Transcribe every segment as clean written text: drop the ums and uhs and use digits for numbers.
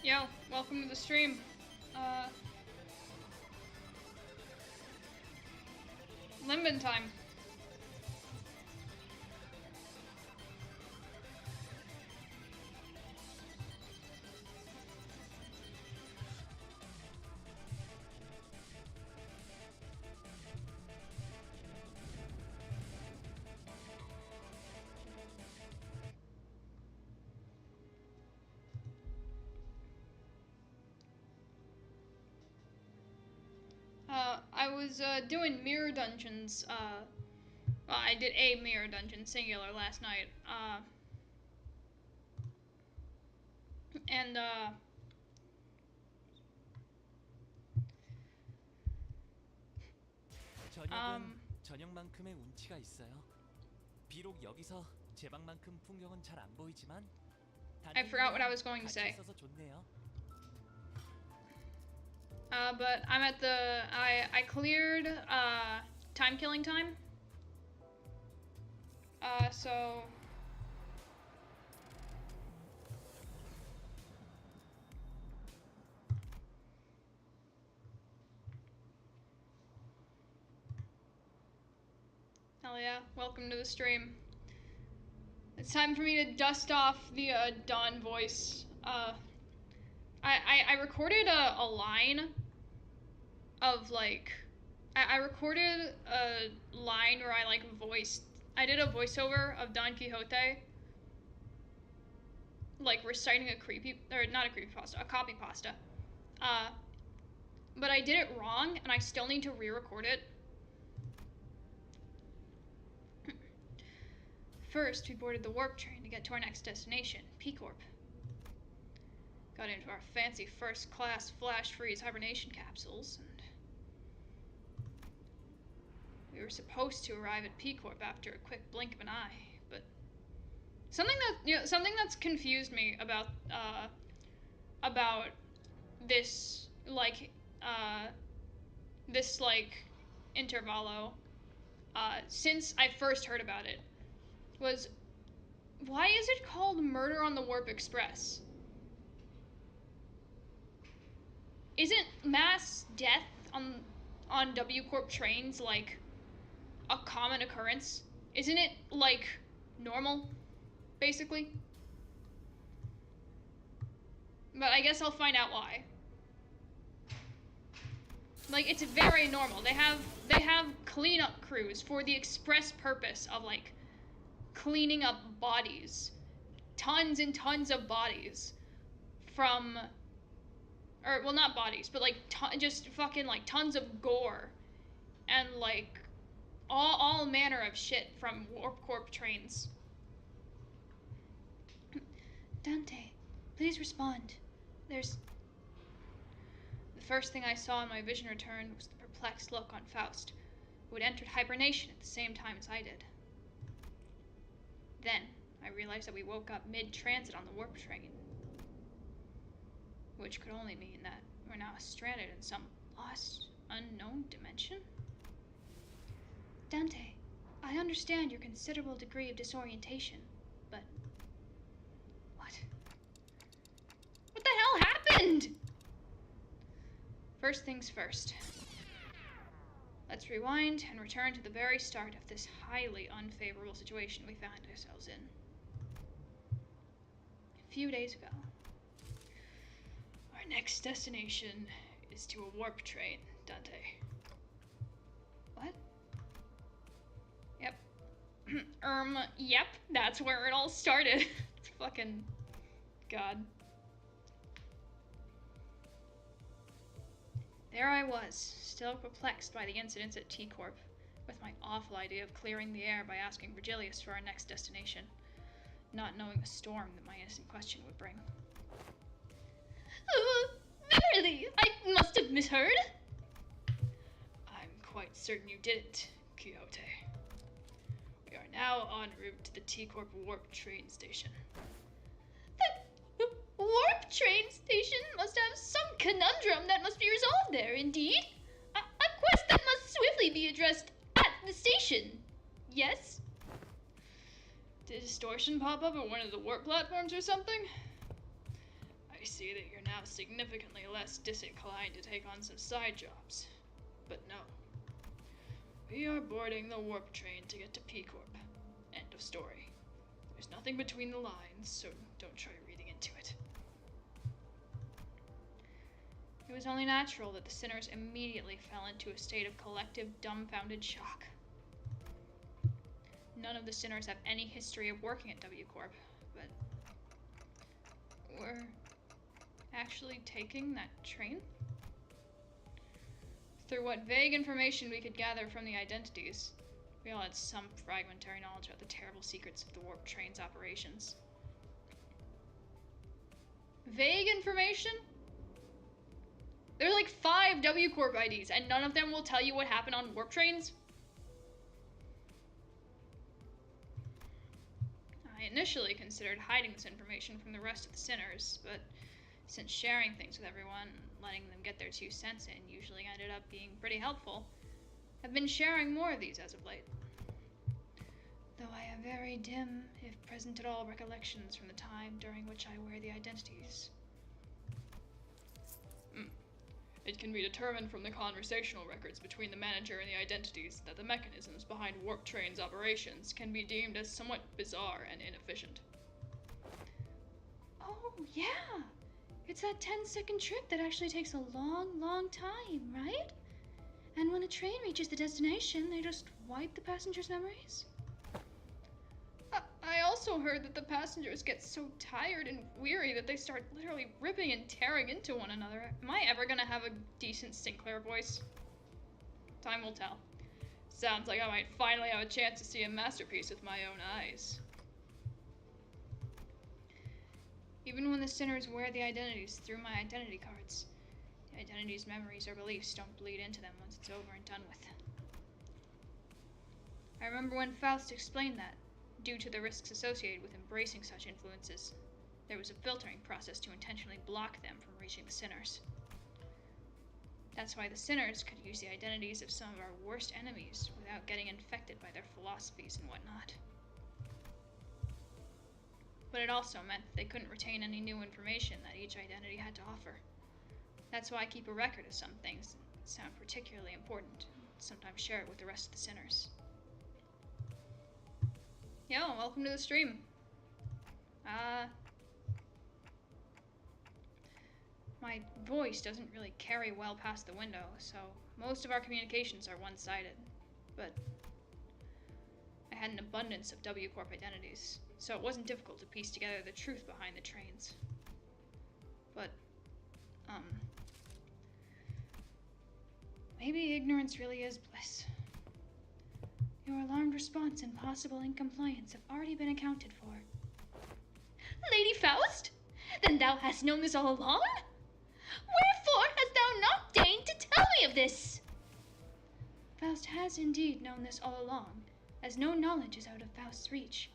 Yo, welcome to the stream. Limbin time. I was doing mirror dungeons. Well, I did a mirror dungeon singular last night. And 저녁은 저녁만큼의 운치가 있어요. 비록 여기서 제 방만큼 풍경은 잘 안 보이지만 I forgot what I was going to say. 있어서 좋네요. But I'm at the I cleared time killing time. So hell yeah, welcome to the stream. It's time for me to dust off the Dawn voice. I recorded a line of like I recorded a line where I like I did a voiceover of Don Quixote like reciting a not a creepypasta, a copypasta. But I did it wrong and I still need to re-record it. First, we boarded the warp train to get to our next destination, P-Corp. Got into our fancy first-class flash-freeze hibernation capsules, and we were supposed to arrive at P-Corp after a quick blink of an eye, but something that's confused me about this intervallo since I first heard about it was, why is it called Murder on the Warp Express? Isn't mass death on W Corp trains like a common occurrence? Isn't it like normal, basically? But I guess I'll find out why. Like, it's very normal. They have cleanup crews for the express purpose of like cleaning up bodies, tons and tons of bodies from, or well, not bodies, but like just fucking like tons of gore and like all manner of shit from Warp Corp trains. Dante, please respond. The first thing I saw in my vision return was the perplexed look on Faust, who had entered hibernation at the same time as I did. Then, I realized that we woke up mid-transit on the warp train, which could only mean that we're now stranded in some lost, unknown dimension. Dante, I understand your considerable degree of disorientation, but... What the hell happened? First things first. Let's rewind and return to the very start of this highly unfavorable situation we found ourselves in. A few days ago. Our next destination is to a warp train, Dante. What? Yep. Yep, that's where it all started. It's fucking... God. There I was, still perplexed by the incidents at T-Corp, with my awful idea of clearing the air by asking Virgilius for our next destination, not knowing the storm that my innocent question would bring. Verily, I must have misheard. I'm quite certain you didn't, Quixote. We are now en route to the T-Corp warp train station. The warp train station must have some conundrum that must be resolved there, indeed. A quest that must swiftly be addressed at the station. Yes? Did distortion pop up at one of the warp platforms or something? I see that you're now significantly less disinclined to take on some side jobs. But no. We are boarding the warp train to get to P-Corp. End of story. There's nothing between the lines, so don't try reading into it. It was only natural that the sinners immediately fell into a state of collective, dumbfounded shock. None of the sinners have any history of working at W Corp, but we're actually taking that train? Through what vague information we could gather from the identities, we all had some fragmentary knowledge about the terrible secrets of the warp train's operations. Vague information? There's like 5 W Corp IDs, and none of them will tell you what happened on warp trains? I initially considered hiding this information from the rest of the sinners, but since sharing things with everyone, letting them get their 2 cents in, usually ended up being pretty helpful, I've been sharing more of these as of late. Though I have very dim, if present at all, recollections from the time during which I wear the identities. It can be determined from the conversational records between the manager and the identities that the mechanisms behind Warp Train's operations can be deemed as somewhat bizarre and inefficient. Oh, yeah! It's that 10-second trip that actually takes a long, long time, right? And when a train reaches the destination, they just wipe the passengers' memories? I also heard that the passengers get so tired and weary that they start literally ripping and tearing into one another. Am I ever gonna have a decent Sinclair voice? Time will tell. Sounds like I might finally have a chance to see a masterpiece with my own eyes. Even when the sinners wear the identities through my identity cards, the identities' memories or beliefs don't bleed into them once it's over and done with. I remember when Faust explained that, due to the risks associated with embracing such influences, there was a filtering process to intentionally block them from reaching the sinners. That's why the sinners could use the identities of some of our worst enemies without getting infected by their philosophies and whatnot. But it also meant that they couldn't retain any new information that each identity had to offer. That's why I keep a record of some things that sound particularly important, and sometimes share it with the rest of the sinners. Yo, welcome to the stream. My voice doesn't really carry well past the window, so most of our communications are one-sided. But I had an abundance of W Corp identities, so it wasn't difficult to piece together the truth behind the trains. But, maybe ignorance really is bliss. Your alarmed response and possible incompliance have already been accounted for. Lady Faust? Then thou hast known this all along? Wherefore hast thou not we of this? Faust has indeed known this all along, as no knowledge is out of Faust's reach.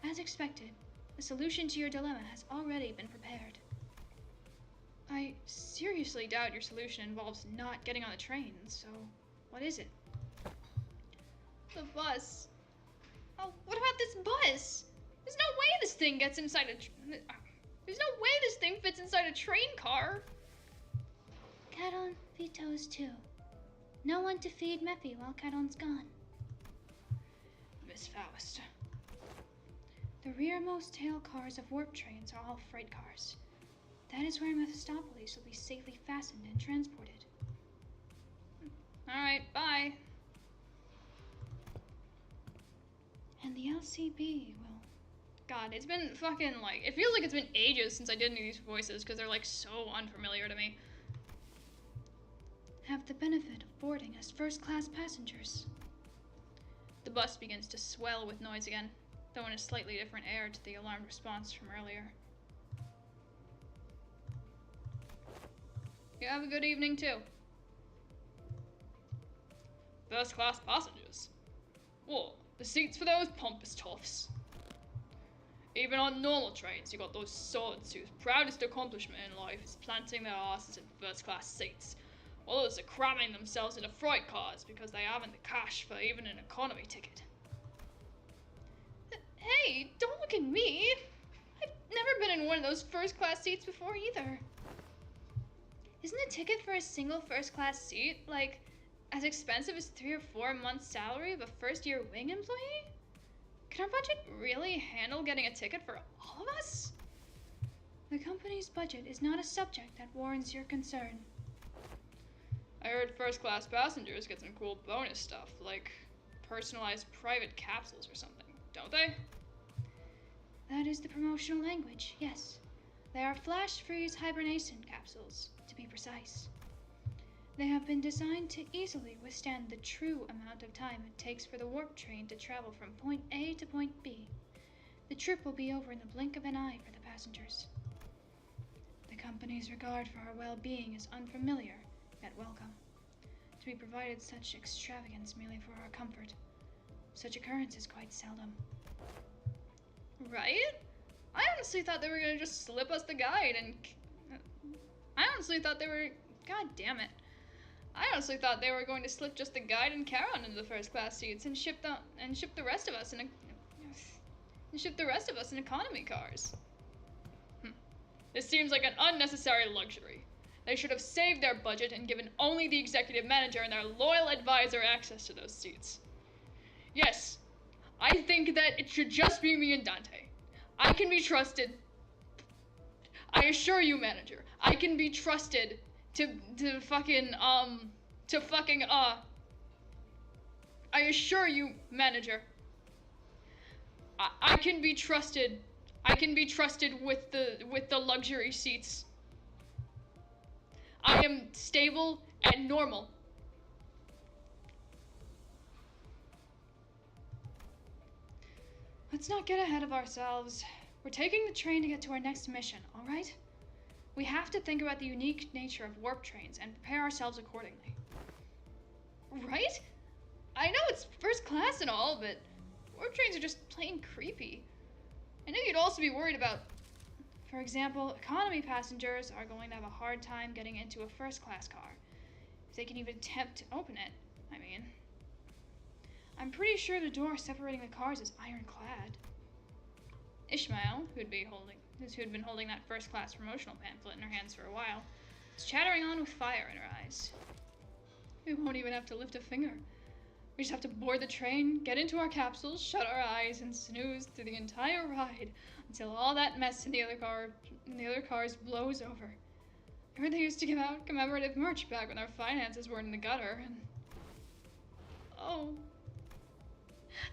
As expected, a solution to your dilemma has already been prepared. I seriously doubt your solution involves not getting on the train, so what is it? The bus. Oh, what about this bus? There's no way this thing gets inside there's no way this thing fits inside a train car. Cadon vetoes too. No one to feed Meppy while Cadon's gone. Miss Faust. The rearmost tail cars of warp trains are all freight cars. That is where Mephistopheles will be safely fastened and transported. Alright, bye. And the LCB will... God, it's been fucking, like... It feels like it's been ages since I did any of these voices, because they're, like, so unfamiliar to me. Have the benefit of boarding as first-class passengers. The bus begins to swell with noise again, though in a slightly different air to the alarmed response from earlier. You have a good evening, too. First-class passengers? Whoa, the seats for those pompous toffs. Even on normal trains, you got those swords whose proudest accomplishment in life is planting their asses in first-class seats, while others are cramming themselves into freight cars because they haven't the cash for even an economy ticket. Hey, don't look at me! I've never been in one of those first-class seats before either. Isn't a ticket for a single first-class seat, like, as expensive as 3 or 4 months' salary of a first-year wing employee? Can our budget really handle getting a ticket for all of us? The company's budget is not a subject that warrants your concern. I heard first-class passengers get some cool bonus stuff, like personalized private capsules or something, don't they? That is the promotional language, yes. They are flash-freeze hibernation capsules, to be precise. They have been designed to easily withstand the true amount of time it takes for the warp train to travel from point A to point B. The trip will be over in the blink of an eye for the passengers. The company's regard for our well-being is unfamiliar, yet welcome. To be provided such extravagance merely for our comfort. Such occurrence is quite seldom. Right? I honestly thought they were gonna just slip us the guide and... I honestly thought they were... God damn it. I honestly thought they were going to slip just the guide and Charon into the first-class seats and ship the rest of us in economy cars. This seems like an unnecessary luxury. They should have saved their budget and given only the executive manager and their loyal advisor access to those seats. Yes, I think that it should just be me and Dante. I can be trusted. I assure you, manager, I can be trusted to I assure you, manager, I can be trusted. I can be trusted with the luxury seats. I am stable and normal. Let's not get ahead of ourselves. We're taking the train to get to our next mission, all right? We have to think about the unique nature of warp trains and prepare ourselves accordingly. Right? I know it's first class and all, but warp trains are just plain creepy. I know you'd also be worried about, for example, economy passengers are going to have a hard time getting into a first-class car, if they can even attempt to open it, I mean. I'm pretty sure the door separating the cars is ironclad. Ishmael, who'd been holding that first-class promotional pamphlet in her hands for a while, is chattering on with fire in her eyes. We won't even have to lift a finger. We just have to board the train, get into our capsules, shut our eyes, and snooze through the entire ride until all that mess in the other cars blows over. Remember they used to give out commemorative merch back when our finances were in the gutter, and... Oh.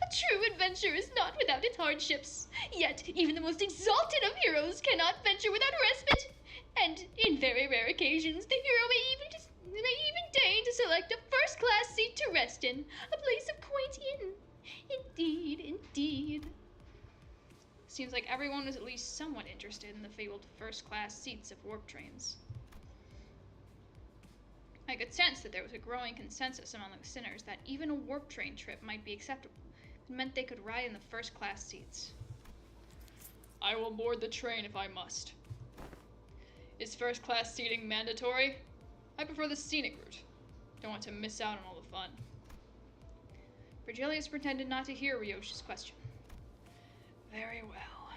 A true adventure is not without its hardships. Yet, even the most exalted of heroes cannot venture without respite. And, in very rare occasions, the hero may even deign to select a first-class seat to rest in, a place of quaint inn. Indeed, indeed. Seems like everyone was at least somewhat interested in the fabled first-class seats of warp trains. I could sense that there was a growing consensus among the sinners that even a warp train trip might be acceptable. It meant they could ride in the first-class seats. I will board the train if I must. Is first-class seating mandatory? I prefer the scenic route. Don't want to miss out on all the fun. Virgilius pretended not to hear Ryoshi's question. Very well.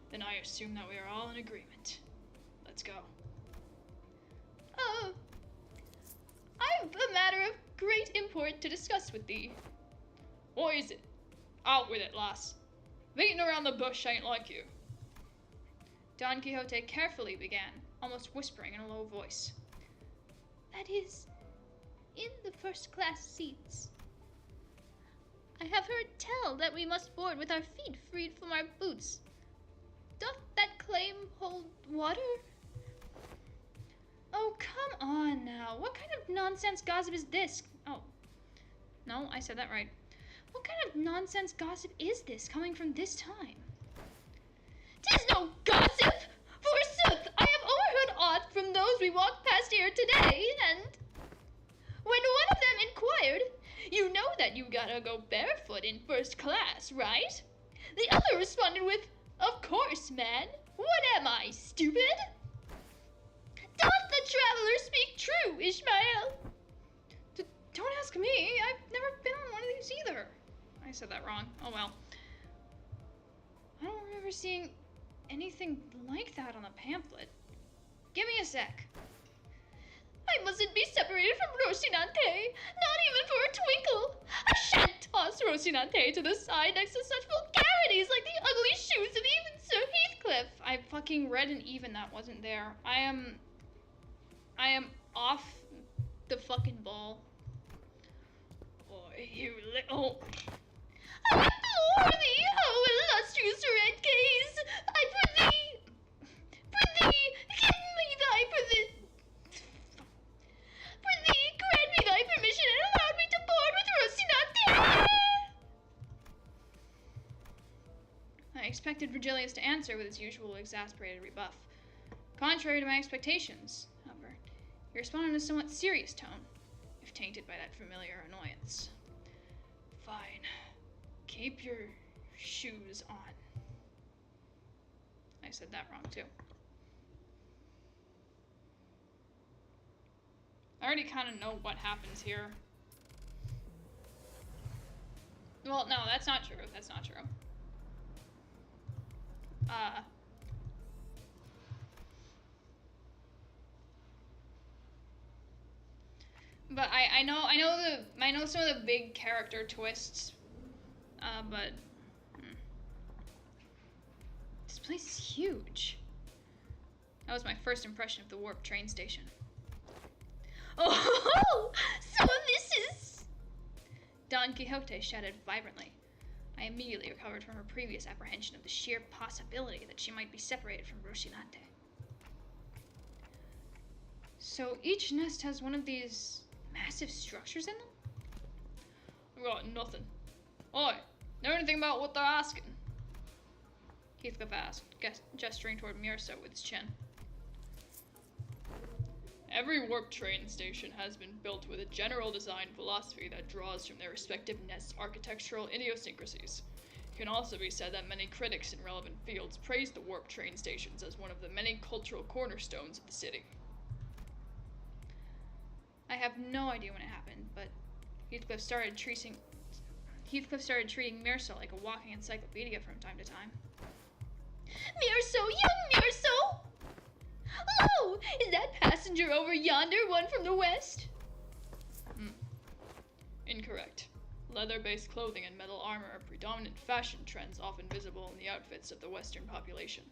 Then I assume that we are all in agreement. Let's go. I've a matter of great import to discuss with thee. What is it? Out with it, lass. Beating around the bush ain't like you. Don Quixote carefully began, almost whispering in a low voice. That is, in the first-class seats. I have heard tell that we must board with our feet freed from our boots. Doth that claim hold water? Oh, come on now. What kind of nonsense gossip is this? Oh, no, I said that right. What kind of nonsense gossip is this coming from this time? 'Tis no gossip! Forsooth, I have overheard aught from those we walked past here today, and when one of them inquired, you know that you gotta go barefoot in first class, right? The other responded with, of course, man. What am I, stupid? Doth the traveler speak true, Ishmael? Don't ask me. I've never been on one of these either. I said that wrong. Oh well. I don't remember seeing anything like that on the pamphlet. Give me a sec. I mustn't be separated from Rocinante, not even for a twinkle. I shan't toss Rocinante to the side next to such vulgarities like the ugly shoes of even Sir Heathcliff. I fucking read an even that wasn't there. I am off the fucking ball. Oh, you little... I implore thee, O illustrious red gaze, I prithee, give me thy prithee, grant me thy permission and allow me to board with Rocinante! I expected Virgilius to answer with his usual exasperated rebuff. Contrary to my expectations, however, he responded in a somewhat serious tone, if tainted by that familiar annoyance. Fine. Keep your shoes on. I said that wrong, too. I already kind of know what happens here. Well, no, that's not true. That's not true. But I know some of the big character twists. But this place is huge. That was my first impression of the warp train station. Oh, so this is... Don Quixote shouted vibrantly. I immediately recovered from her previous apprehension of the sheer possibility that she might be separated from Rocinante. So each nest has one of these massive structures in them? I got nothing. Oi, know anything about what they're asking? Heathcliff asked, gesturing toward Mirso with his chin. Every warp train station has been built with a general design philosophy that draws from their respective nests' architectural idiosyncrasies. It can also be said that many critics in relevant fields praise the warp train stations as one of the many cultural cornerstones of the city. I have no idea when it happened, but Heathcliff started treating Mirso like a walking encyclopedia from time to time. Mirso, young Mirso! Hello! Is that passenger over yonder one from the west? Incorrect. Leather-based clothing and metal armor are predominant fashion trends often visible in the outfits of the Western population.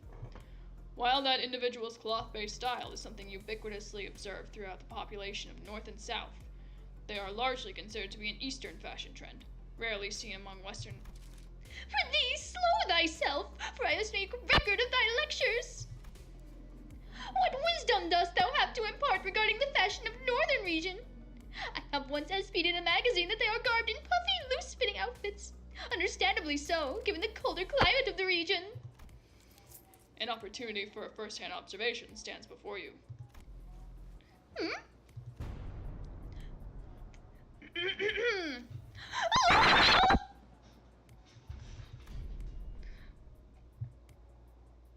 While that individual's cloth-based style is something ubiquitously observed throughout the population of North and South, they are largely considered to be an Eastern fashion trend, rarely seen among Western. Prithee, slow thyself, for I must make record of thy lectures. What wisdom dost thou have to impart regarding the fashion of northern region? I have once espied in a magazine that they are garbed in puffy, loose-fitting outfits. Understandably so, given the colder climate of the region. An opportunity for a first-hand observation stands before you.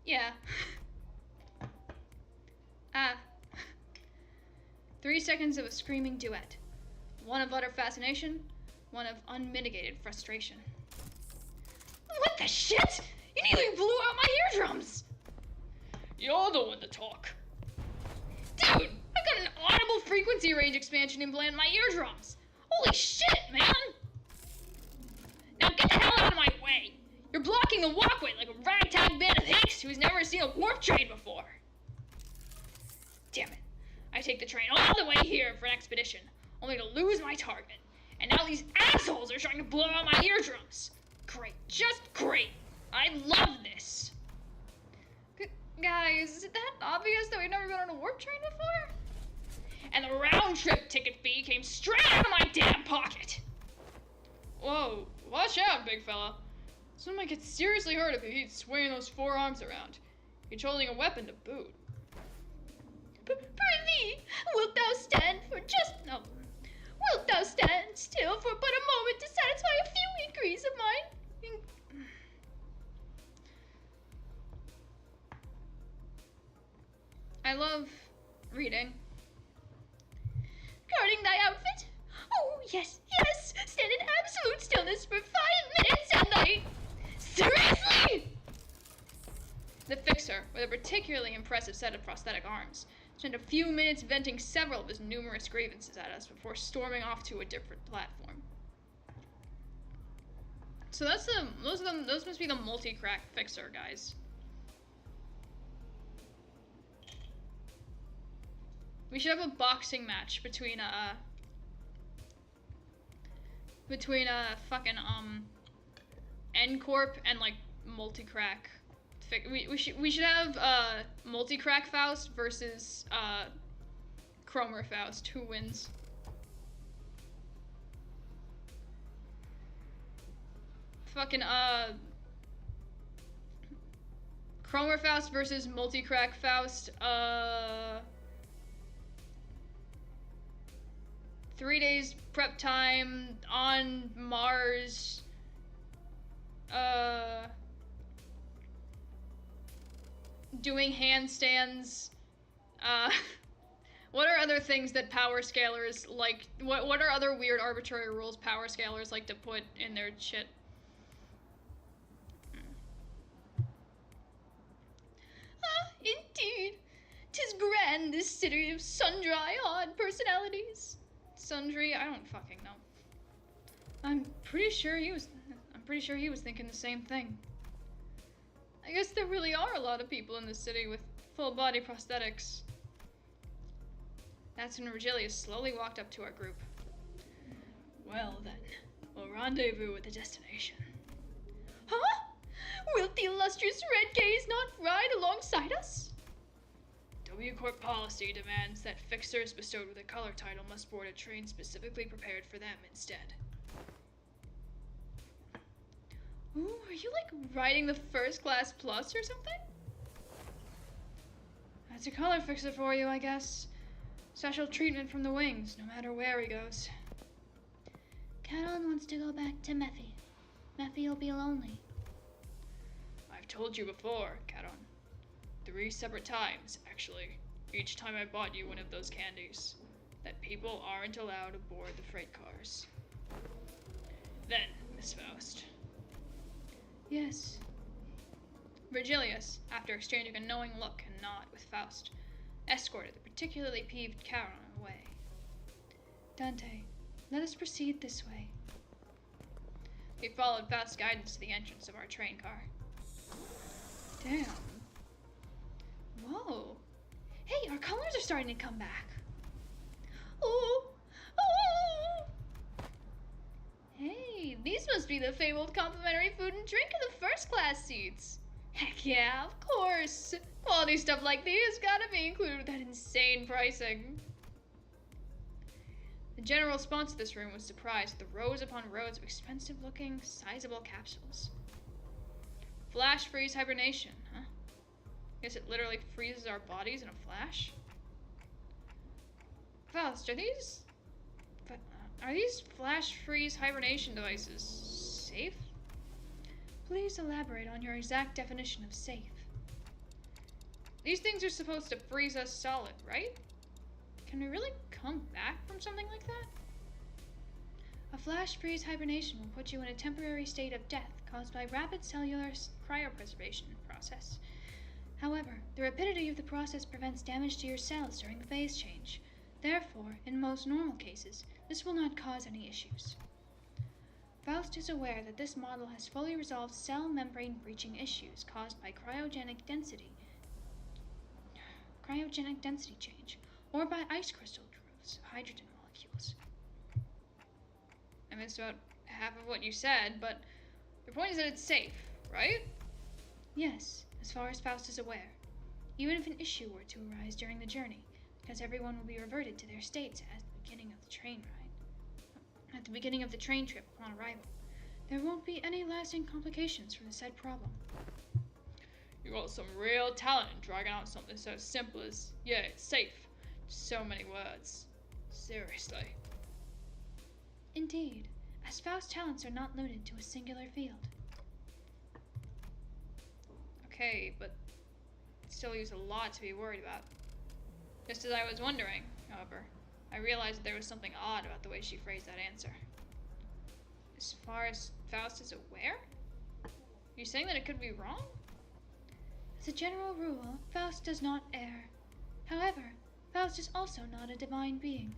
Yeah. Ah. 3 seconds of a screaming duet. One of utter fascination, one of unmitigated frustration. What the shit? You nearly blew out my eardrums! You're the one to talk. Dude, I got an audible frequency range expansion implant in my eardrums. Holy shit, man! Now get the hell out of my way! You're blocking the walkway like a ragtag band of hicks who's never seen a warp train before. Damn it. I take the train all the way here for an expedition, only to lose my target. And now these assholes are trying to blow out my eardrums. Great. Just great. I love this. Guys, is it that obvious that we've never been on a warp train before? And the round-trip ticket fee came straight out of my damn pocket. Whoa, watch out, big fella. Someone might get seriously hurt if he keeps swinging those forearms around. He's holding a weapon to boot. Prithee, wilt thou stand for just... No. Wilt thou stand still for but a moment to satisfy a few inquiries of mine? I love reading. Guarding thy outfit? Oh, yes, yes! Stand in absolute stillness for 5 minutes and thy... Seriously?! The fixer, with a particularly impressive set of prosthetic arms, spent a few minutes venting several of his numerous grievances at us before storming off to a different platform. So that's those must be the multi-crack fixer guys. We should have a boxing match between fucking N-Corp and like multi-crack. We should have multi-crack Faust versus Cromer Faust. Who wins? Fucking Cromer Faust versus multi-crack Faust. 3 days prep time on Mars. Doing handstands. What are other things that power scalers like? What are other weird arbitrary rules power scalers like to put in their shit? Ah, indeed. 'Tis grand, this city of sundry odd personalities. Sundry? I don't fucking know. I'm pretty sure he was thinking the same thing. I guess there really are a lot of people in this city with full body prosthetics. That's when Regilius slowly walked up to our group. Well then, we'll rendezvous at the destination. Huh? Wilt the illustrious Red Gaze not ride alongside us? W Corp policy demands that fixers bestowed with a color title must board a train specifically prepared for them instead. Ooh, are you like riding the first class plus or something? That's a color fixer for you, I guess. Special treatment from the wings, no matter where he goes. Caron wants to go back to Mephi. Mephi'll be lonely. I've told you before, Caron. 3 separate times, actually. Each time I bought you one of those candies. That people aren't allowed aboard the freight cars. Then, Miss Faust. Yes. Virgilius, after exchanging a knowing look and nod with Faust, escorted the particularly peeved Charon away. Dante, let us proceed this way. We followed Faust's guidance to the entrance of our train car. Damn. Whoa. Hey, our colors are starting to come back. Oh! Oh! Hey, these must be the fabled complimentary food and drink in the first class seats. Heck yeah, of course. Quality stuff like these gotta be included with that insane pricing. The general response to this room was surprise at the rows upon rows of expensive-looking, sizable capsules. Flash freeze hibernation, huh? Guess it literally freezes our bodies in a flash? Faust, are these... Are these flash freeze hibernation devices safe? Please elaborate on your exact definition of safe. These things are supposed to freeze us solid, right? Can we really come back from something like that? A flash freeze hibernation will put you in a temporary state of death caused by rapid cellular cryopreservation process. However, the rapidity of the process prevents damage to your cells during the phase change. Therefore, in most normal cases, this will not cause any issues. Faust is aware that this model has fully resolved cell membrane breaching issues caused by cryogenic density change, or by ice crystal growths of hydrogen molecules. I missed about half of what you said, but your point is that it's safe, right? Yes, as far as Faust is aware. Even if an issue were to arise during the journey, because everyone will be reverted to their states at the beginning of the train ride. At the beginning of the train trip upon arrival, there won't be any lasting complications from the said problem. You got some real talent in dragging out something so simple as, yeah, it's safe. So many words. Seriously. Indeed, as Faust's talents are not limited to a singular field. Okay, but it still leaves a lot to be worried about. Just as I was wondering, however, I realized that there was something odd about the way she phrased that answer. As far as Faust is aware? You saying that it could be wrong? As a general rule, Faust does not err. However, Faust is also not a divine being.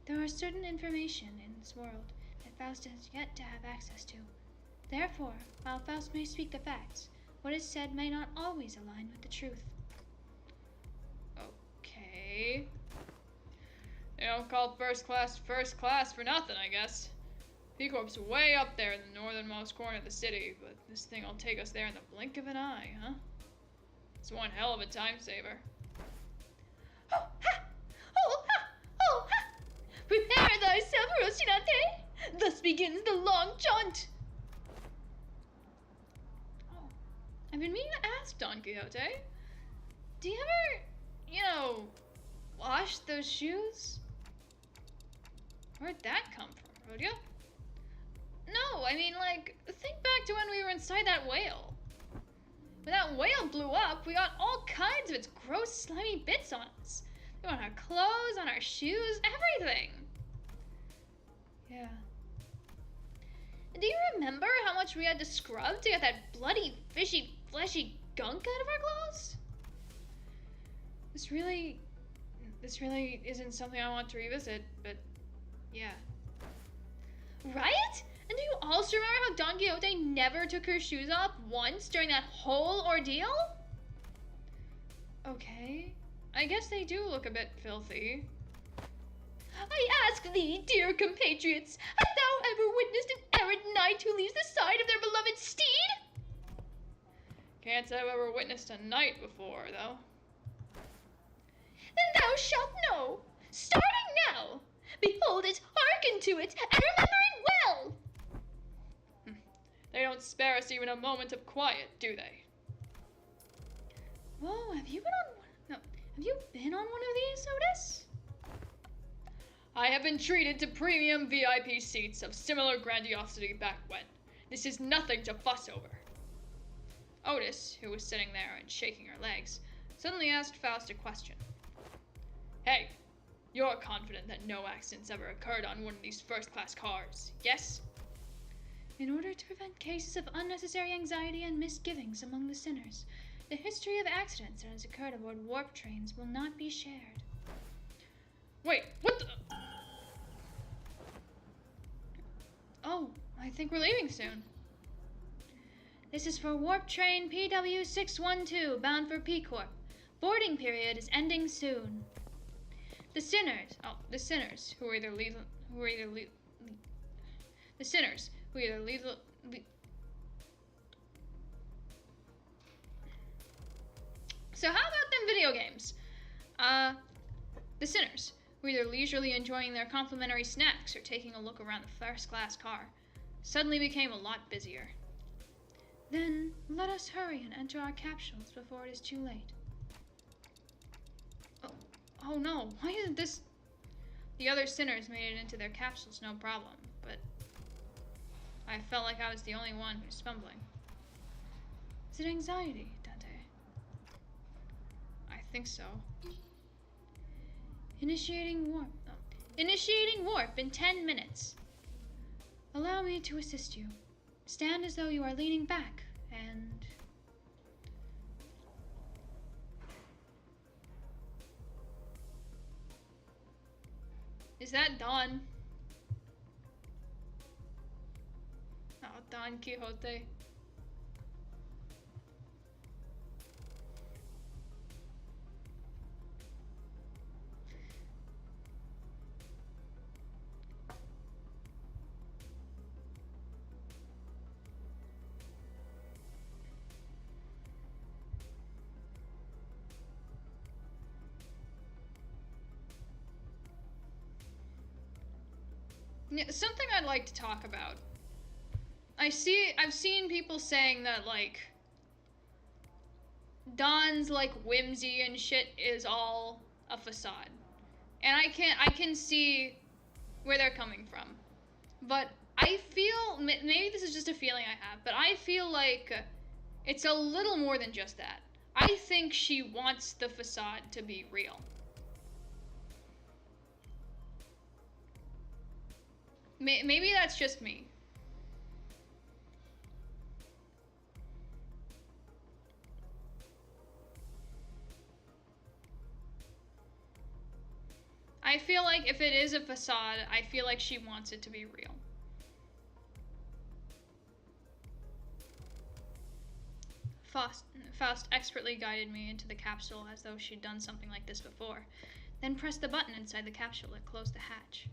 There are certain information in this world that Faust has yet to have access to. Therefore, while Faust may speak the facts, what is said may not always align with the truth. Okay. They don't call first class for nothing, I guess. P-Corp's way up there in the northernmost corner of the city, but this thing will take us there in the blink of an eye, huh? It's one hell of a time saver. Oh ha! Oh ha! Oh ha! Prepare thyself, Rocinante! Thus begins the long jaunt! Oh, I've been meaning to ask Don Quixote. Do you ever, wash those shoes? Where'd that come from, Rhodia? No, I mean, think back to when we were inside that whale. When that whale blew up, we got all kinds of its gross, slimy bits on us. They were on our clothes, on our shoes, everything. Yeah. Do you remember how much we had to scrub to get that bloody, fishy, fleshy gunk out of our clothes? This really isn't something I want to revisit, but yeah. Right? And do you also remember how Don Quixote never took her shoes off once during that whole ordeal? Okay. I guess they do look a bit filthy. I ask thee, dear compatriots, hast thou ever witnessed an errant knight who leaves the side of their beloved steed? Can't say I've ever witnessed a knight before, though. Then thou shalt know, starting now. Behold it, hearken to it, and remember it well. They don't spare us even a moment of quiet, do they? Whoa, have you been on one of these, Otis? I have been treated to premium VIP seats of similar grandiosity back when. This is nothing to fuss over. Otis, who was sitting there and shaking her legs, suddenly asked Faust a question. Hey, you're confident that no accidents ever occurred on one of these first-class cars, yes? In order to prevent cases of unnecessary anxiety and misgivings among the sinners, the history of accidents that has occurred aboard warp trains will not be shared. Wait, what the... Oh, I think we're leaving soon. This is for warp train PW612, bound for P-Corp. Boarding period is ending soon. The sinners who either leave, So how about them video games? The sinners, who either leisurely enjoying their complimentary snacks or taking a look around the first-class car, suddenly became a lot busier. Then let us hurry and enter our capsules before it is too late. Oh no, why isn't this... The other sinners made it into their capsules no problem, but I felt like I was the only one who's fumbling. Is it anxiety, Dante? I think so. Initiating warp. Oh. Initiating warp in 10 minutes. Allow me to assist you. Stand as though you are leaning back, and... Is that Don? Oh, Don Quixote. Yeah, something I'd like to talk about. I've seen people saying that, like, Don's, like, whimsy and shit is all a facade. And I can see where they're coming from. But I feel, maybe this is just a feeling I have, but I feel like it's a little more than just that. I think she wants the facade to be real. Maybe that's just me. I feel like if it is a facade, I feel like she wants it to be real. Faust expertly guided me into the capsule as though she'd done something like this before, then pressed the button inside the capsule that closed the hatch.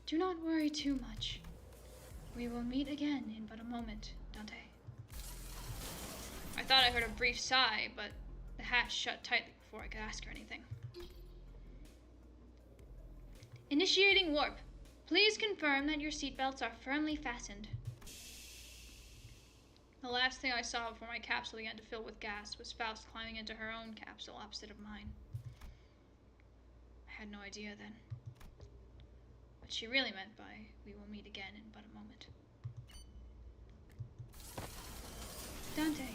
Do not worry too much. We will meet again in but a moment, Dante. I thought I heard a brief sigh, but the hatch shut tightly before I could ask her anything. Initiating warp. Please confirm that your seatbelts are firmly fastened. The last thing I saw before my capsule began to fill with gas was Faust climbing into her own capsule opposite of mine. I had no idea then what she really meant by, "We will meet again in but a moment." Dante,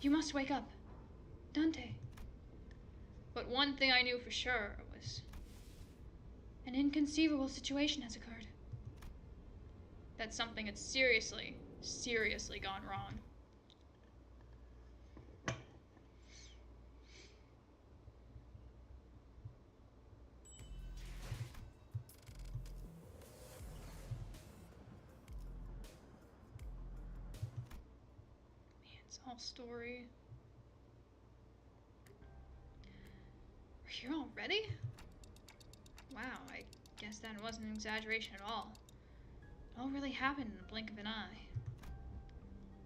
you must wake up. Dante. But one thing I knew for sure was an inconceivable situation has occurred. That something had seriously, seriously gone wrong. It's all story. We're here already? Wow, I guess that wasn't an exaggeration at all. It all really happened in the blink of an eye.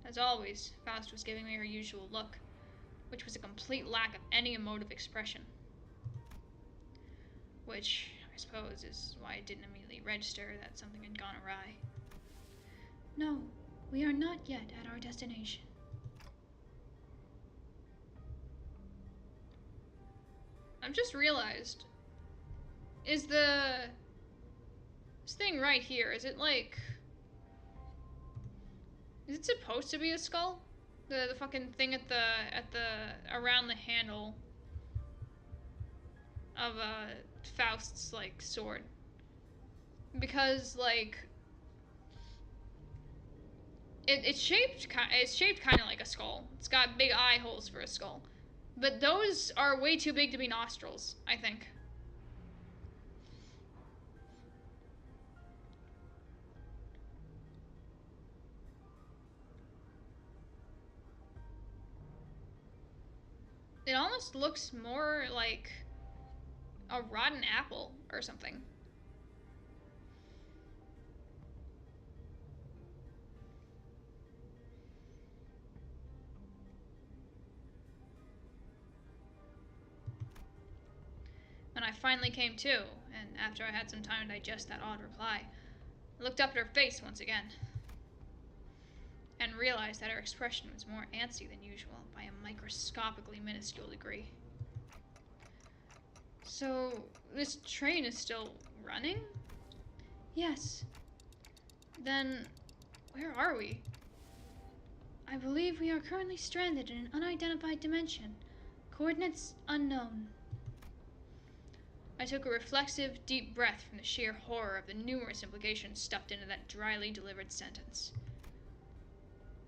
As always, Faust was giving me her usual look, which was a complete lack of any emotive expression. Which, I suppose, is why I didn't immediately register that something had gone awry. No, we are not yet at our destination. I've just realized, is this thing right here, is it like, is it supposed to be a skull? The fucking thing at the around the handle of Faust's, like, sword. Because, like, it's shaped kind of like a skull. It's got big eye holes for a skull. But those are way too big to be nostrils, I think. It almost looks more like a rotten apple or something. When I finally came to, and after I had some time to digest that odd reply, I looked up at her face once again, and realized that her expression was more antsy than usual by a microscopically minuscule degree. So, this train is still running? Yes. Then, where are we? I believe we are currently stranded in an unidentified dimension. Coordinates unknown. I took a reflexive, deep breath from the sheer horror of the numerous implications stuffed into that dryly delivered sentence.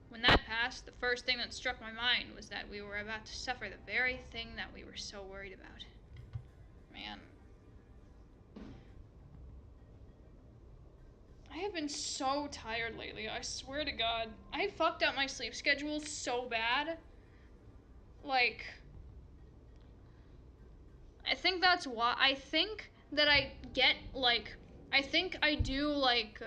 When that passed, the first thing that struck my mind was that we were about to suffer the very thing that we were so worried about. Man. I have been so tired lately, I swear to God. I fucked up my sleep schedule so bad. Like, I think that's why. I think that I get, like, I think I do, like,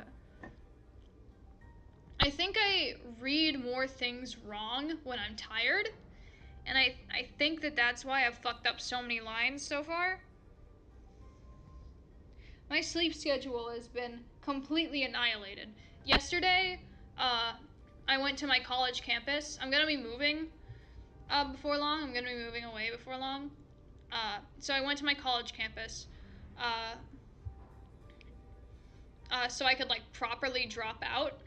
I think I read more things wrong when I'm tired. And I think that that's why I've fucked up so many lines so far. My sleep schedule has been completely annihilated. Yesterday, I went to my college campus. I'm gonna be moving before long. I'm gonna be moving away before long. So I went to my college campus so I could, like, properly drop out.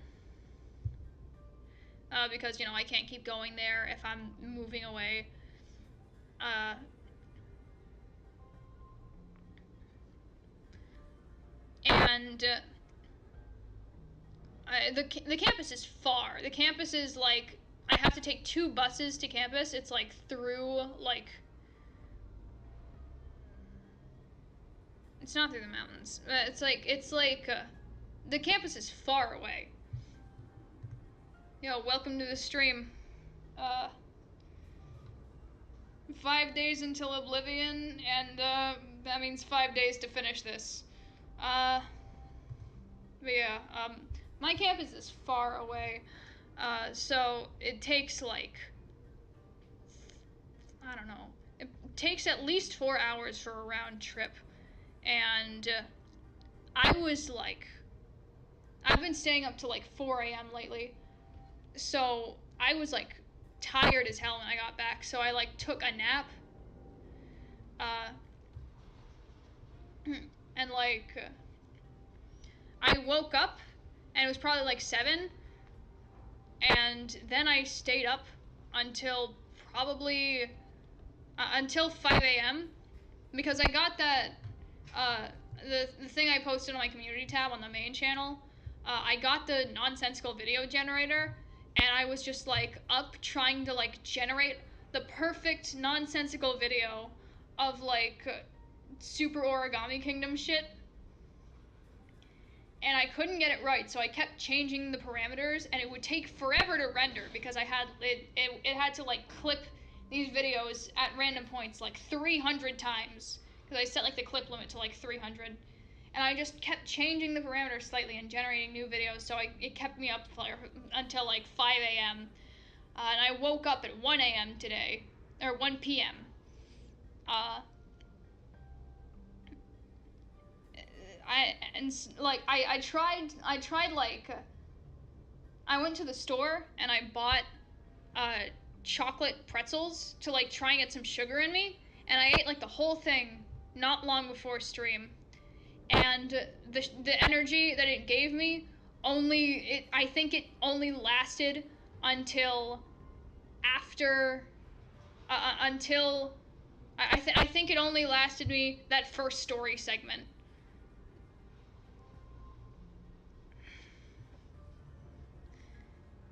Because, you know, I can't keep going there if I'm moving away. And the campus is far. The campus is, like, I have to take 2 buses to campus. It's, like, through, like, it's not through the mountains. It's like the campus is far away. Yo, welcome to the stream. 5 days until Oblivion, and that means 5 days to finish this. But yeah, my campus is far away, so it takes, like, I don't know, it takes at least 4 hours for a round trip, and I was, like, I've been staying up to, like, 4 a.m. lately, so I was, like, tired as hell when I got back, so I, like, took a nap, and, like, I woke up, and it was probably, like, 7, and then I stayed up until probably, until 5 a.m., because I got that, the thing I posted on my community tab on the main channel, I got the nonsensical video generator, and I was just, like, up trying to, like, generate the perfect nonsensical video of, like, Super Origami Kingdom shit. And I couldn't get it right, so I kept changing the parameters, and it would take forever to render because I had it had to, like, clip these videos at random points like 300 times because I set, like, the clip limit to, like, 300. And I just kept changing the parameters slightly and generating new videos, so it kept me up until, like, 5 a.m. And I woke up at 1 a.m. today, or 1 p.m. I tried, like, I went to the store and I bought chocolate pretzels to, like, try and get some sugar in me, and I ate, like, the whole thing not long before stream, and the energy that it gave me I think it only lasted until after until I think it only lasted me that first story segment.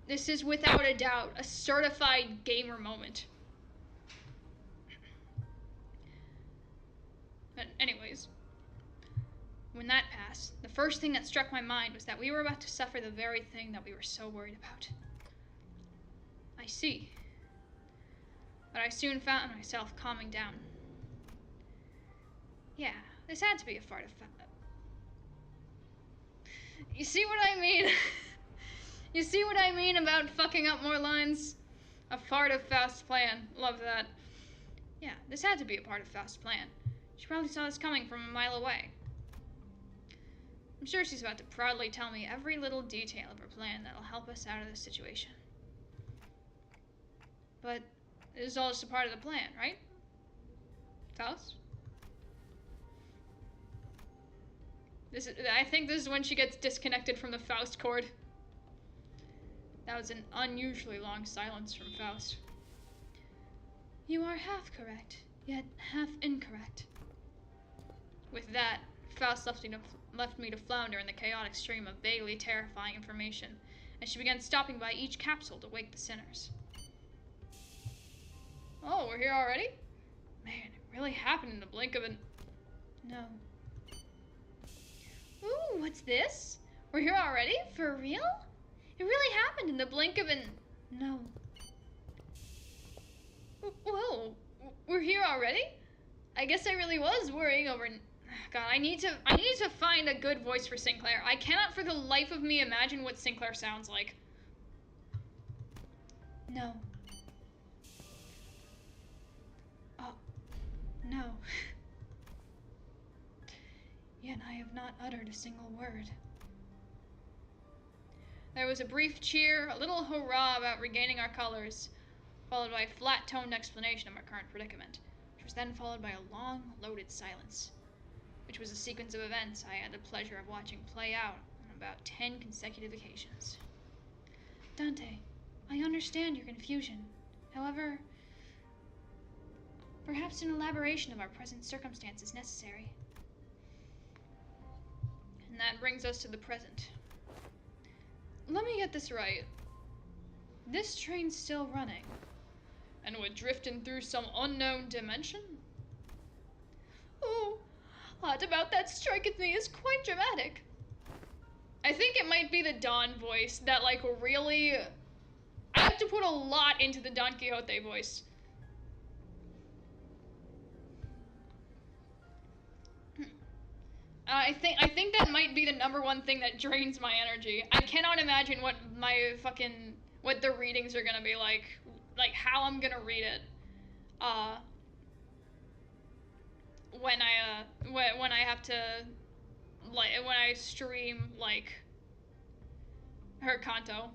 This is without a doubt a certified gamer moment. But anyways, when that passed, the first thing that struck my mind was that we were about to suffer the very thing that we were so worried about. I see. But I soon found myself calming down. Yeah, this had to be a fart of You see what I mean? You see what I mean about fucking up more lines? A part of Faust's plan. Love that. Yeah, this had to be a part of Faust's plan. She probably saw this coming from a mile away. I'm sure she's about to proudly tell me every little detail of her plan that'll help us out of this situation. But this is all just a part of the plan, right? Faust? I think this is when she gets disconnected from the Faust cord. That was an unusually long silence from Faust. You are half correct, yet half incorrect. With that, Faust left me to flounder in the chaotic stream of vaguely terrifying information, and she began stopping by each capsule to wake the sinners. Oh, we're here already? Man, it really happened in the blink of an... No. Ooh, what's this? We're here already? For real? It really happened in the blink of an... No. Whoa, we're here already? I guess I really was worrying over... God, I need to find a good voice for Sinclair. I cannot for the life of me imagine what Sinclair sounds like. No. Oh, no. Yet I have not uttered a single word. There was a brief cheer, a little hurrah about regaining our colors, followed by a flat-toned explanation of our current predicament, which was then followed by a long, loaded silence, which was a sequence of events I had the pleasure of watching play out on about 10 consecutive occasions. Dante, I understand your confusion. However, perhaps an elaboration of our present circumstance is necessary. And that brings us to the present. Let me get this right. This train's still running, and we're drifting through some unknown dimension? Oh, aught about that striketh me as quite dramatic. I think it might be the Don voice that, like, really... I have to put a lot into the Don Quixote voice. I think that might be the #1 thing that drains my energy. I cannot imagine what what the readings are gonna be like how I'm gonna read it. When I have to, like, when I stream, like, her Kanto.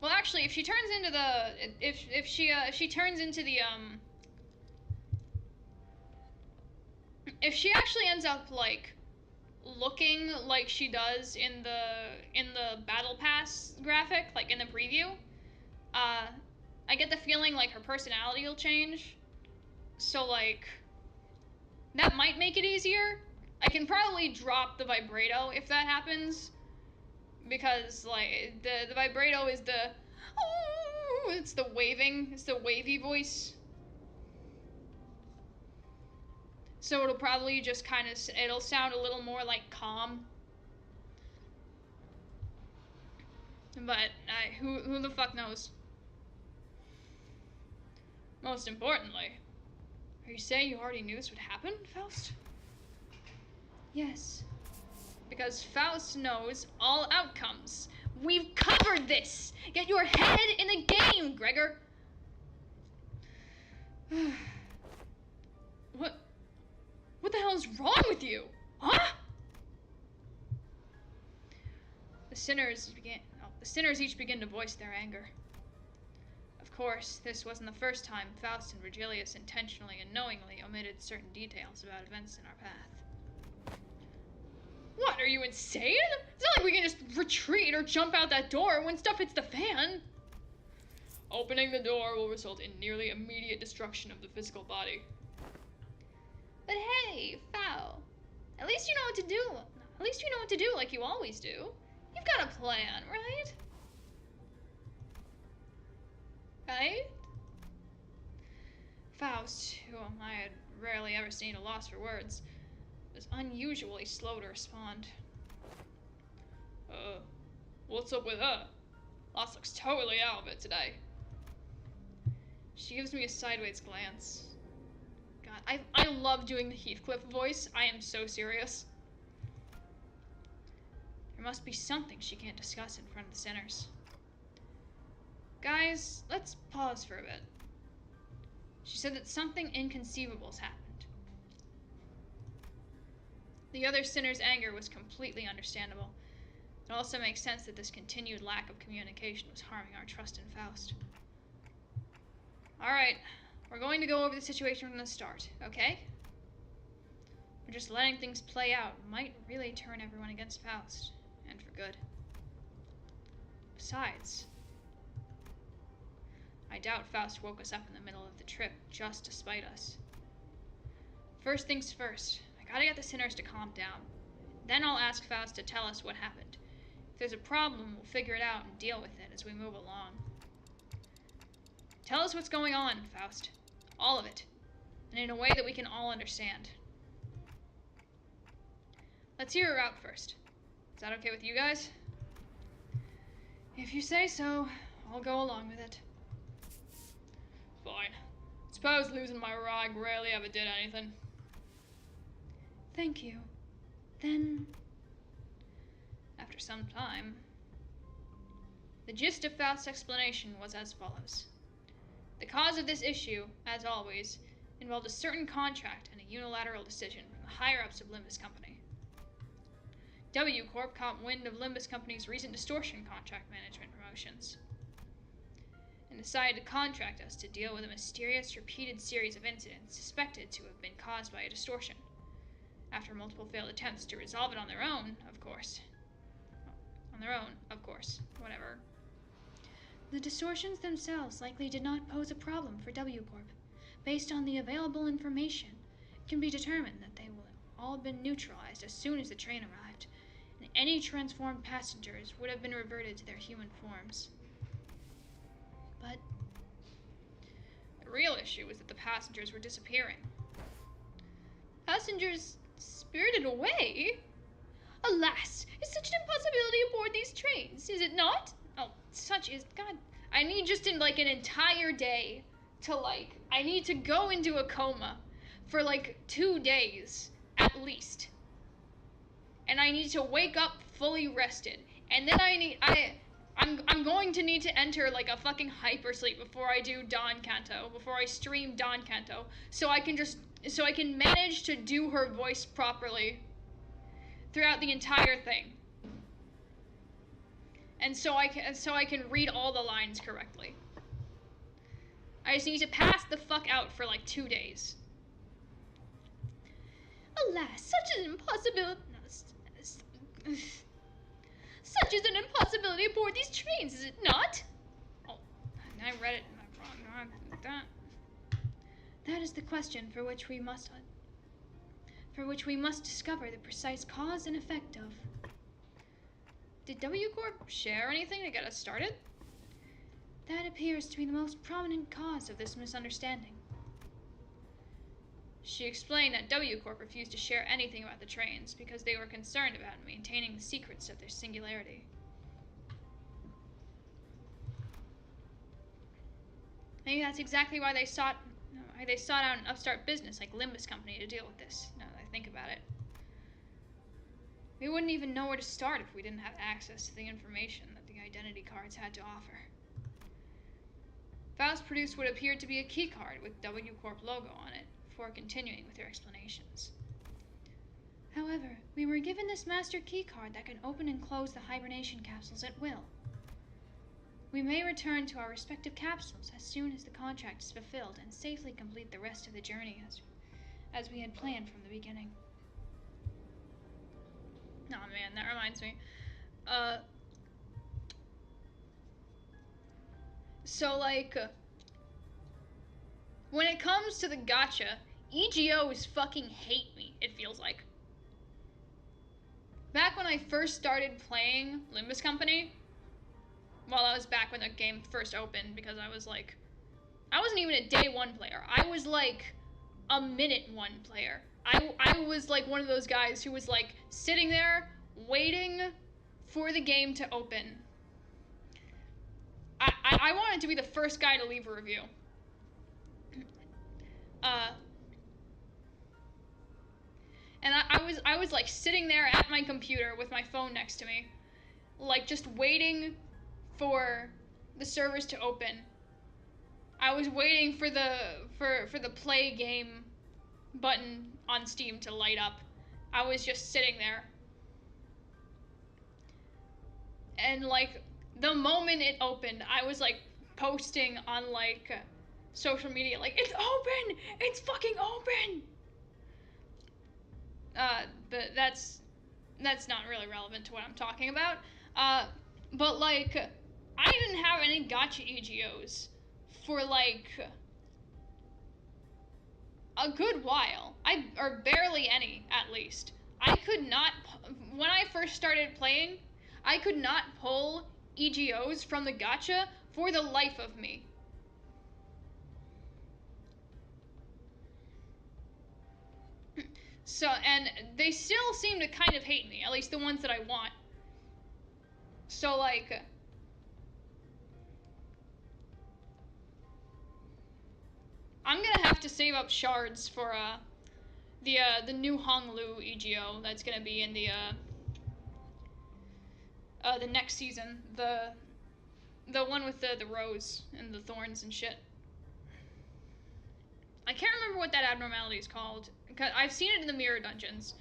Well, actually, if she turns into the, if she turns into the, if she actually ends up, like, looking like she does in the Battle Pass graphic, like in the preview, I get the feeling like her personality will change. So, like, that might make it easier. I can probably drop the vibrato if that happens, because, like, the vibrato is the, oh, it's the wavy voice. So it'll probably just kind of, it'll sound a little more like calm. But who the fuck knows? Most importantly, are you saying you already knew this would happen, Faust? Yes. Because Faust knows all outcomes. We've covered this! Get your head in the game, Gregor! What the hell is wrong with you? Huh? The sinners each begin to voice their anger. Of course, this wasn't the first time Faust and Virgilius intentionally and knowingly omitted certain details about events in our path. What, are you insane? It's not like we can just retreat or jump out that door when stuff hits the fan. Opening the door will result in nearly immediate destruction of the physical body. But hey, Fowl, at least you know what to do. At least you know what to do like you always do. You've got a plan, right? Right? Faust, whom I had rarely ever seen a loss for words, was unusually slow to respond. What's up with her? Lost looks totally out of it today. She gives me a sideways glance. God, I love doing the Heathcliff voice. I am so serious. There must be something she can't discuss in front of the sinners. Guys, let's pause for a bit. She said that something inconceivable's happened. The other sinner's anger was completely understandable. It also makes sense that this continued lack of communication was harming our trust in Faust. Alright, we're going to go over the situation from the start, okay? But just letting things play out might really turn everyone against Faust, and for good. Besides, I doubt Faust woke us up in the middle of the trip just to spite us. First things first, I gotta get the sinners to calm down. Then I'll ask Faust to tell us what happened. If there's a problem, we'll figure it out and deal with it as we move along. Tell us what's going on, Faust. All of it. And in a way that we can all understand. Let's hear her out first. Is that okay with you guys? If you say so, I'll go along with it. Fine. Suppose losing my rag rarely ever did anything. Thank you. Then, After some time, the gist of Faust's explanation was as follows. The cause of this issue, as always, involved a certain contract and a unilateral decision from the higher-ups of Limbus Company. W Corp caught wind of Limbus Company's recent distortion contract management promotions and decided to contract us to deal with a mysterious, repeated series of incidents suspected to have been caused by a distortion, after multiple failed attempts to resolve it on their own, of course. Whatever. the distortions themselves likely did not pose a problem for W Corp. Based on the available information, it can be determined that they will all have been neutralized as soon as the train arrived, and any transformed passengers would have been reverted to their human forms. But The real issue was that the passengers were disappearing. passengers spirited away? Alas, is such an impossibility aboard these trains, is it not? Oh, such is... God, I need just in, an entire day to, I need to go into a coma for, 2 days, at least. And I need to wake up fully rested. And then I'm going to need to enter, a fucking hypersleep before I do Dawn Canto, before I stream Dawn Canto, so I can manage to do her voice properly throughout the entire thing. And so I can read all the lines correctly. I just need to pass the fuck out for 2 days. Alas, such an impossibility. Such is an impossibility aboard these trains, is it not? Oh, I read it wrong. That is the question for which we must discover the precise cause and effect of. Did W Corp share anything to get us started? That appears to be the most prominent cause of this misunderstanding. She explained that W Corp refused to share anything about the trains because they were concerned about maintaining the secrets of their singularity. Maybe that's exactly why they sought out an upstart business like Limbus Company to deal with this, now that I think about it. We wouldn't even know where to start if we didn't have access to the information that the identity cards had to offer. Faust produced what appeared to be a key card with W Corp logo on it before continuing with her explanations. However, we were given this master key card that can open and close the hibernation capsules at will. We may return to our respective capsules as soon as the contract is fulfilled and safely complete the rest of the journey as we had planned from the beginning. Oh man, that reminds me. When it comes to the gacha, EGOs fucking hate me, it feels like. Back when I first started playing Limbus Company, well, that was back when the game first opened, because I wasn't even a day one player. I was a minute one player. I was one of those guys who was sitting there waiting for the game to open. I wanted to be the first guy to leave a review. And I was sitting there at my computer with my phone next to me, just waiting for the servers to open. I was waiting for the play game button on Steam to light up. I was just sitting there. And the moment it opened, I was posting on social media it's open! It's fucking open! But that's not really relevant to what I'm talking about. But like, I didn't have any gacha EGOs for like a good while. Or barely any, at least. I could not, when I first started playing, I could not pull EGOs from the gacha for the life of me. So, and they still seem to kind of hate me, at least the ones that I want. So, like, I'm gonna have to save up shards for, the new Honglu EGO that's gonna be in the next season. The one with the rose and the thorns and shit. I can't remember what that abnormality is called. Cause I've seen it in the mirror dungeons.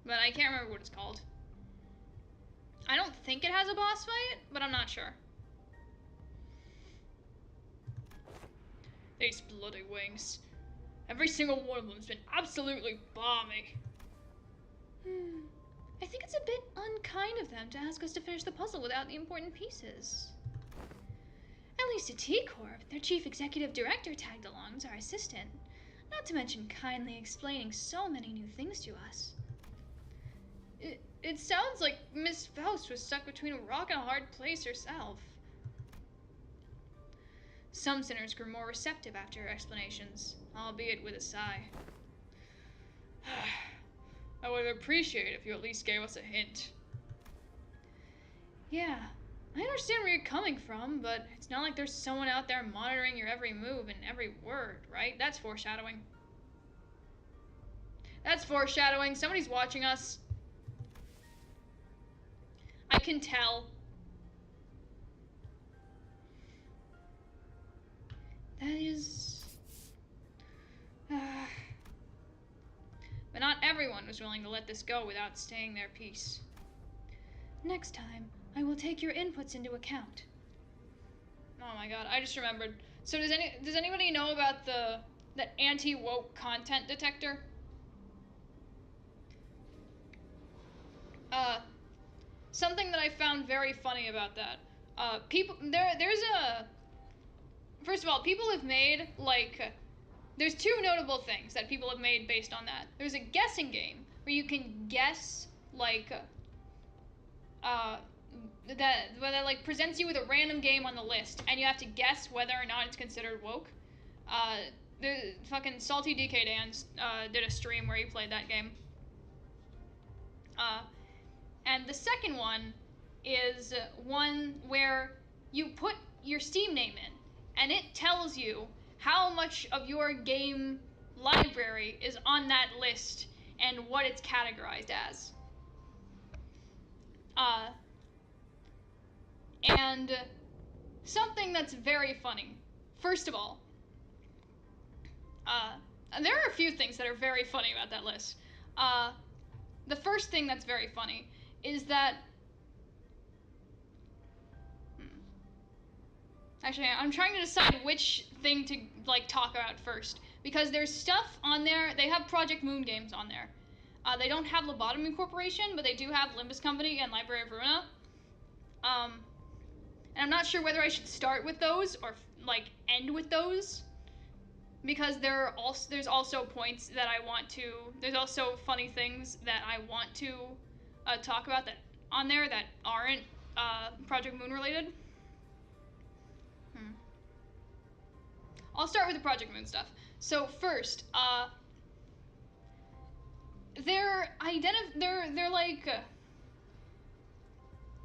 But I can't remember what it's called. I don't think it has a boss fight, but I'm not sure. These bloody wings. Every single one of them's been absolutely balmy. I think it's a bit unkind of them to ask us to finish the puzzle without the important pieces. At least at T-Corp, their chief executive director tagged along as our assistant. Not to mention kindly explaining so many new things to us. It sounds like Miss Faust was stuck between a rock and a hard place herself. Some sinners grew more receptive after her explanations, albeit with a sigh. I would appreciate it if you at least gave us a hint. Yeah, I understand where you're coming from, but it's not like there's someone out there monitoring your every move and every word, right? That's foreshadowing. That's foreshadowing. Somebody's watching us. I can tell. That is... But not everyone was willing to let this go without staying their peace. Next time, I will take your inputs into account. Oh my god, I just remembered. So does anybody know about the anti-woke content detector? Something that I found very funny about that. First of all, people have made, like, there's two notable things that people have made based on that. There's a guessing game where you can guess, like, that like presents you with a random game on the list, and you have to guess whether or not it's considered woke. The fucking Salty DK Dans did a stream where he played that game. And the second one is one where you put your Steam name in, and it tells you how much of your game library is on that list and what it's categorized as. And something that's very funny. First of all, there are a few things that are very funny about that list. The first thing that's very funny is that... Actually, I'm trying to decide which thing to, like, talk about first. Because there's stuff on there, they have Project Moon games on there. They don't have Lobotomy Corporation, but they do have Limbus Company and Library of Ruina. And I'm not sure whether I should start with those or, like, end with those. Because there's also points that I want to... There's also funny things that I want to talk about that on there that aren't Project Moon related. I'll start with the Project Moon stuff. So first, they're like...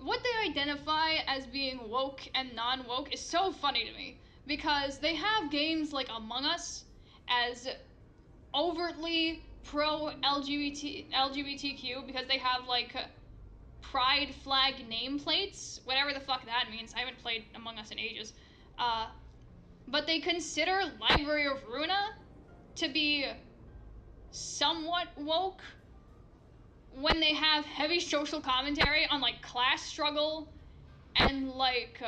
what they identify as being woke and non-woke is so funny to me. Because they have games like Among Us as overtly pro-LGBTQ because they have, like, pride flag nameplates, whatever the fuck that means. I haven't played Among Us in ages. But they consider Library of Ruina to be somewhat woke when they have heavy social commentary on, like, class struggle and, like,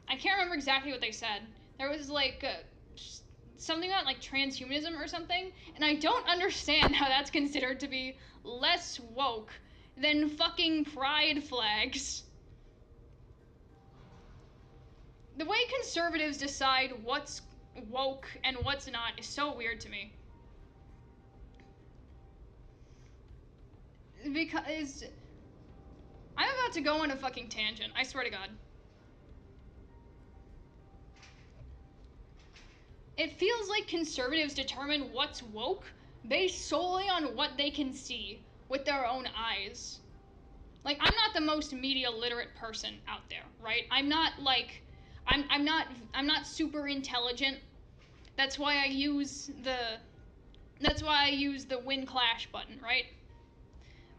I can't remember exactly what they said. There was like something about like transhumanism or something, and I don't understand how that's considered to be less woke than fucking pride flags. The way conservatives decide what's woke and what's not is so weird to me. Because I'm about to go on a fucking tangent, I swear to God. It feels like conservatives determine what's woke based solely on what they can see with their own eyes. Like, I'm not the most media literate person out there, right? I'm not like, I'm not super intelligent. That's why I use the win clash button, right?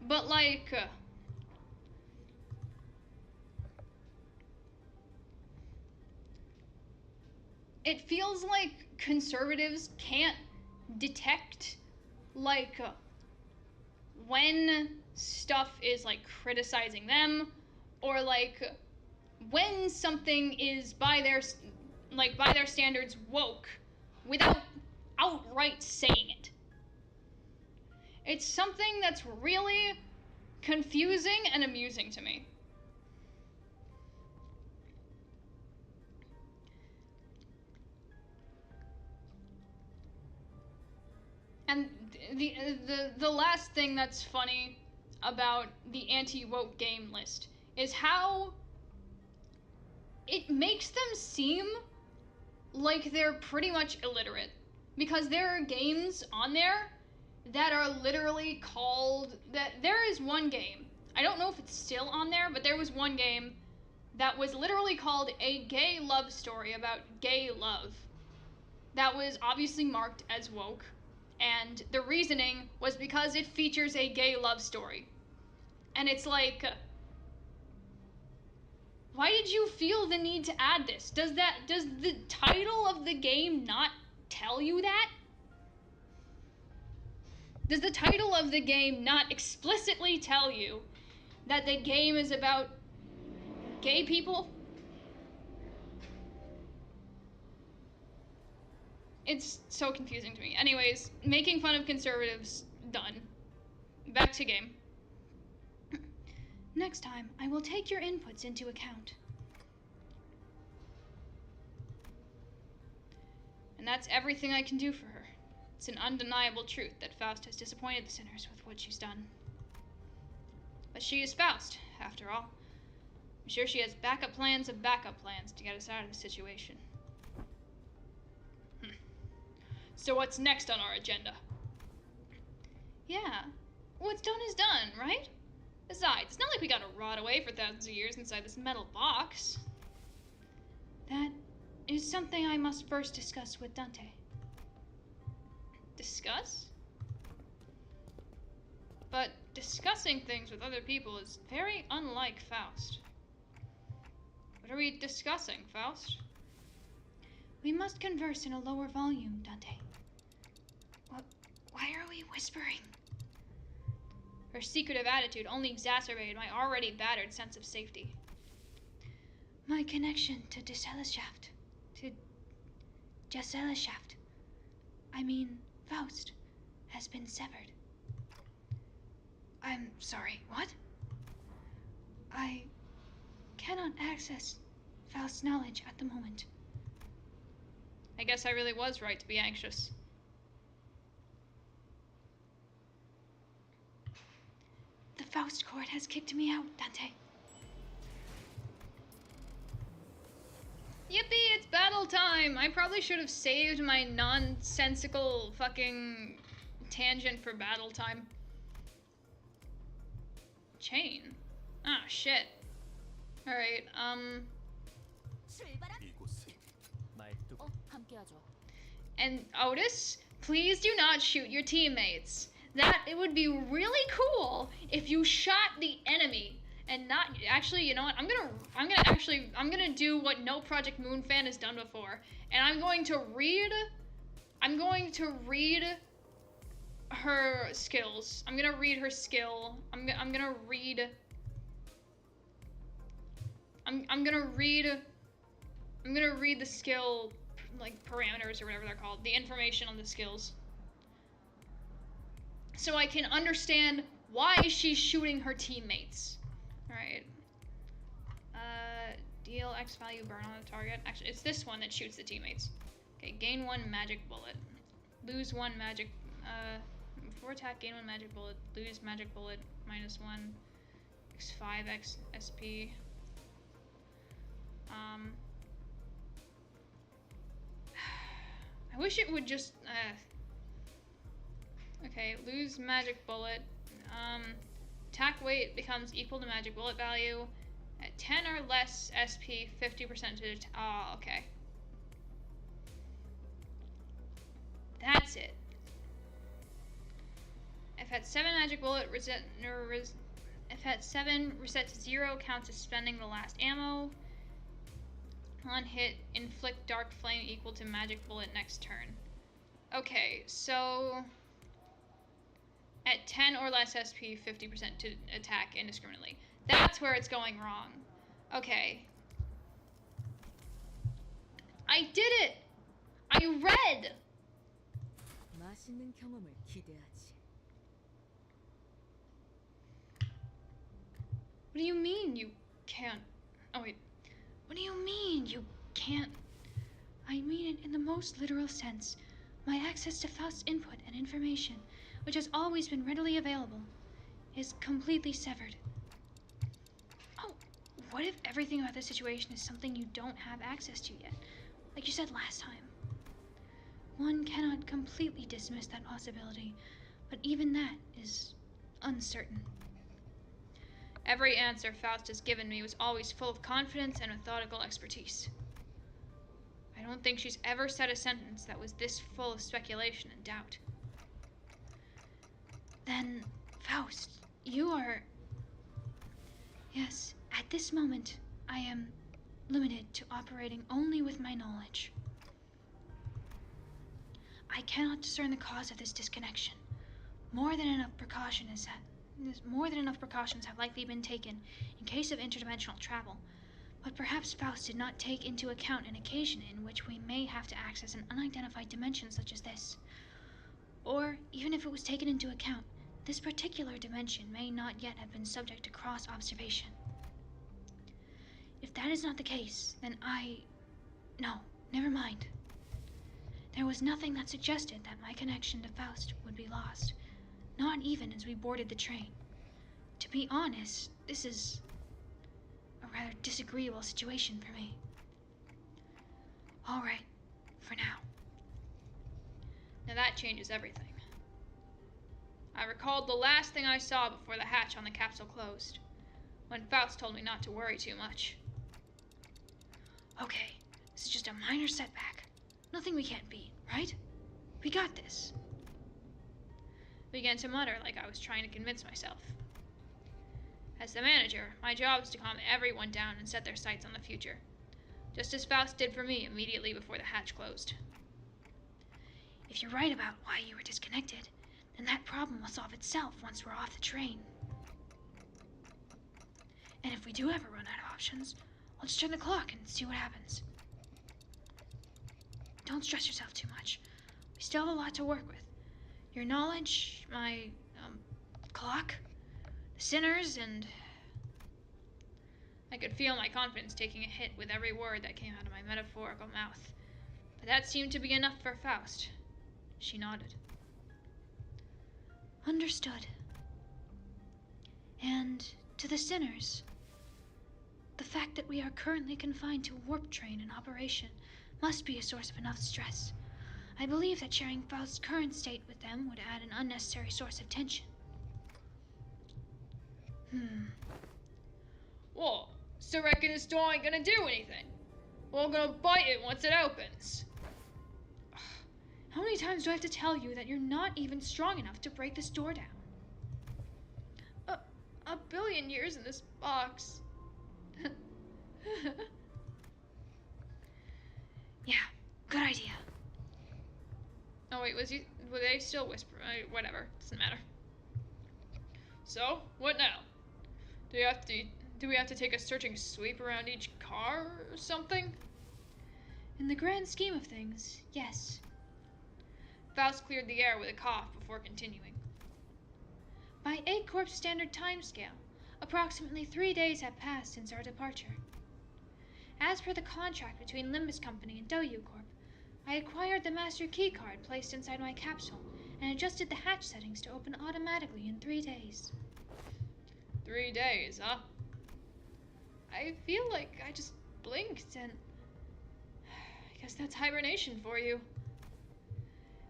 But like, it feels like conservatives can't detect like when stuff is like criticizing them, or like when something is by their standards woke without outright saying it. It's something that's really confusing and amusing to me. And the last thing that's funny about the anti-woke game list is how it makes them seem like they're pretty much illiterate. Because there are games on there that are literally called... There is one game, I don't know if it's still on there, but there was one game that was literally called A Gay Love Story about gay love. That was obviously marked as woke. And the reasoning was because it features a gay love story. And it's like, why did you feel the need to add this? Does the title of the game not tell you that? Does the title of the game not explicitly tell you that the game is about gay people? It's so confusing to me. Anyways, making fun of conservatives, done. Back to game. Next time, I will take your inputs into account. And that's everything I can do for her. It's an undeniable truth that Faust has disappointed the sinners with what she's done. But she is Faust, after all. I'm sure she has backup plans of backup plans to get us out of the situation. So what's next on our agenda? Yeah, what's done is done, right? Besides, it's not like we gotta rot away for thousands of years inside this metal box. That is something I must first discuss with Dante. Discuss? But discussing things with other people is very unlike Faust. What are we discussing, Faust? We must converse in a lower volume, Dante. Why are we whispering? Her secretive attitude only exacerbated my already battered sense of safety. My connection to Gesellschaft. I mean, Faust, has been severed. I'm sorry, what? I cannot access Faust's knowledge at the moment. I guess I really was right to be anxious. The Faust court has kicked me out, Dante. Yippee, it's battle time! I probably should have saved my nonsensical fucking tangent for battle time. Chain. Ah, shit. Alright, and Otis, please do not shoot your teammates. It would be really cool if you shot the enemy and not, actually, you know what, I'm gonna do what no Project Moon fan has done before, and I'm going to read her skills. I'm gonna read her skill. I'm gonna read I'm gonna read the skill, like, parameters or whatever they're called, the information on the skills, so I can understand why she's shooting her teammates. Alright. Deal X value burn on the target. Actually, it's this one that shoots the teammates. Okay, gain 1 magic bullet. Lose 1 magic, before attack, gain 1 magic bullet. Lose magic bullet, -1. X5 X SP. I wish it would just, okay, lose magic bullet. Attack weight becomes equal to magic bullet value. At 10 or less SP, 50% to the oh, okay. That's it. If at 7 magic bullet, if at 7, reset to 0, counts as spending the last ammo. On hit, inflict dark flame equal to magic bullet next turn. Okay, so at 10 or less SP, 50% to attack indiscriminately. That's where it's going wrong. Okay. I did it! I read! 맛있는 경험을 기대하지. What do you mean you can't? Oh wait. What do you mean you can't? I mean it in the most literal sense. My access to Faust's input and information, which has always been readily available, is completely severed. Oh, what if everything about the situation is something you don't have access to yet? Like you said last time. One cannot completely dismiss that possibility, but even that is uncertain. Every answer Faust has given me was always full of confidence and methodical expertise. I don't think she's ever said a sentence that was this full of speculation and doubt. Then, Faust, you are... Yes, at this moment, I am limited to operating only with my knowledge. I cannot discern the cause of this disconnection. More than enough precautions have likely been taken in case of interdimensional travel, but perhaps Faust did not take into account an occasion in which we may have to access an unidentified dimension such as this. Or, even if it was taken into account, this particular dimension may not yet have been subject to cross-observation. If that is not the case, then No, never mind. There was nothing that suggested that my connection to Faust would be lost, not even as we boarded the train. To be honest, this is a rather disagreeable situation for me. All right, for now. Now that changes everything. I recalled the last thing I saw before the hatch on the capsule closed, when Faust told me not to worry too much. Okay, this is just a minor setback. Nothing we can't beat, right? We got this. I began to mutter like I was trying to convince myself. As the manager, my job is to calm everyone down and set their sights on the future, just as Faust did for me immediately before the hatch closed. If you're right about why you were disconnected, then that problem will solve itself once we're off the train. And if we do ever run out of options, I'll just turn the clock and see what happens. Don't stress yourself too much. We still have a lot to work with. Your knowledge, my, clock, the sinners, and... I could feel my confidence taking a hit with every word that came out of my metaphorical mouth. But that seemed to be enough for Faust. She nodded. Understood. And to the sinners, the fact that we are currently confined to a warp train in operation must be a source of enough stress. I believe that sharing Faust's current state with them would add an unnecessary source of tension. Well, so reckon this door ain't gonna do anything. We're all gonna bite it once it opens. How many times do I have to tell you that you're not even strong enough to break this door down? A billion years in this box. Yeah, good idea. Oh wait, were they still whispering? Whatever, doesn't matter. So, what now? Do we have to take a searching sweep around each car or something? In the grand scheme of things, yes. Faust cleared the air with a cough before continuing. By A-Corp's standard timescale, approximately 3 days have passed since our departure. As per the contract between Limbus Company and W Corp, I acquired the master key card placed inside my capsule and adjusted the hatch settings to open automatically in 3 days. 3 days, huh? I feel like I just blinked and... I guess that's hibernation for you.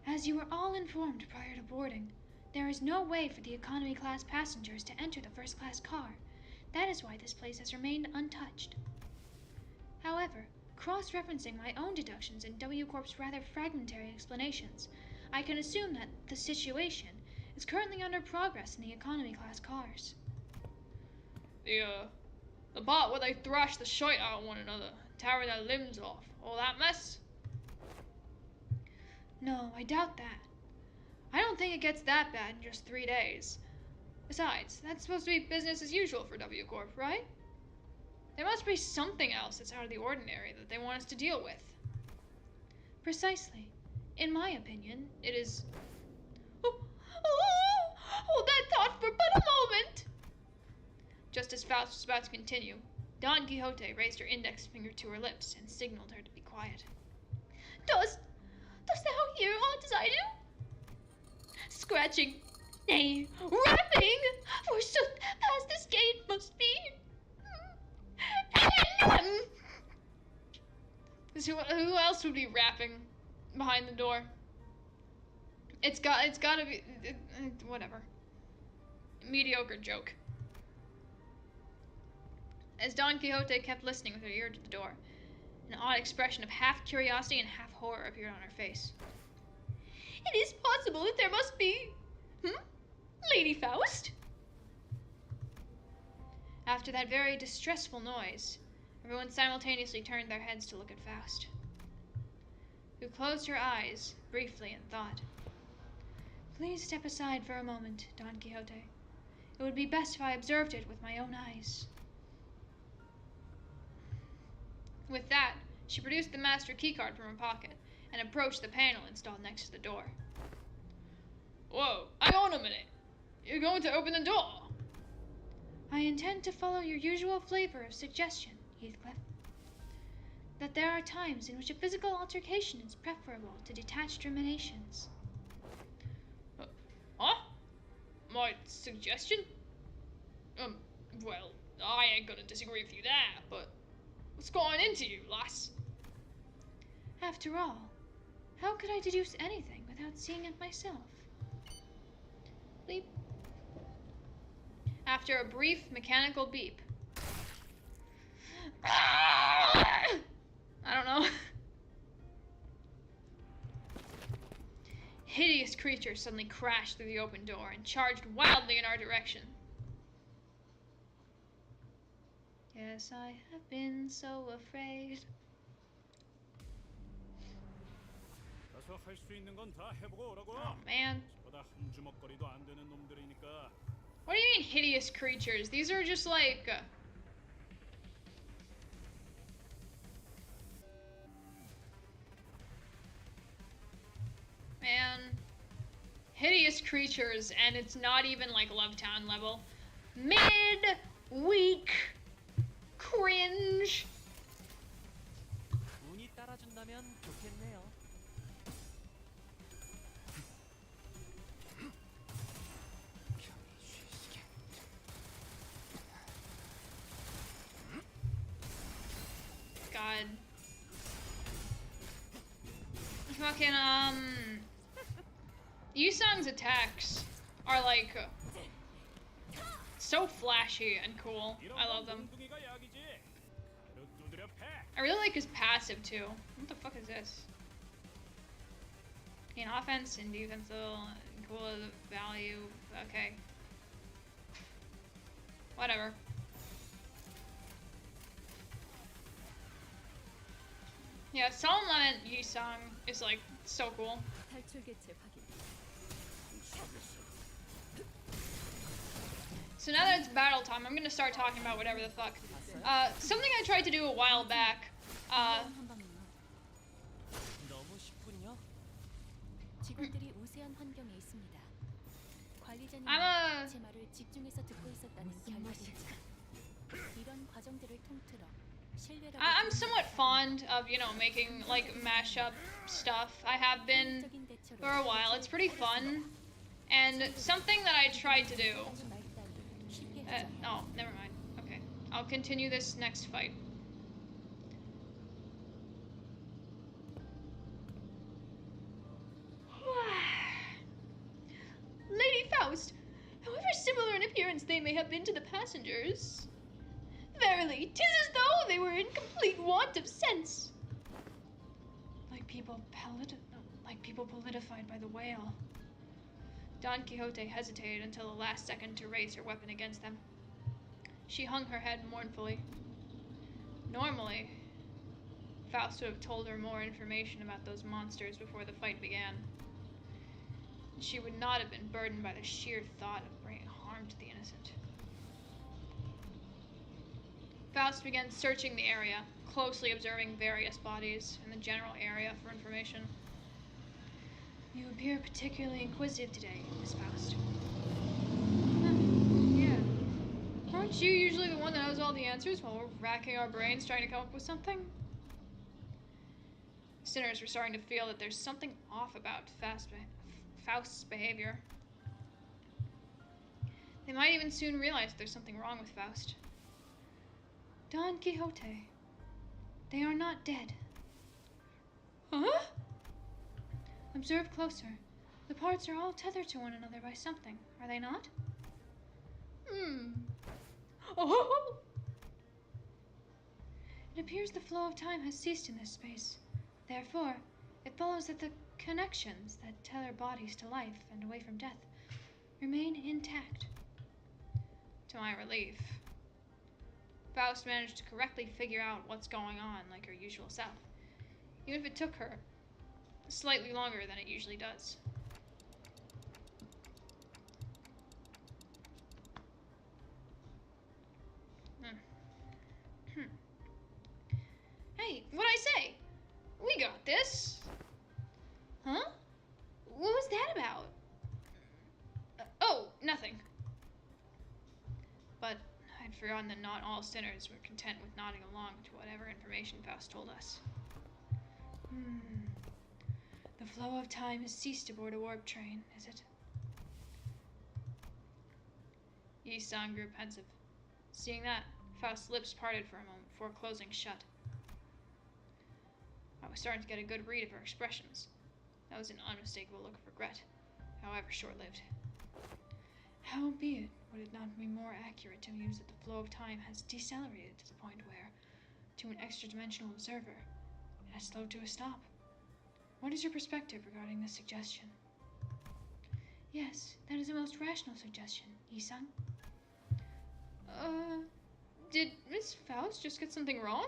As you were all informed prior to boarding, there is no way for the economy class passengers to enter the first class car. That is why this place has remained untouched. However, cross-referencing my own deductions and W Corp's rather fragmentary explanations, I can assume that the situation is currently under progress in the economy class cars. The part where they thrash the shite out of one another, tearing their limbs off, all that mess? No, I doubt that. I don't think it gets that bad in just 3 days. Besides, that's supposed to be business as usual for W Corp, right? There must be something else that's out of the ordinary that they want us to deal with. Precisely. In my opinion, it is... Hold that thought for but a moment! Just as Faust was about to continue, Don Quixote raised her index finger to her lips and signaled her to be quiet. Dost thou hear aught as I do? Scratching, nay, rapping, forsooth, past this gate must be. Who else would be rapping behind the door? It's gotta be, whatever. Mediocre joke. As Don Quixote kept listening with her ear to the door, an odd expression of half curiosity and half horror appeared on her face. It is possible that there must be... Lady Faust? After that very distressful noise, everyone simultaneously turned their heads to look at Faust, who closed her eyes briefly in thought. Please step aside for a moment, Don Quixote. It would be best if I observed it with my own eyes. With that, she produced the master keycard from her pocket and approached the panel installed next to the door. Whoa, hang on a minute. You're going to open the door? I intend to follow your usual flavor of suggestion, Heathcliff. That there are times in which a physical altercation is preferable to detached ruminations. Huh? My suggestion? Well, I ain't gonna disagree with you there, but what's going into you, lass? After all, how could I deduce anything without seeing it myself? Bleep. After a brief mechanical beep. I don't know. Hideous creatures suddenly crashed through the open door and charged wildly in our direction. Yes, I have been so afraid. Oh man. What do you mean hideous creatures? These are just like... Man. Hideous creatures, and it's not even like Lovetown level. Mid-week cringe. 운이 따라준다면 좋겠네요. God. Fucking, Yusung's attacks are like so flashy and cool. I love them. I really like his passive too. What the fuck is this? In offense and defense, cool value. Okay. Whatever. Yeah, Solemn Lament Yusung is like so cool. 탈출 개체 확인. So now that it's battle time, I'm gonna start talking about whatever the fuck. Something I tried to do a while back. 직원들이 우세한 환경에 있습니다. 관리자님이 I'm a 제 말을 집중해서 듣고 있었다는 결과이죠. 이런 과정들을 통틀어 신뢰라고 I'm somewhat fond of, you know, making like mashup stuff. I have been 적인 대처로 for a while. It's pretty fun. And something that I tried to do. 말 따위 쉽게 하지 않아요. Oh, never mind. Okay. I'll continue this next fight. Lady Faust, however similar in appearance they may have been to the passengers, verily, 'tis as though they were in complete want of sense. Like people politified by the whale. Don Quixote hesitated until the last second to raise her weapon against them. She hung her head mournfully. Normally, Faust would have told her more information about those monsters before the fight began. She would not have been burdened by the sheer thought of bringing harm to the innocent. Faust began searching the area, closely observing various bodies in the general area for information. You appear particularly inquisitive today, Miss Faust. Yeah. Aren't you usually the one that knows all the answers while we're racking our brains trying to come up with something? Sinners were starting to feel that there's something off about Faust's behavior. They might even soon realize there's something wrong with Faust. Don Quixote, they are not dead. Huh? Observe closer. The parts are all tethered to one another by something, are they not? Oh! It appears the flow of time has ceased in this space. Therefore, it follows that the connections that tether bodies to life and away from death remain intact. To my relief, Faust managed to correctly figure out what's going on like her usual self, even if it took her slightly longer than it usually does. Hey, what'd I say? We got this. Huh? What was that about? Oh, nothing. But I'd forgotten that not all sinners were content with nodding along to whatever information Faust told us. The flow of time has ceased aboard a warp train, is it? Yi-san grew pensive. Seeing that, Faust's lips parted for a moment before closing shut. I was starting to get a good read of her expressions. That was an unmistakable look of regret, however short-lived. Howbeit, would it not be more accurate to muse that the flow of time has decelerated to the point where, to an extra-dimensional observer, it has slowed to a stop? What is your perspective regarding this suggestion? Yes, that is a most rational suggestion, Yi-san. Did Miss Faust just get something wrong?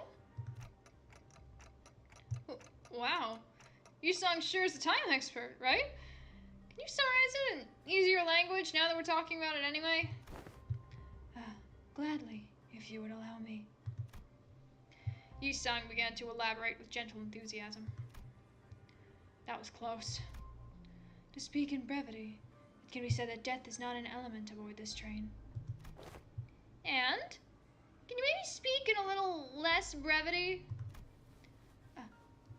Wow. Yi-san sure is a time expert, right? Can you summarize it in easier language now that we're talking about it anyway? Gladly, if you would allow me. Yi-san began to elaborate with gentle enthusiasm. That was close. To speak in brevity, it can be said that death is not an element aboard this train. And? Can you maybe speak in a little less brevity?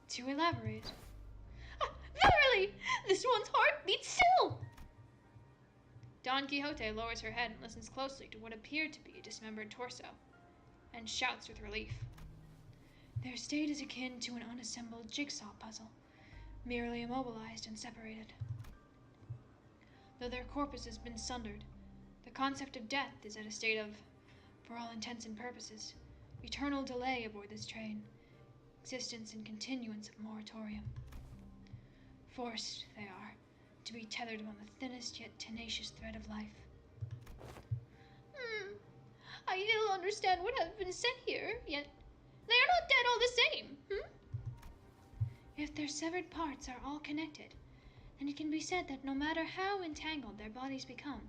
To elaborate. Verily, this one's heart beats still! Don Quixote lowers her head and listens closely to what appeared to be a dismembered torso, and shouts with relief. Their state is akin to an unassembled jigsaw puzzle, merely immobilized and separated. Though their corpus has been sundered, the concept of death is at a state of, for all intents and purposes, eternal delay aboard this train, existence and continuance of moratorium. Forced, they are, to be tethered upon the thinnest yet tenacious thread of life. I ill understand what hath been said here, yet they are not dead all the same, If their severed parts are all connected, then it can be said that no matter how entangled their bodies become,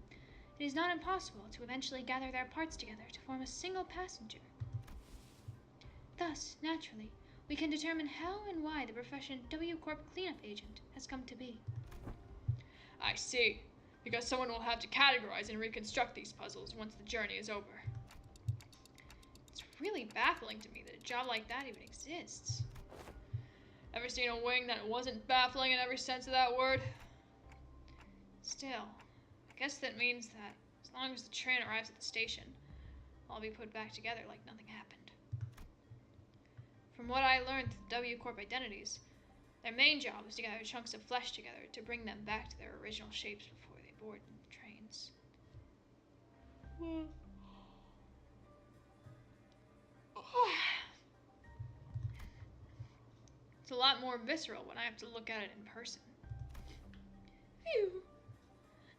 it is not impossible to eventually gather their parts together to form a single passenger. Thus, naturally, we can determine how and why the profession W Corp cleanup agent has come to be. I see. Because someone will have to categorize and reconstruct these puzzles once the journey is over. It's really baffling to me that a job like that even exists. Ever seen a wing that wasn't baffling in every sense of that word? Still, I guess that means that as long as the train arrives at the station, I'll be put back together like nothing happened. From what I learned through the W Corp identities, their main job is to gather chunks of flesh together to bring them back to their original shapes before they board the trains. It's a lot more visceral when I have to look at it in person. Phew!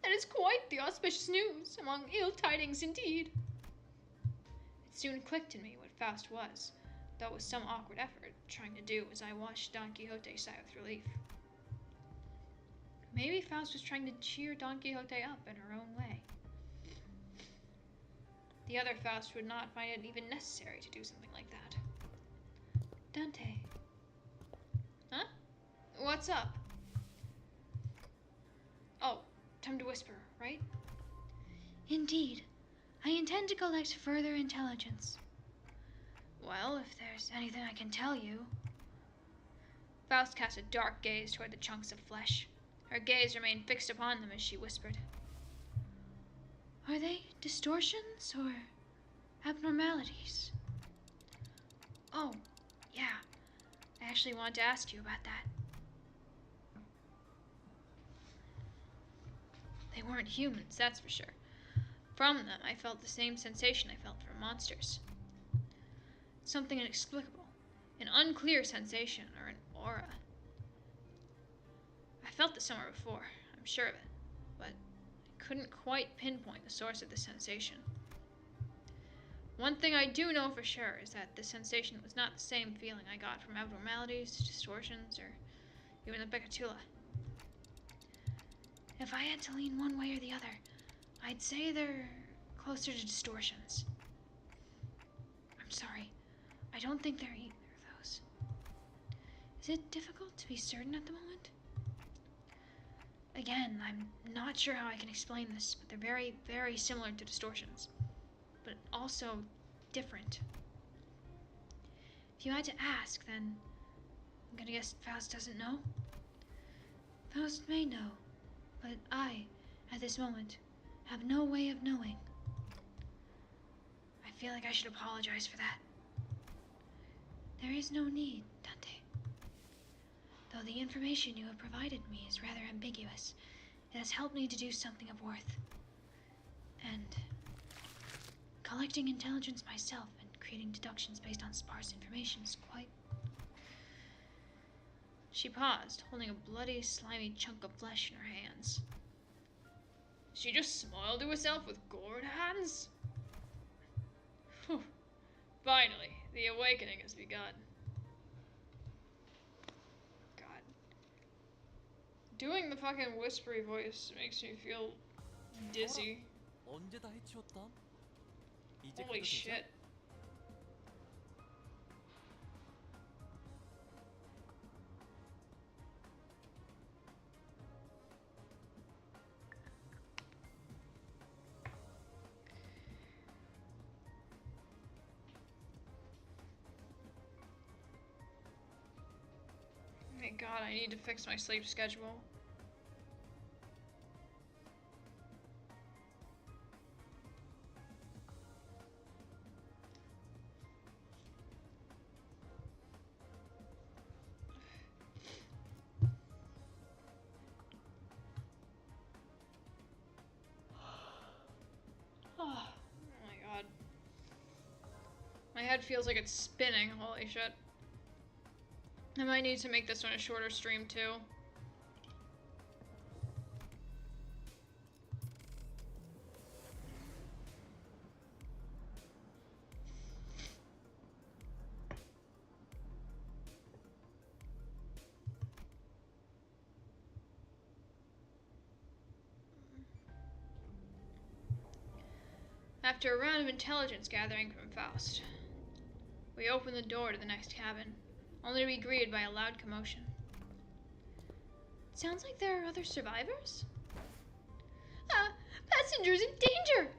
That is quite the auspicious news, among ill tidings indeed. It soon clicked in me what Faust was, though with some awkward effort, trying to do as I watched Don Quixote sigh with relief. Maybe Faust was trying to cheer Don Quixote up in her own way. The other Faust would not find it even necessary to do something like that. Dante. Huh? What's up? Oh, time to whisper, right? Indeed. I intend to collect further intelligence. Well, if there's anything I can tell you. Faust cast a dark gaze toward the chunks of flesh. Her gaze remained fixed upon them as she whispered. Are they distortions or abnormalities? Oh, yeah. I actually wanted to ask you about that. They weren't humans, that's for sure. From them, I felt the same sensation I felt from monsters. Something inexplicable. An unclear sensation, or an aura. I felt this somewhere before, I'm sure of it, but I couldn't quite pinpoint the source of the sensation. One thing I do know for sure is that this sensation was not the same feeling I got from abnormalities, distortions, or even the Becatula. If I had to lean one way or the other, I'd say they're closer to distortions. I'm sorry, I don't think they're either of those. Is it difficult to be certain at the moment? Again, I'm not sure how I can explain this, but they're very, very similar to distortions, but also different. If you had to ask, then I'm gonna guess Faust doesn't know? Faust may know, but I, at this moment, have no way of knowing. I feel like I should apologize for that. There is no need, Dante. Though the information you have provided me is rather ambiguous, it has helped me to do something of worth. And collecting intelligence myself and creating deductions based on sparse information is quite... She paused, holding a bloody, slimy chunk of flesh in her hands. She just smiled to herself with gored hands? Whew. Finally, the awakening has begun. God. Doing the fucking whispery voice makes me feel dizzy. 언제 다 해치웠담? 이제 Holy 가도 shit. 되죠? Thank God, I need to fix my sleep schedule. Oh my God. My head feels like it's spinning, holy shit. I might need to make this one a shorter stream too. After a round of intelligence gathering from Faust, we opened the door to the next cabin, only to be greeted by a loud commotion. It sounds like there are other survivors? Ah, passengers in danger!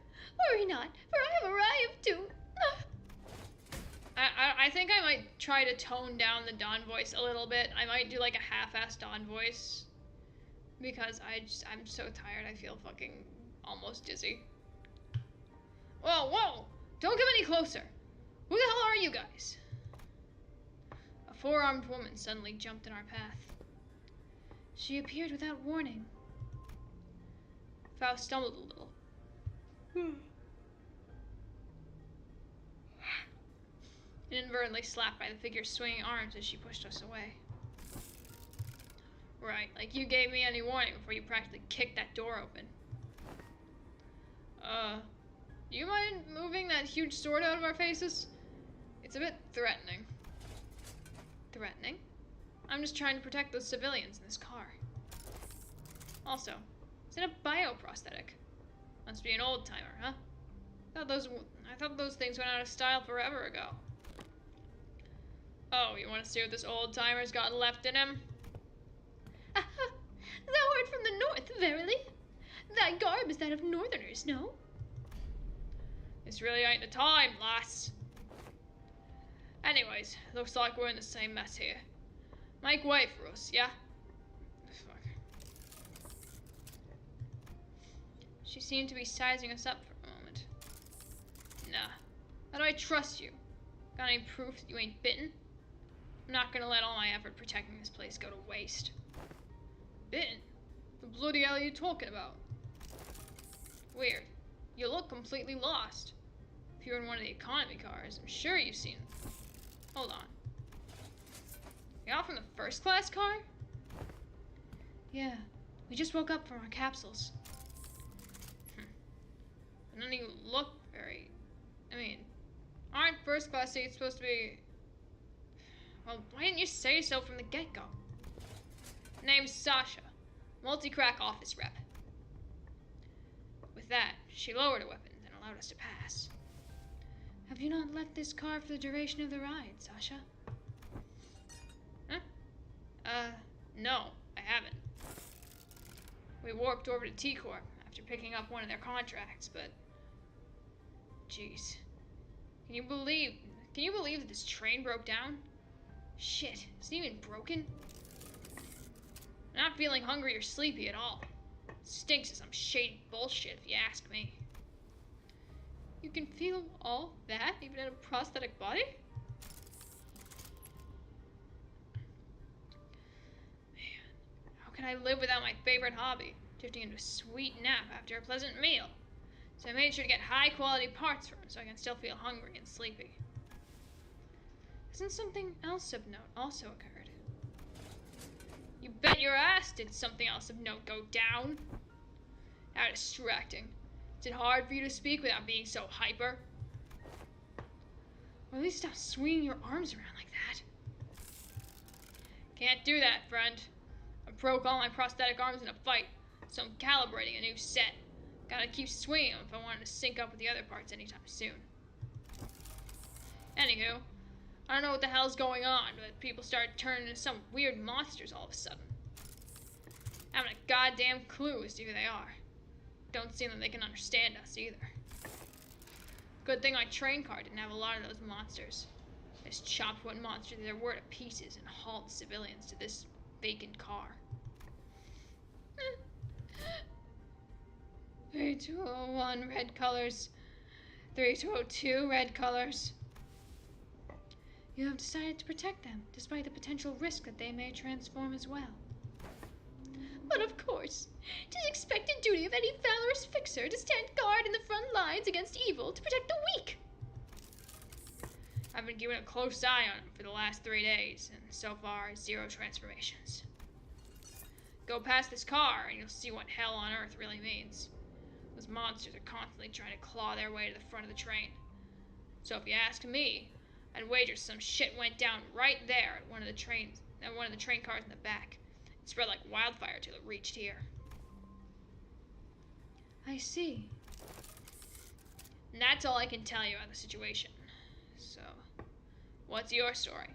Worry not, for I have arrived to... I think I might try to tone down the Dawn voice a little bit. I might do like a half-assed Dawn voice. Because I'm so tired, I feel fucking almost dizzy. Whoa, whoa! Don't come any closer! Who the hell are you guys? A four-armed woman suddenly jumped in our path. She appeared without warning. Faust stumbled a little. Inadvertently slapped by the figure's swinging arms as she pushed us away. Right, like you gave me any warning before you practically kicked that door open. Do you mind moving that huge sword out of our faces? It's a bit threatening. Threatening? I'm just trying to protect those civilians in this car. Also, is it a bioprosthetic? Must be an old timer, huh? I thought those things went out of style forever ago. Oh, you want to see what this old timer's got left in him? Thou art from the north, verily? Thy garb is that of northerners, no? This really ain't the time, lass. Anyways, looks like we're in the same mess here. Make way for us, yeah? Fuck. She seemed to be sizing us up for a moment. Nah. How do I trust you? Got any proof that you ain't bitten? I'm not gonna let all my effort protecting this place go to waste. Bitten? The bloody hell are you talking about? Weird. You look completely lost. If you're in one of the economy cars, I'm sure you've seen... Hold on. You're all from the first class car? Yeah, we just woke up from our capsules. And then you look very... I mean, aren't first class seats supposed to be... Well, why didn't you say so from the get-go? Name's Sasha, multi-crack office rep. With that, she lowered her weapons and allowed us to pass. Have you not left this car for the duration of the ride, Sasha? Huh? No, I haven't. We warped over to T-Corp after picking up one of their contracts, but... Jeez. Can you believe that this train broke down? Shit, is it even broken? I'm not feeling hungry or sleepy at all. It stinks of some shady bullshit, if you ask me. You can feel all that, even in a prosthetic body? Man, how can I live without my favorite hobby? Drifting into a sweet nap after a pleasant meal. So I made sure to get high quality parts from it so I can still feel hungry and sleepy. Hasn't something else of note also occurred? You bet your ass did something else of note go down. How distracting. Is it hard for you to speak without being so hyper? Or at least stop swinging your arms around like that. Can't do that, friend. I broke all my prosthetic arms in a fight, so I'm calibrating a new set. Gotta keep swinging them if I wanted to sync up with the other parts anytime soon. Anywho, I don't know what the hell's going on, but people started turning into some weird monsters all of a sudden. I haven't a goddamn clue as to who they are. Don't seem that they can understand us either. Good thing my train car didn't have a lot of those monsters. I just chopped what monsters there were to pieces and hauled civilians to this vacant car. 3201 red colors. 3202 red colors. You have decided to protect them, despite the potential risk that they may transform as well. But of course, 'tis expected duty of any valorous fixer to stand guard in the front lines against evil to protect the weak. I've been keeping a close eye on him for the last 3 days, and so far, 0 transformations. Go past this car, and you'll see what hell on earth really means. Those monsters are constantly trying to claw their way to the front of the train. So if you ask me, I'd wager some shit went down right there at one of the train cars in the back. It spread like wildfire till it reached here. I see. And that's all I can tell you about the situation. So, what's your story?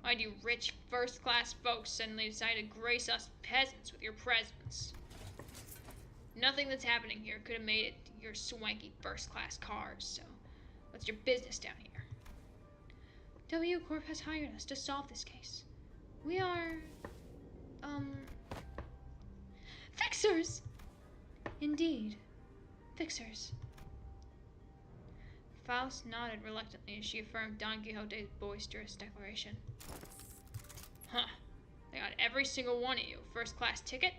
Why do you rich, first-class folks suddenly decide to grace us peasants with your presence? Nothing that's happening here could have made it your swanky first-class cars, so what's your business down here? W Corp has hired us to solve this case. We are, fixers! Indeed, fixers. Faust nodded reluctantly as she affirmed Don Quixote's boisterous declaration. Huh. They got every single one of you. First-class ticket?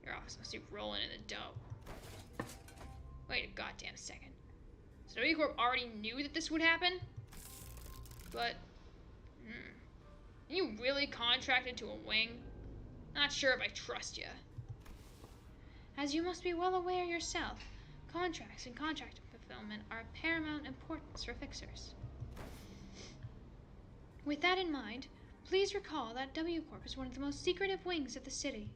Your office must be rolling in the dough. Wait a goddamn second. So W Corp already knew that this would happen? But, you really contracted to a wing? Not sure if I trust you. As you must be well aware yourself, contracts and contract fulfillment are of paramount importance for fixers. With that in mind, please recall that W Corp is one of the most secretive wings of the city.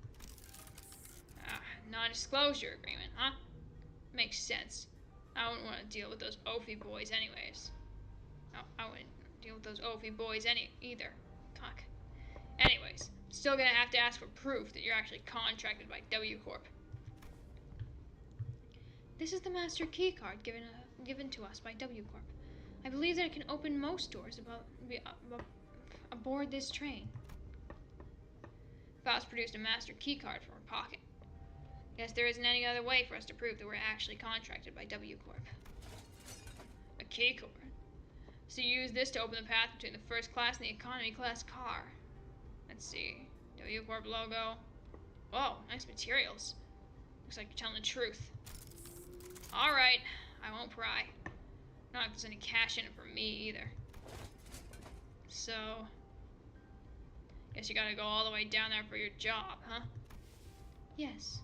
Non-disclosure agreement, huh? Makes sense. I wouldn't want to deal with those Ophi boys anyways. I wouldn't deal with those Ophi boys either. Cock. Anyways, still gonna have to ask for proof that you're actually contracted by W Corp. This is the master key card given to us by W Corp. I believe that it can open most doors aboard this train. Faust produced a master key card from her pocket. Guess there isn't any other way for us to prove that we're actually contracted by W Corp. A key card? So you use this to open the path between the first class and the economy class car. Let's see. W Corp logo. Whoa, nice materials. Looks like you're telling the truth. Alright, I won't pry. Not if there's any cash in it for me either. So, guess you gotta go all the way down there for your job, huh? Yes.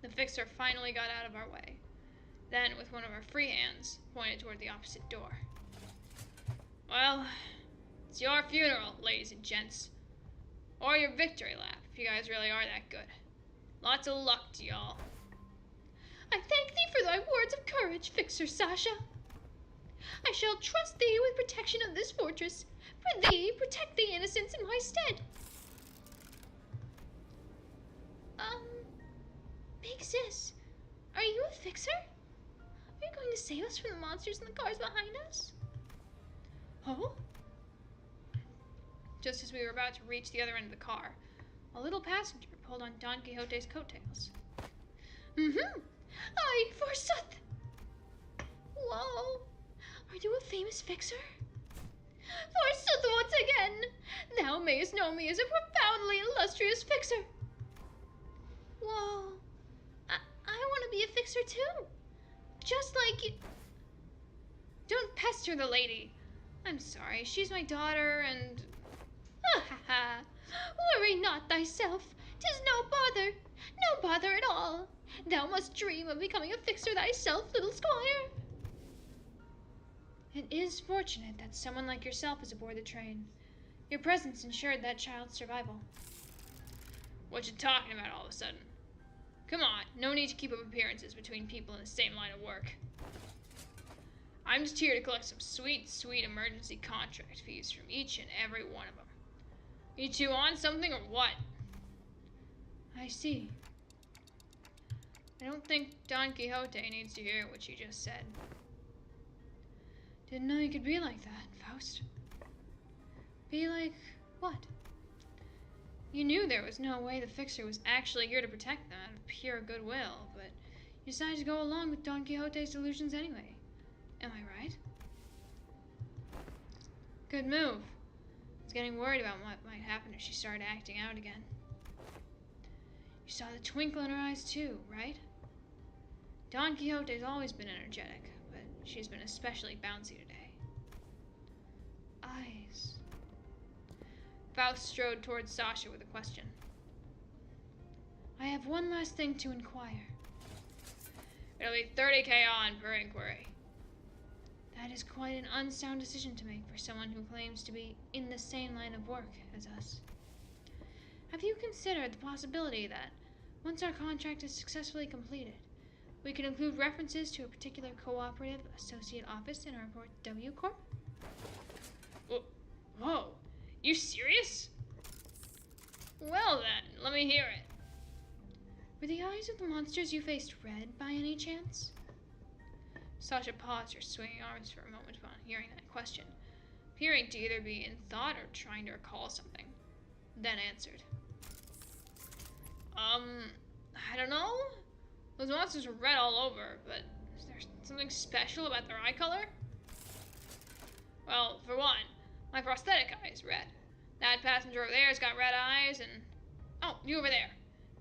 The fixer finally got out of our way. Then, with one of our free hands, pointed toward the opposite door. Well, it's your funeral, ladies and gents. Or your victory lap, if you guys really are that good. Lots of luck to y'all. I thank thee for thy words of courage, Fixer Sasha. I shall trust thee with protection of this fortress. For thee, protect the innocents in my stead. Big Sis, are you a fixer? Are you going to save us from the monsters in the cars behind us? Oh? Just as we were about to reach the other end of the car, a little passenger pulled on Don Quixote's coattails. I forsooth. Whoa. Are you a famous fixer? Forsooth once again. Thou mayest know me as a profoundly illustrious fixer. Whoa. I want to be a fixer too. Just like you. Don't pester the lady. I'm sorry, she's my daughter and... Ha ha ha. Worry not thyself. 'Tis no bother at all. Thou must dream of becoming a fixer thyself, little squire. It is fortunate that someone like yourself is aboard the train. Your presence ensured that child's survival. What you talking about all of a sudden? Come on, no need to keep up appearances between people in the same line of work. I'm just here to collect some sweet, sweet emergency contract fees from each and every one of them. You two on something or what? I see. I don't think Don Quixote needs to hear what you just said. Didn't know you could be like that, Faust. Be like what? You knew there was no way the fixer was actually here to protect them out of pure goodwill, but you decided to go along with Don Quixote's delusions anyway. Am I right? Good move. I was getting worried about what might happen if she started acting out again. You saw the twinkle in her eyes too, right? Don Quixote's always been energetic, but she's been especially bouncy today. Eyes. Faust strode towards Sasha with a question. I have one last thing to inquire. It'll be 30k on per inquiry. That is quite an unsound decision to make for someone who claims to be in the same line of work as us. Have you considered the possibility that, once our contract is successfully completed, we could include references to a particular cooperative associate office in our report to W Corp? Whoa, you serious? Well then, let me hear it. Were the eyes of the monsters you faced red by any chance? Sasha paused her swinging arms for a moment upon hearing that question, appearing to either be in thought or trying to recall something. Then answered. I don't know? Those monsters were red all over, but is there something special about their eye color? Well, for one, my prosthetic eye is red. That passenger over there has got red eyes, and... Oh, you over there.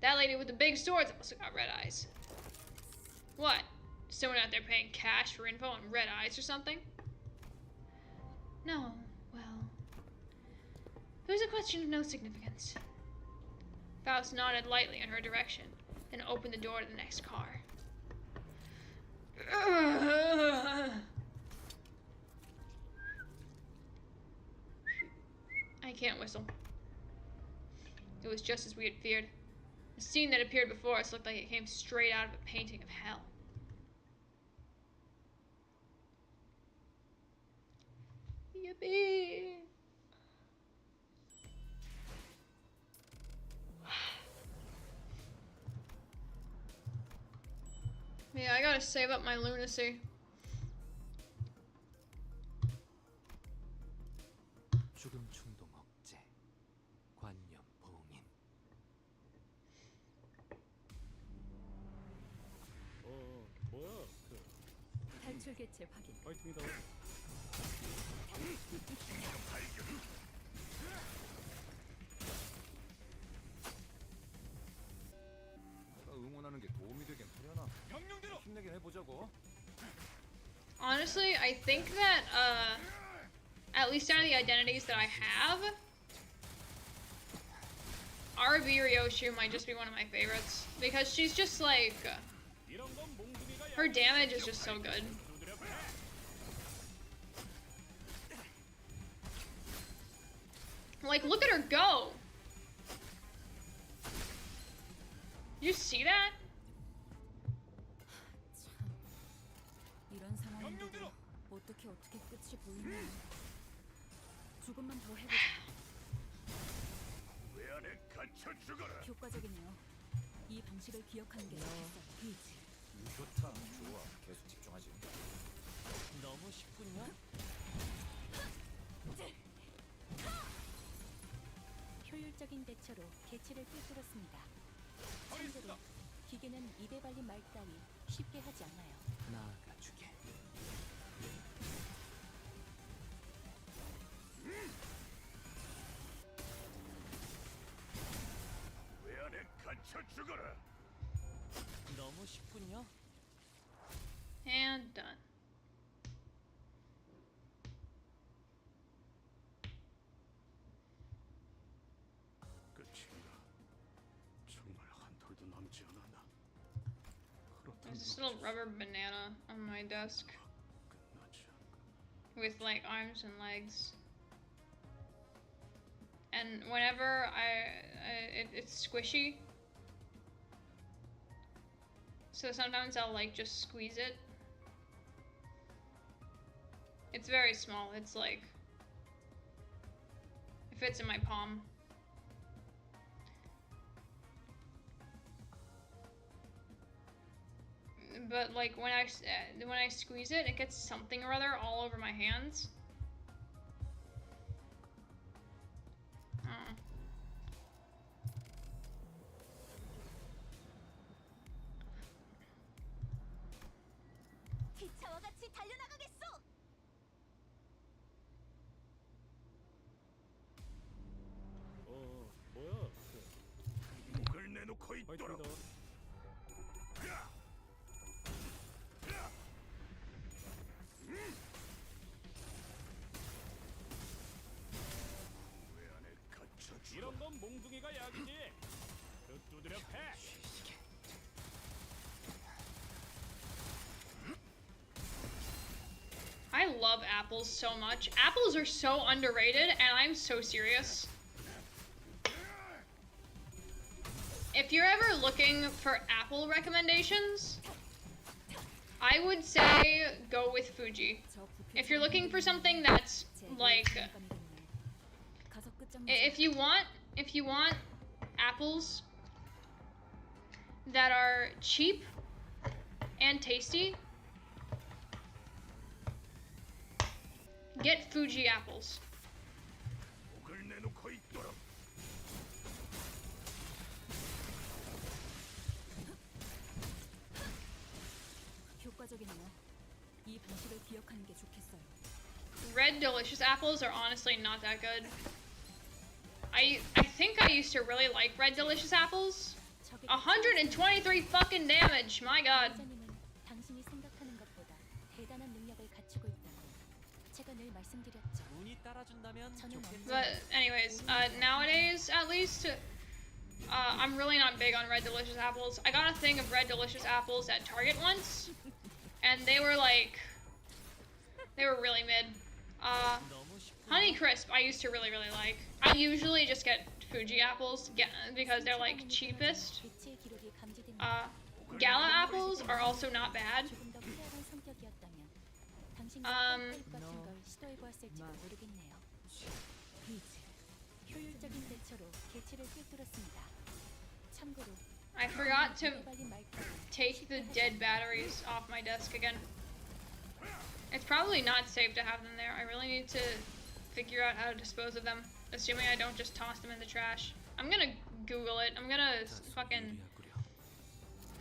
That lady with the big swords also got red eyes. What? Someone out there paying cash for info on red eyes or something? No, well... It was a question of no significance. Faust nodded lightly in her direction, then opened the door to the next car. I can't whistle. It was just as we had feared. The scene that appeared before us looked like it came straight out of a painting of hell. Yippee! Yeah, I gotta save up my lunacy. 죽음 충동 억제, 관념 봉인. 뭐야? 탈출 개체 확인. 파이팅이다. 응원하는 게 도움이 되긴 하려나? 명령대로 힘내긴 해보자고. Honestly, I think that, at least out of the identities that I have, RB Ryoshu might just be one of my favorites. Because she's just like, her damage is just so good. Like, look at her go! You see that? 참, 이런 상황인데도 어떻게 끝이 보이냐. 조금만 더 해보자. 왜 안에 갇혀 죽어라. 효과적이네요. 이 방식을 기억하는 게 좋겠어. 그렇지. 좋다. 좋아. 계속 집중하지. 너무 쉽군요. 효율적인 대처로 개체를 꿰뚫었습니다. 참고로 기계는 입에 발린 말 따위 쉽게 하지 않아요. 나아가주게. 왜 안에 갇혀 죽어라. 너무 쉽군요. And done. 끝인가? 정말 한 톨도 남지 않았나? 그렇다면 There's this little rubber banana on my desk 끝나지 않고. with like arms and legs. And whenever it's squishy. So sometimes I'll like just squeeze it. It's very small. It's like, it fits in my palm. But like when I squeeze it, it gets something or other all over my hands. Oh. 기차와 같이 달려나가겠소. 뭐야? 목을 내놓고 있도록. 왜 안에 갇혀 죽어? 이런 건 몽둥이가 약이지. 두드려 패. I love apples so much. Apples are so underrated, and I'm so serious. If you're ever looking for apple recommendations, I would say go with Fuji. If you're looking for something that's like, if you want apples that are cheap and tasty, get Fuji apples. 목을 내놓고 있도록. 효과적이네요. 이 방식을 기억하는 게 좋겠어요. Red delicious apples are honestly not that good. I think I used to really like red delicious apples. 123 fucking damage, my god. 기자님은 당신이 생각하는 것보다 대단한 능력을 갖추고 있다고 제가 늘 말씀드렸죠. 운이 따라준다면 저는 좋겠지. But anyways, nowadays at least, I'm really not big on red delicious apples. I got a thing of red delicious apples at Target once, and they were really mid. 너무 쉽고 Honeycrisp I used to really like. I usually just get Fuji apples because they're like cheapest. 빛의 기록이 감지됩니다. Gala apples are also not bad. 조금 더 활발한 성격이었다면 당신과 꿀 같은 걸 시도해 보았을지도 모르겠네요. 이제 효율적인 대처로 개체를 꿰뚫었습니다. 참고로 I forgot to 빨리 말까지 take the dead batteries off my desk again. It's probably not safe to have them there. I really need to figure out how to dispose of them, assuming I don't just toss them in the trash. I'm gonna Google it. I'm gonna fucking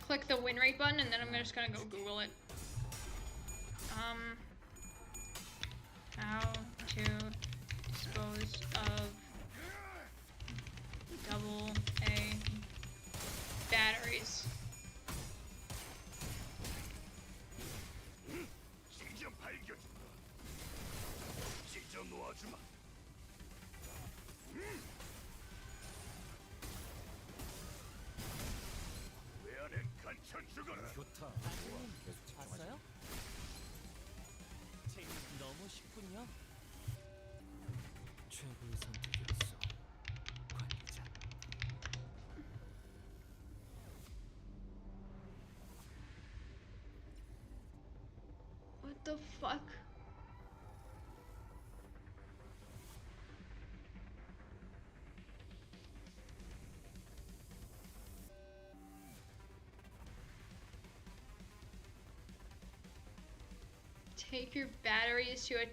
click the win rate button and then I'm just gonna go Google it. How to dispose of AA batteries. 찢어 발견. 찢어 놓아주마. 왜 안에 갇혀 죽어라. 좋다. 아주님 계속 집중하자. 봤어요? 너무 쉽군요. 최고의 선택이었어. 관리자. What the fuck? Take your batteries to a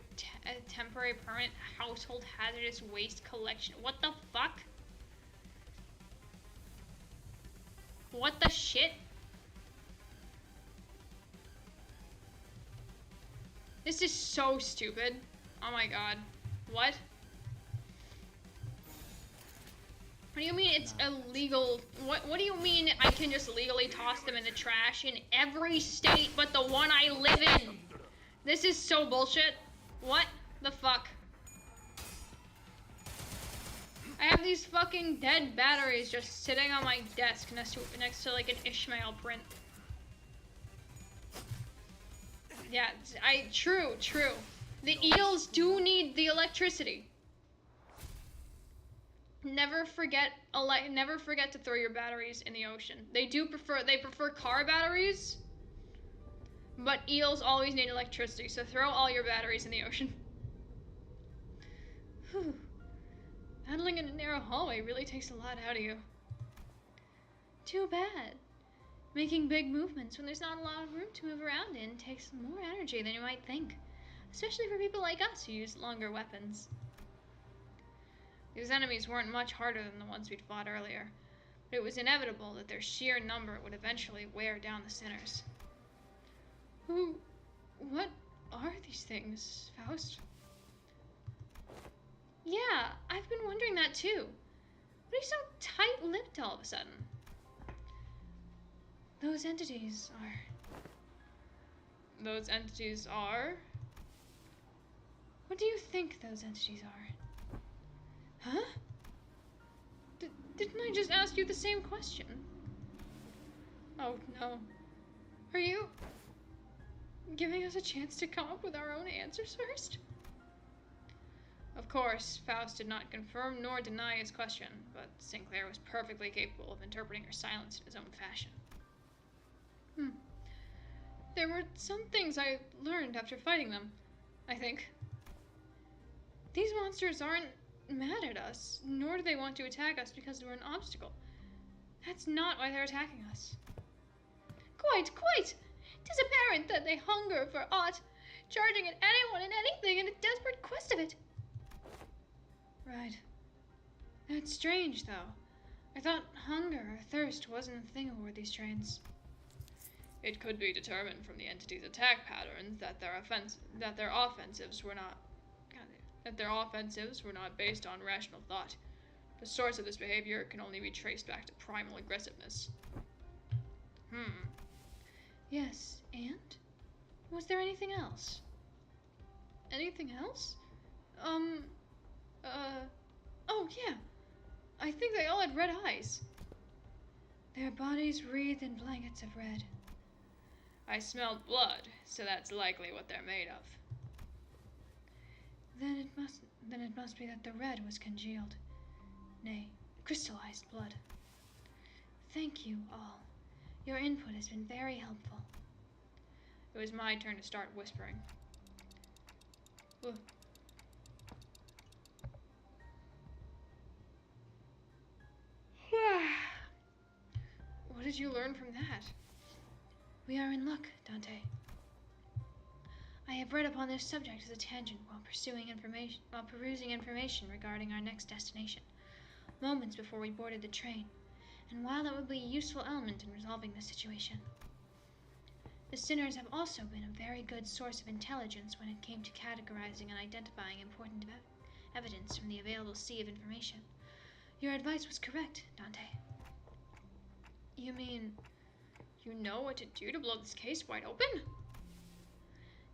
temporary permanent household hazardous waste collection. What the fuck? What the shit? This is so stupid. Oh my god. What? What do you mean it's illegal? What do you mean I can just legally toss them in the trash in every state but the one I live in? This is so bullshit. What the fuck? I have these fucking dead batteries just sitting on my desk next to like an Ishmael print. Yeah, true. The eels do need the electricity. Never forget to throw your batteries in the ocean. They prefer car batteries, but eels always need electricity, so throw all your batteries in the ocean. Whew. Paddling in a narrow hallway really takes a lot out of you. Too bad. Making big movements when there's not a lot of room to move around in takes more energy than you might think, especially for people like us who use longer weapons. These enemies weren't much harder than the ones we'd fought earlier, but it was inevitable that their sheer number would eventually wear down the sinners. What are these things, Faust? Yeah, I've been wondering that too. What are you so tight-lipped all of a sudden? Those entities are... What do you think those entities are? Huh? Didn't I just ask you the same question? Oh, no. Are you giving us a chance to come up with our own answers first? Of course, Faust did not confirm nor deny his question, but Sinclair was perfectly capable of interpreting her silence in his own fashion. There were some things I learned after fighting them, I think. These monsters aren't mad at us, nor do they want to attack us because we're an obstacle. That's not why they're attacking us. Quite! 'Tis apparent that they hunger for aught, charging at anyone and anything in a desperate quest of it. Right. That's strange, though. I thought hunger or thirst wasn't a thing aboard these trains. It could be determined from the entity's attack patterns that their offensives were not based on rational thought. The source of this behavior can only be traced back to primal aggressiveness. Yes, and? Was there anything else? Anything else? Oh yeah. I think they all had red eyes. Their bodies wreathed in blankets of red. I smelled blood, so that's likely what they're made of. Then it must be that the red was congealed. Nay, crystallized blood. Thank you all. Your input has been very helpful. It was my turn to start whispering. Ugh. What did you learn from that? We are in luck, Dante. I have read upon this subject as a tangent while perusing information regarding our next destination, moments before we boarded the train, and while that would be a useful element in resolving the situation. The sinners have also been a very good source of intelligence when it came to categorizing and identifying important evidence from the available sea of information. Your advice was correct, Dante. You mean, you know what to do to blow this case wide open?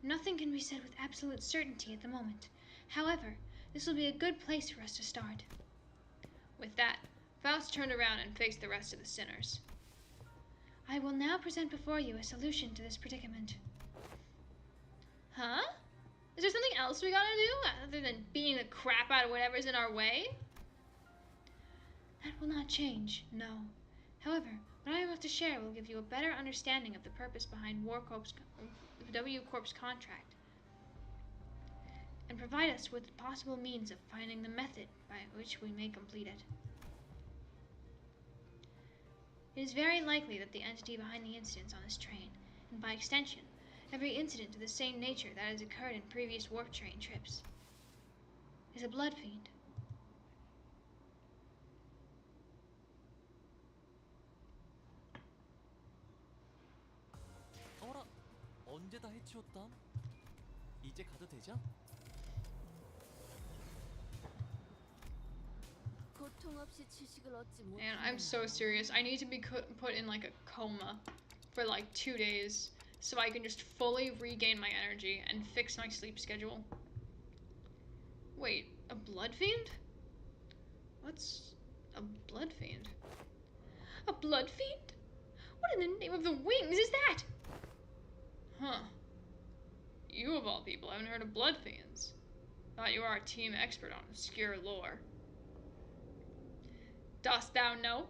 Nothing can be said with absolute certainty at the moment. However, this will be a good place for us to start. With that, Faust turned around and faced the rest of the sinners. I will now present before you a solution to this predicament. Huh? Is there something else we gotta do other than beating the crap out of whatever's in our way? That will not change, no. However, what I am about to share will give you a better understanding of the purpose behind W Corp's contract, and provide us with possible means of finding the method by which we may complete it. It is very likely that the entity behind the incidents on this train, and by extension, every incident of the same nature that has occurred in previous warp train trips, is a blood fiend. 어라, 언제 다 해치웠담? 이제 가도 되죠? 고통 없이 지식을 얻지 And I'm so serious. I need to be put in like a coma for like 2 days so I can just fully regain my energy and fix my sleep schedule. Wait, a blood fiend? What's a blood fiend? A blood fiend? What in the name of the wings is that? Huh. You of all people haven't heard of blood fiends. Thought you are a team expert on obscure lore. Dost thou know?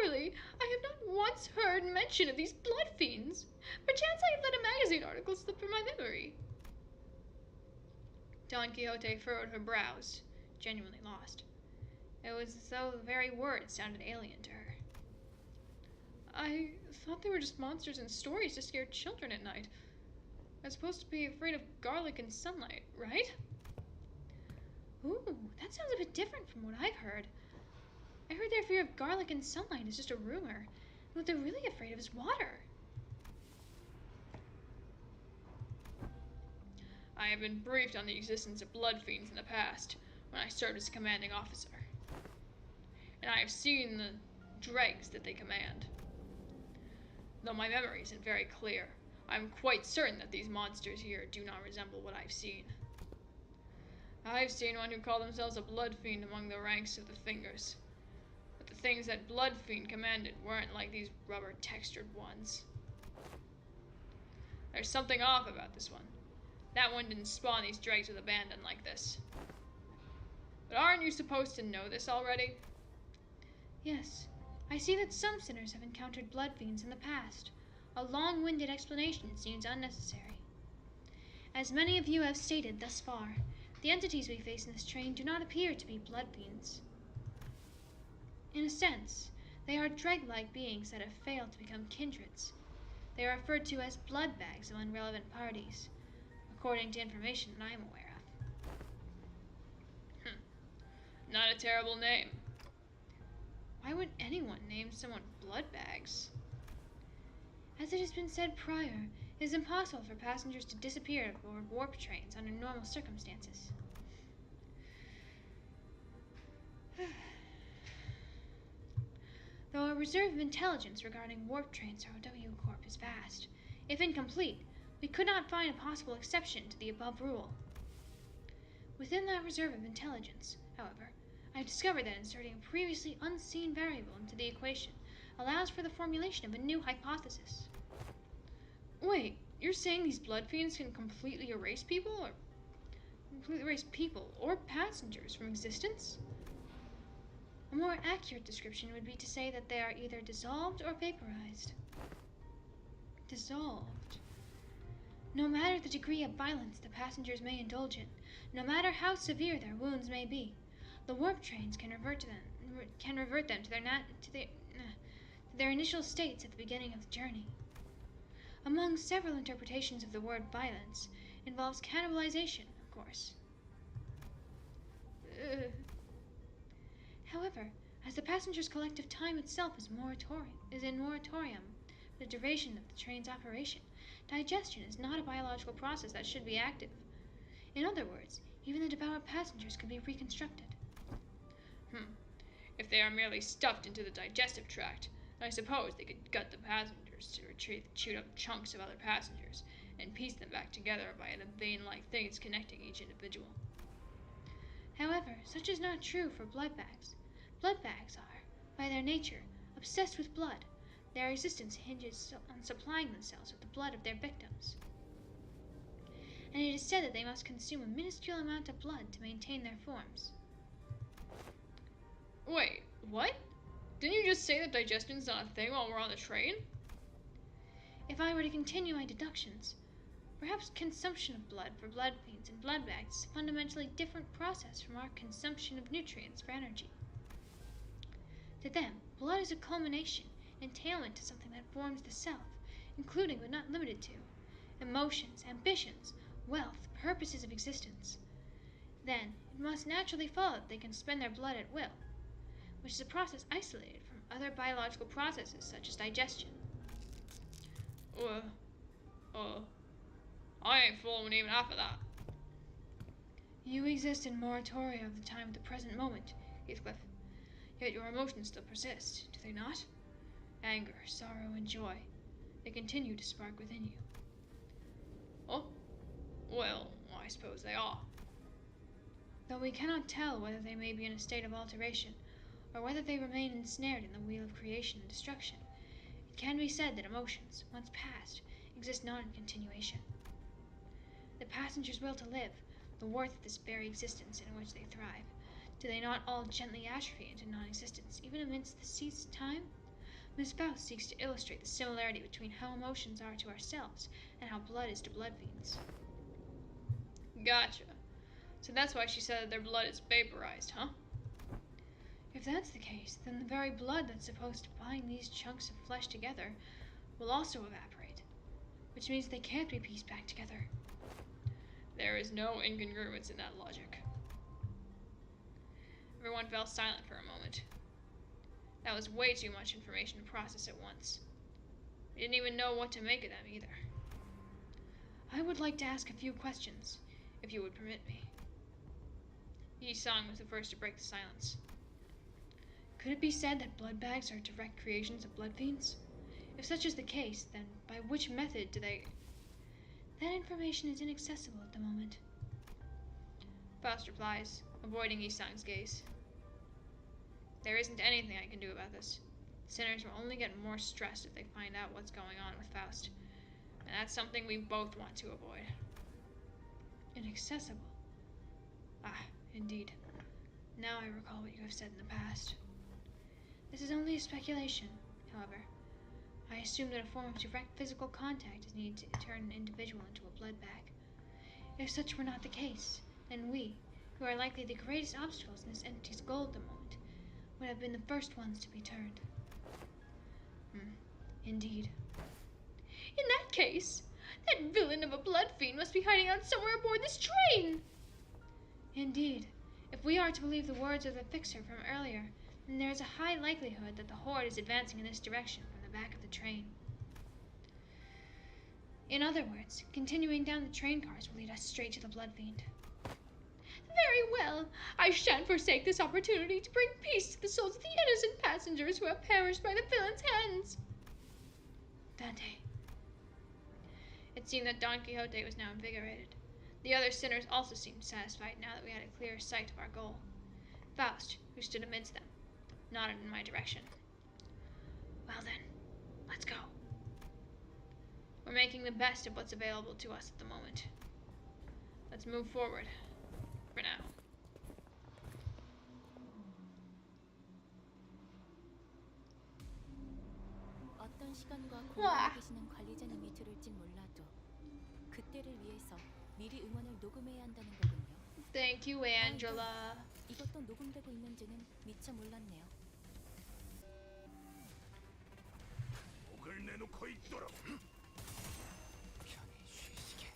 Verily, I have not once heard mention of these blood fiends. Perchance I have let a magazine article slip from my memory. Don Quixote furrowed her brows, genuinely lost. It was as though the very words sounded alien to her. I thought they were just monsters in stories to scare children at night. I'm supposed to be afraid of garlic and sunlight, right? Ooh, that sounds a bit different from what I've heard. I heard their fear of garlic and sunlight is just a rumor, and what they're really afraid of is water. I have been briefed on the existence of blood fiends in the past, when I served as a commanding officer. And I have seen the dregs that they command. Though my memory isn't very clear, I am quite certain that these monsters here do not resemble what I've seen. I've seen one who called themselves a blood fiend among the ranks of the Fingers. But the things that blood fiend commanded weren't like these rubber-textured ones. There's something off about this one. That one didn't spawn these dregs with abandon like this. But aren't you supposed to know this already? Yes, I see that some sinners have encountered blood fiends in the past. A long-winded explanation seems unnecessary. As many of you have stated thus far, The entities we face in this train do not appear to be blood fiends. In a sense, they are dreg-like beings that have failed to become kindreds. They are referred to as blood bags among relevant parties, according to information that I am aware of. Not a terrible name. Why would anyone name someone blood bags? As it has been said prior, it is impossible for passengers to disappear aboard warp trains under normal circumstances. Though our reserve of intelligence regarding warp trains for OW Corp is vast, if incomplete, we could not find a possible exception to the above rule. Within that reserve of intelligence, however, I have discovered that inserting a previously unseen variable into the equation allows for the formulation of a new hypothesis. Wait, you're saying these blood fiends can completely erase people or passengers from existence? A more accurate description would be to say that they are either dissolved or vaporized. Dissolved. No matter the degree of violence the passengers may indulge in, no matter how severe their wounds may be, the warp trains can revert them to their initial states at the beginning of the journey. Among several interpretations of the word violence involves cannibalization, of course. However, as the passengers' collective time itself is in moratorium for the duration of the train's operation, digestion is not a biological process that should be active. In other words, even the devoured passengers could be reconstructed. If they are merely stuffed into the digestive tract, I suppose they could gut the passengers to retrieve the chewed up chunks of other passengers and piece them back together via the vein-like things connecting each individual. However, such is not true for blood bags. Blood bags are, by their nature, obsessed with blood. Their existence hinges on supplying themselves with the blood of their victims. And it is said that they must consume a minuscule amount of blood to maintain their forms. Wait, what? Didn't you just say that digestion's not a thing while we're on the train? If I were to continue my deductions, perhaps consumption of blood for blood fiends and blood bags is a fundamentally different process from our consumption of nutrients for energy. To them, blood is a culmination, entailment to something that forms the self, including but not limited to emotions, ambitions, wealth, purposes of existence. Then, it must naturally follow that they can spend their blood at will, which is a process isolated from other biological processes such as digestion. I ain't following even half of that. You exist in moratoria of the time of the present moment, Heathcliff. Yet your emotions still persist, do they not? Anger, sorrow, and joy. They continue to spark within you. Oh? Well, I suppose they are. Though we cannot tell whether they may be in a state of alteration, or whether they remain ensnared in the wheel of creation and destruction, it can be said that emotions, once past, exist not in continuation. The passengers' will to live, the worth of this very existence in which they thrive, do they not all gently atrophy into non-existence, even amidst the ceased time? Miss Faust seeks to illustrate the similarity between how emotions are to ourselves and how blood is to blood fiends. Gotcha. So that's why she said that their blood is vaporized, huh? If that's the case, then the very blood that's supposed to bind these chunks of flesh together will also evaporate, which means they can't be pieced back together. There is no incongruence in that logic. Everyone fell silent for a moment. That was way too much information to process at once. We didn't even know what to make of them either. I would like to ask a few questions, if you would permit me. Yi-sang was the first to break the silence. Could it be said that blood bags are direct creations of blood fiends? If such is the case, then by which method do they... That information is inaccessible at the moment. Faust replies, avoiding Yi-sang's gaze. There isn't anything I can do about this. Sinners will only get more stressed if they find out what's going on with Faust. And that's something we both want to avoid. Inaccessible? Ah, indeed. Now I recall what you have said in the past. This is only a speculation, however. I assume that a form of direct physical contact is needed to turn an individual into a blood bag. If such were not the case, And we, who are likely the greatest obstacles in this entity's goal at the moment, would have been the first ones to be turned. Indeed. In that case, that villain of a blood fiend must be hiding out somewhere aboard this train! Indeed. If we are to believe the words of the fixer from earlier, then there is a high likelihood that the horde is advancing in this direction from the back of the train. In other words, continuing down the train cars will lead us straight to the blood fiend. Very well. I shan't forsake this opportunity to bring peace to the souls of the innocent passengers who have perished by the villain's hands. Dante. It seemed that Don Quixote was now invigorated. The other sinners also seemed satisfied now that we had a clear sight of our goal. Faust, who stood amidst them, nodded in my direction. Well then, let's go. We're making the best of what's available to us at the moment. Let's move forward. For now. 어떤 시간과 공간에 계시는 관리자님이 들을진 몰라도 그때를 위해서 미리 음원을 녹음해야 한다는 거군요. Thank you, Angela. 이것도 녹음되고 있는지는 미처 몰랐네요. 목을 내놓고 있도록. 편히 쉬시게.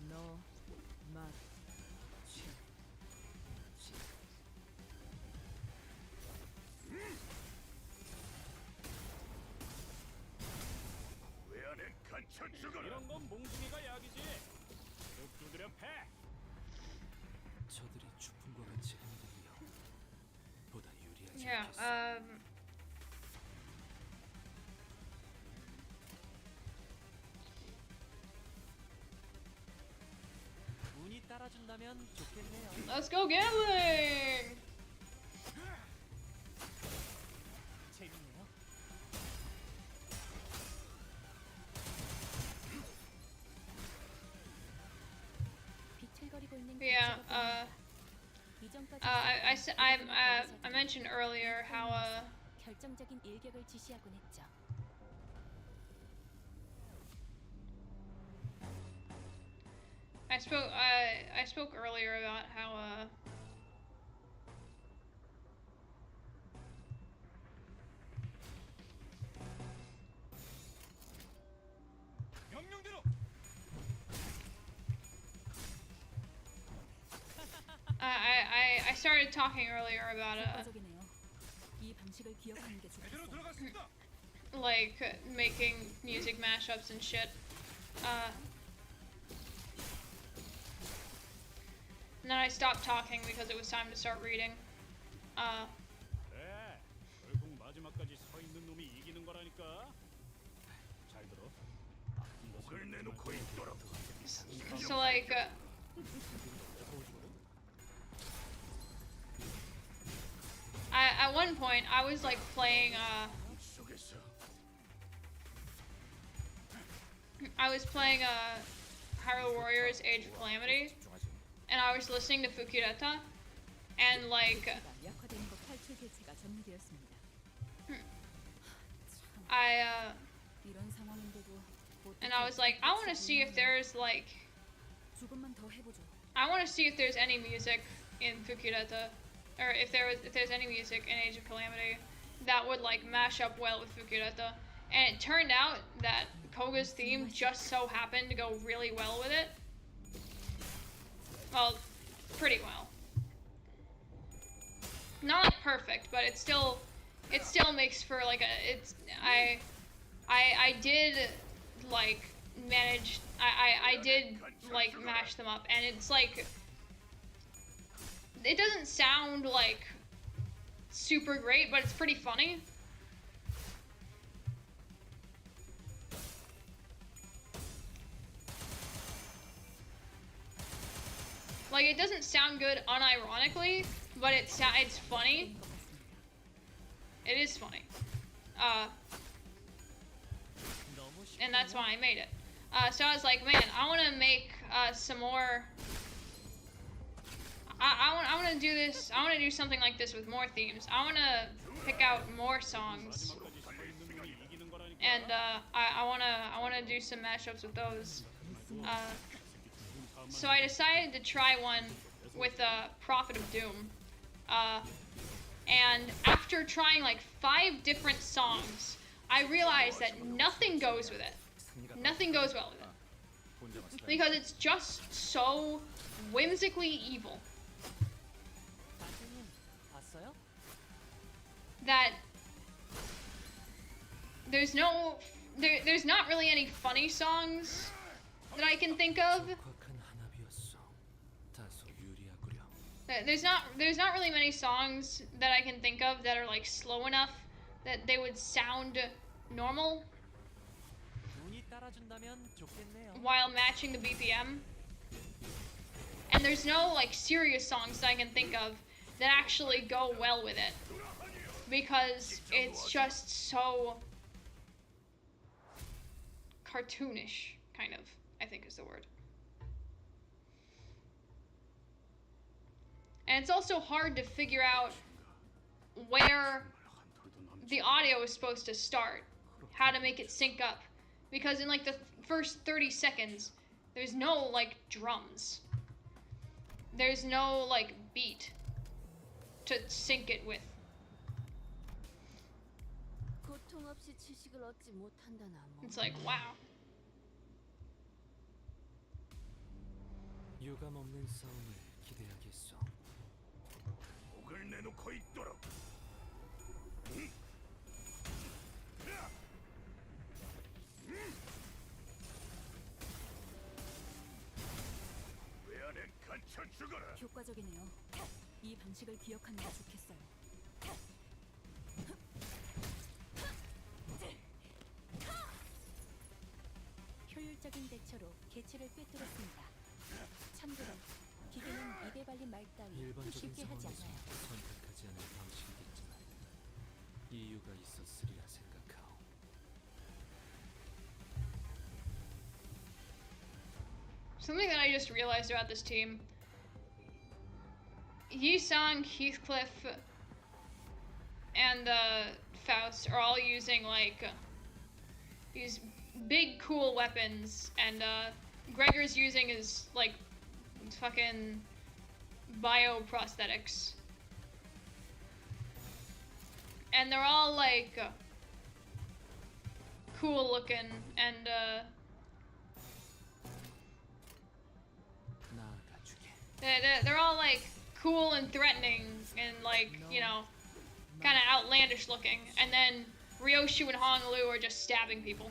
너, 맛, 치, 치. 왜 안에 갇혀 죽어라. 이런 건 몽둥이가 약이지. 쭉 두드려 패. 저들이 주품과 같이 행동하며 보다 유리하지 Yeah, 않겠어. 운이 따라준다면 좋겠네요. let's go gambling! 재밌네요. 비틀거리고 있는 Yeah, 기차가 이전까지 I mentioned earlier how, 결정적인 일격을 지시하곤 했죠. I spoke earlier about how, 명령대로. I started talking earlier about, 효과적이네요. 이 방식을 기억하는 게 제대로 좋겠어요. 들어갔습니다. like, making music mashups and shit. And then I stopped talking because it was time to start reading. 네, 결국 마지막까지 서 있는 놈이 이기는 거라니까. 잘 들어. 목을 내놓고 있도록. So like, at one point I was like playing, 속에서 Hyrule Warriors Age of Calamity, and I was listening to Fukireta, and like, 약화되는 것 탈출 개체가 전개되었습니다. 이런 상황인데도 and I was like, I want to see if there's like, 조금만 더 해보죠. I want to see if there's any music in Fukireta, or if there's any music in Age of Calamity that would like mash up well with Fukireta. And it turned out that Koga's theme just so happened to go really well with it. Well, pretty well. Not perfect, but it still makes for like I did like manage, I did like mash them up, and it's like, it doesn't sound like super great, but it's pretty funny. Like, it doesn't sound good unironically, but it's funny. It is funny. And that's why I made it. So I was like, man, I want to make some more. I to do this. I want to do something like this with more themes. I want to pick out more songs, and I want to do some mashups with those. So I decided to try one with Prophet of Doom, and after trying like 5 different songs, I realized that nothing goes with it. Nothing goes well with it because it's just so whimsically evil 봤어요? that there's not really any funny songs that I can think of. 격한 한압이었어. 다소 유리하구려. There's not really many songs that I can think of that are like slow enough that they would sound normal 눈이 따라준다면 좋겠네요. while matching the BPM. And there's no like serious songs that I can think of that actually go well with it because it's just so cartoonish, kind of, I think is the word. And it's also hard to figure out where the audio is supposed to start, how to make it sync up, because in like the first 30 seconds, there's no like drums. There's no like beat to sync it with. 고통 없이 지식을 얻지 못한다나 뭐. It's like, wow. 유감 없는 싸움을 기대하겠소. 목을 내놓고 있도록. 왜 안에 갇혀 죽어라. 효과적이네요. 이 방식을 기억하는 게 좋겠어요. 효율적인 대처로 개체를 꿰뚫었습니다. 참고로 기계는 입에 발린 말 따위 일반적인 쉽게 하지 상황에서 않아요. 선택하지 않을 방식이겠지만 이유가 있었으리라 생각하오. Something that I just realized about this team. Yi-Sang, Heathcliff, and Faust are all using like these big cool weapons, and Gregor's using his like fucking bioprosthetics. And they're all like cool looking and 나아가주게. they're all like cool and threatening and like, you know, kind of outlandish looking. And then Ryoshu and Honolulu are just stabbing people.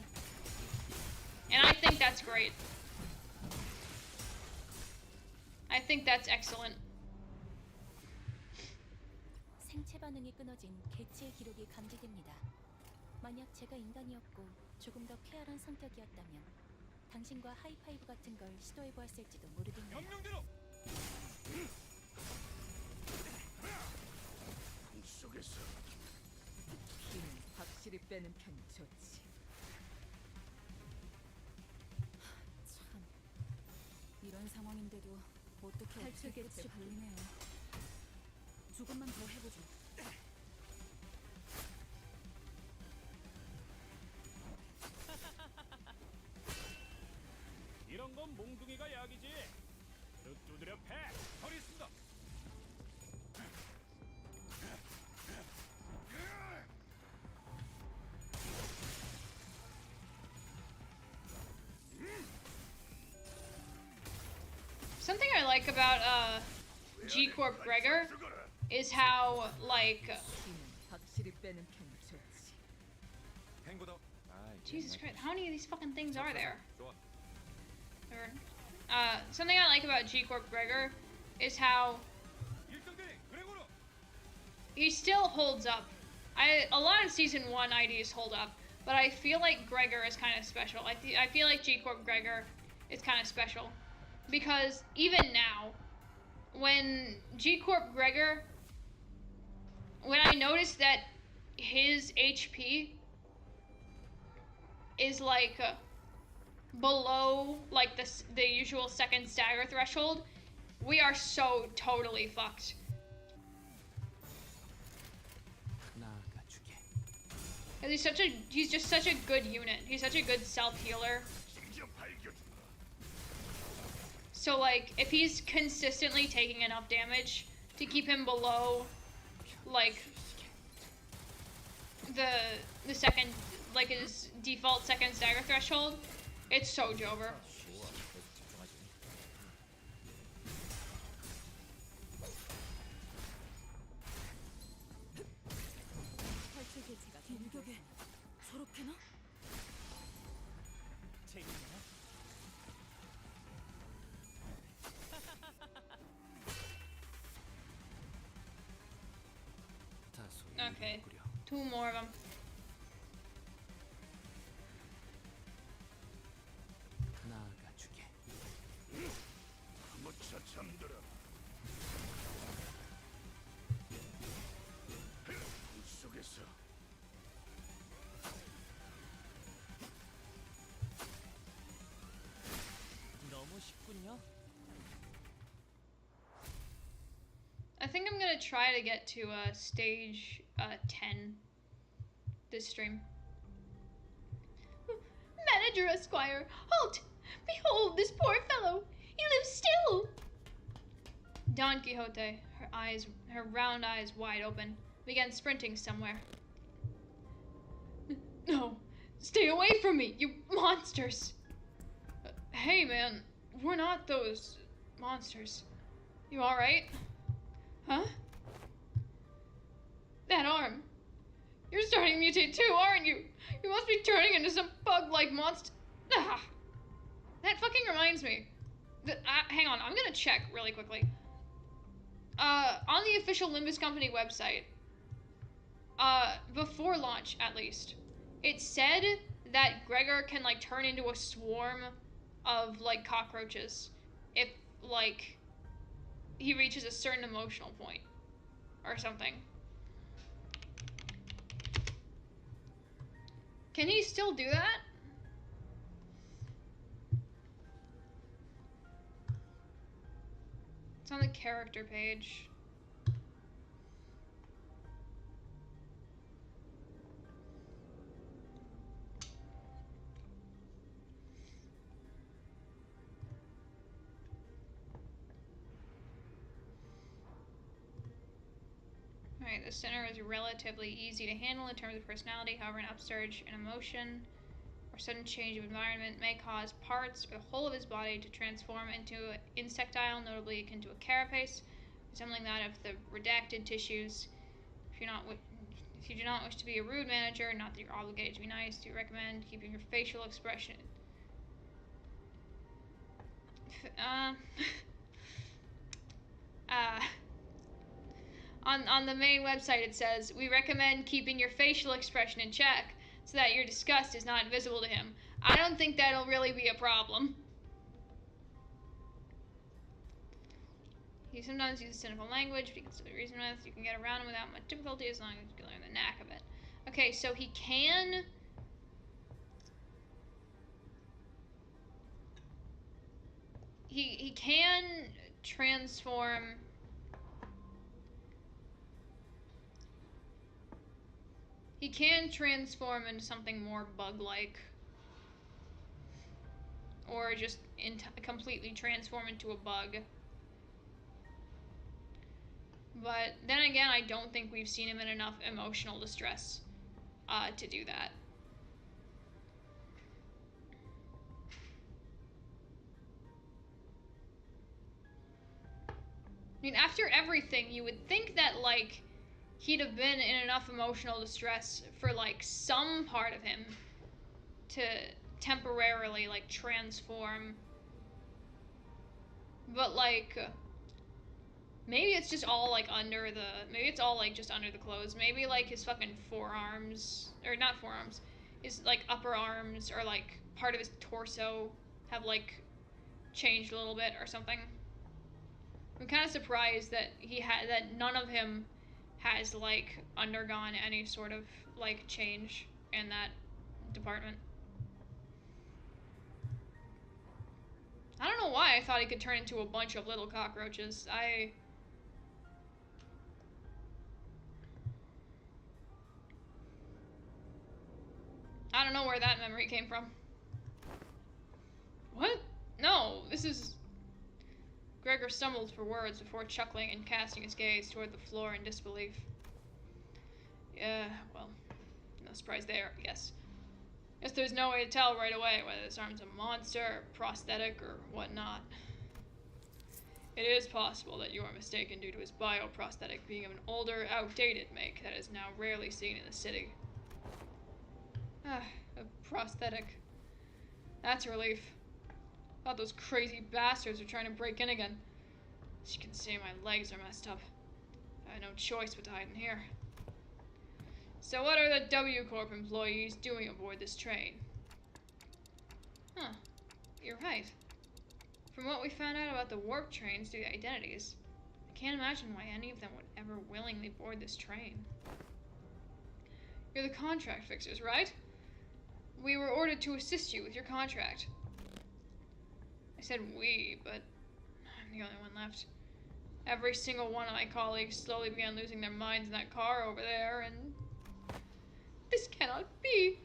And I think that's great. I think that's excellent. 생체 반응이 끊어진 개체의 기록이 감지됩니다. 만약 제가 인간이었고 조금 더 쾌활한 성격이었다면 당신과 하이파이브 같은 걸 시도해 보았을지도 모르겠네요. 명령대로. 속에서 힘은 확실히 빼는 편이 좋지. 참, 이런 상황인데도 어떻게 탈출 어떻게 개체 끝이 보이네요. 조금만 더 해보죠. 이런 건 몽둥이가 약이지. 두드려 패. 허리 쓴다. Something I like about G Corp Gregor is how like 힘은 확실히 빼는 편이 좋지. 행보다. 아이, Jesus Christ, how many of these fucking things are there? 좋아. Something I like about G Corp Gregor is how 일등대리 그레고로. he still holds up. A lot of season 1 IDs hold up, but I feel like Gregor is kind of special. I feel like G Corp Gregor is kind of special because even now, when G Corp Gregor, when I notice that his HP is like below like the usual second stagger threshold, we are so totally fucked 'Cause he's just such a good unit. He's such a good self-healer. So like, if he's consistently taking enough damage to keep him below, like, the second, like his default second stagger threshold, it's so Jover. 탈출 개체가 공격에 저렇게나? 재밌나요? Okay, 2 more of them. 나아가주게. 무차 잠들어. 속에서 너무 쉽군요. I think I'm gonna try to get to stage 10 this stream. Manager Esquire, halt! Behold this poor fellow! He lives still! Don Quixote, her round eyes wide open, began sprinting somewhere. No, stay away from me, you monsters! Hey man, we're not those monsters. You alright? Huh? That arm. You're starting to mutate too, aren't you? You must be turning into some bug-like monster. Ah. That fucking reminds me. Hang on, I'm gonna check really quickly. On the official Limbus Company website, before launch at least, it said that Gregor can like turn into a swarm of like cockroaches if like he reaches a certain emotional point or something. Can he still do that? It's on the character page. Alright, the center is relatively easy to handle in terms of personality. However, an upsurge in emotion or sudden change of environment may cause parts or the whole of his body to transform into insectile, notably akin to a carapace, resembling that of the redacted tissues. If you do not wish to be a rude manager, not that you're obligated to be nice, do recommend keeping your facial expression. On the main website it says, we recommend keeping your facial expression in check so that your disgust is not visible to him. I don't think that'll really be a problem. He sometimes uses cynical language because of the reason with you can get around him without much difficulty as long as you can learn the knack of it. Okay, so he can... He can transform... He can transform into something more bug-like. Or just completely transform into a bug. But then again, I don't think we've seen him in enough emotional distress to do that. I mean, after everything, you would think that, like, he'd have been in enough emotional distress for, like, some part of him to temporarily, like, transform. But, like, maybe it's just all, like, under the... Maybe it's all, like, just under the clothes. Maybe, like, his fucking forearms... Or not forearms. His, like, upper arms or, like, part of his torso have, like, changed a little bit or something. I'm kind of surprised that that none of him has, like, undergone any sort of, like, change in that department. I don't know why I thought he could turn into a bunch of little cockroaches. I don't know where that memory came from. What? No, this is... Gregor stumbled for words before chuckling and casting his gaze toward the floor in disbelief. Yeah, well, no surprise there, I guess. Guess there's no way to tell right away whether this arm's a monster, or prosthetic, or whatnot. It is possible that you are mistaken due to his bioprosthetic being of an older, outdated make that is now rarely seen in the city. Ah, a prosthetic. That's a relief. Thought those crazy bastards are trying to break in again. As you can see, my legs are messed up. I had no choice but to hide in here. So what are the W Corp employees doing aboard this train? Huh. You're right. From what we found out about the warp trains through the identities, I can't imagine why any of them would ever willingly board this train. You're the contract fixers, right? We were ordered to assist you with your contract. I said we, but I'm the only one left. Every single one of my colleagues slowly began losing their minds in that car over there, and... This cannot be!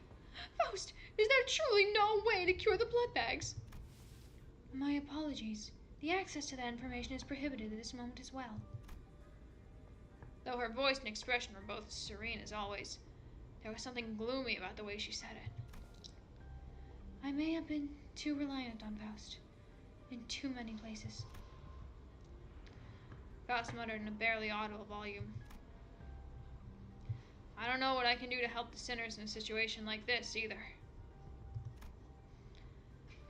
Faust, is there truly no way to cure the blood bags? My apologies. The access to that information is prohibited at this moment as well. Though her voice and expression were both serene as always, there was something gloomy about the way she said it. I may have been too reliant on Faust. In too many places. Faust muttered in a barely audible volume. I don't know what I can do to help the sinners in a situation like this, either.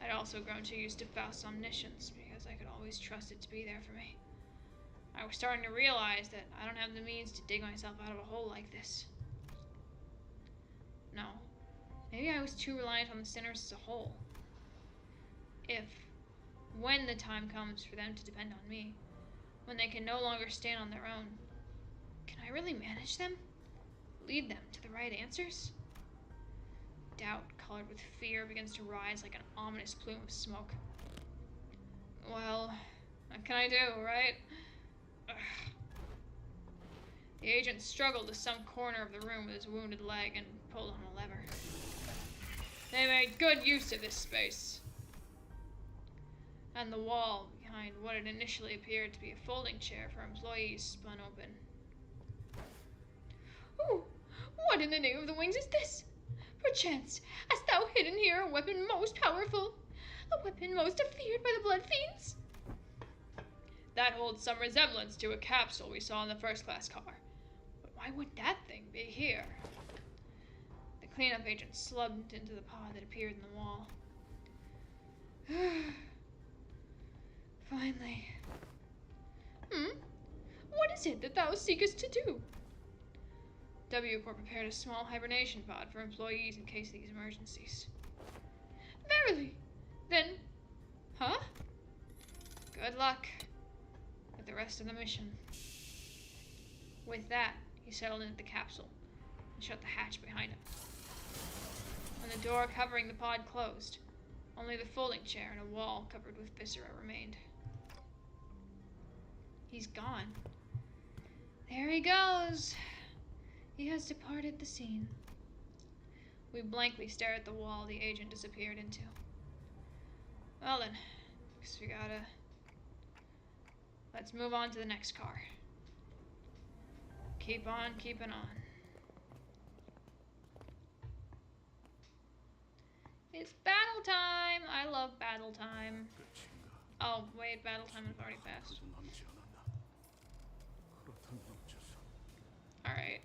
I'd also grown too used to Faust's omniscience, because I could always trust it to be there for me. I was starting to realize that I don't have the means to dig myself out of a hole like this. No. Maybe I was too reliant on the sinners as a whole. When the time comes for them to depend on me, when they can no longer stand on their own, can I really manage them? Lead them to the right answers? Doubt, colored with fear, begins to rise like an ominous plume of smoke. Well, what can I do, right? Ugh. The agent struggled to some corner of the room with his wounded leg and pulled on a lever. They made good use of this space. And the wall behind what had initially appeared to be a folding chair for employees spun open. Ooh, what in the name of the wings is this? Perchance, hast thou hidden here a weapon most powerful? A weapon most feared by the blood fiends? That holds some resemblance to a capsule we saw in the first-class car. But why would that thing be here? The cleanup agent slumped into the pod that appeared in the wall. Finally. What is it that thou seekest to do? W Corp prepared a small hibernation pod for employees in case of these emergencies. Verily? Then, huh? Good luck with the rest of the mission. With that, he settled into the capsule and shut the hatch behind him. When the door covering the pod closed, only the folding chair and a wall covered with viscera remained. He's gone. There he goes. He has departed the scene. We blankly stare at the wall the agent disappeared into. Well then, guess we gotta... Let's move on to the next car. Keep on keeping on. It's battle time! I love battle time. Oh, wait, battle time is already passed. Alright.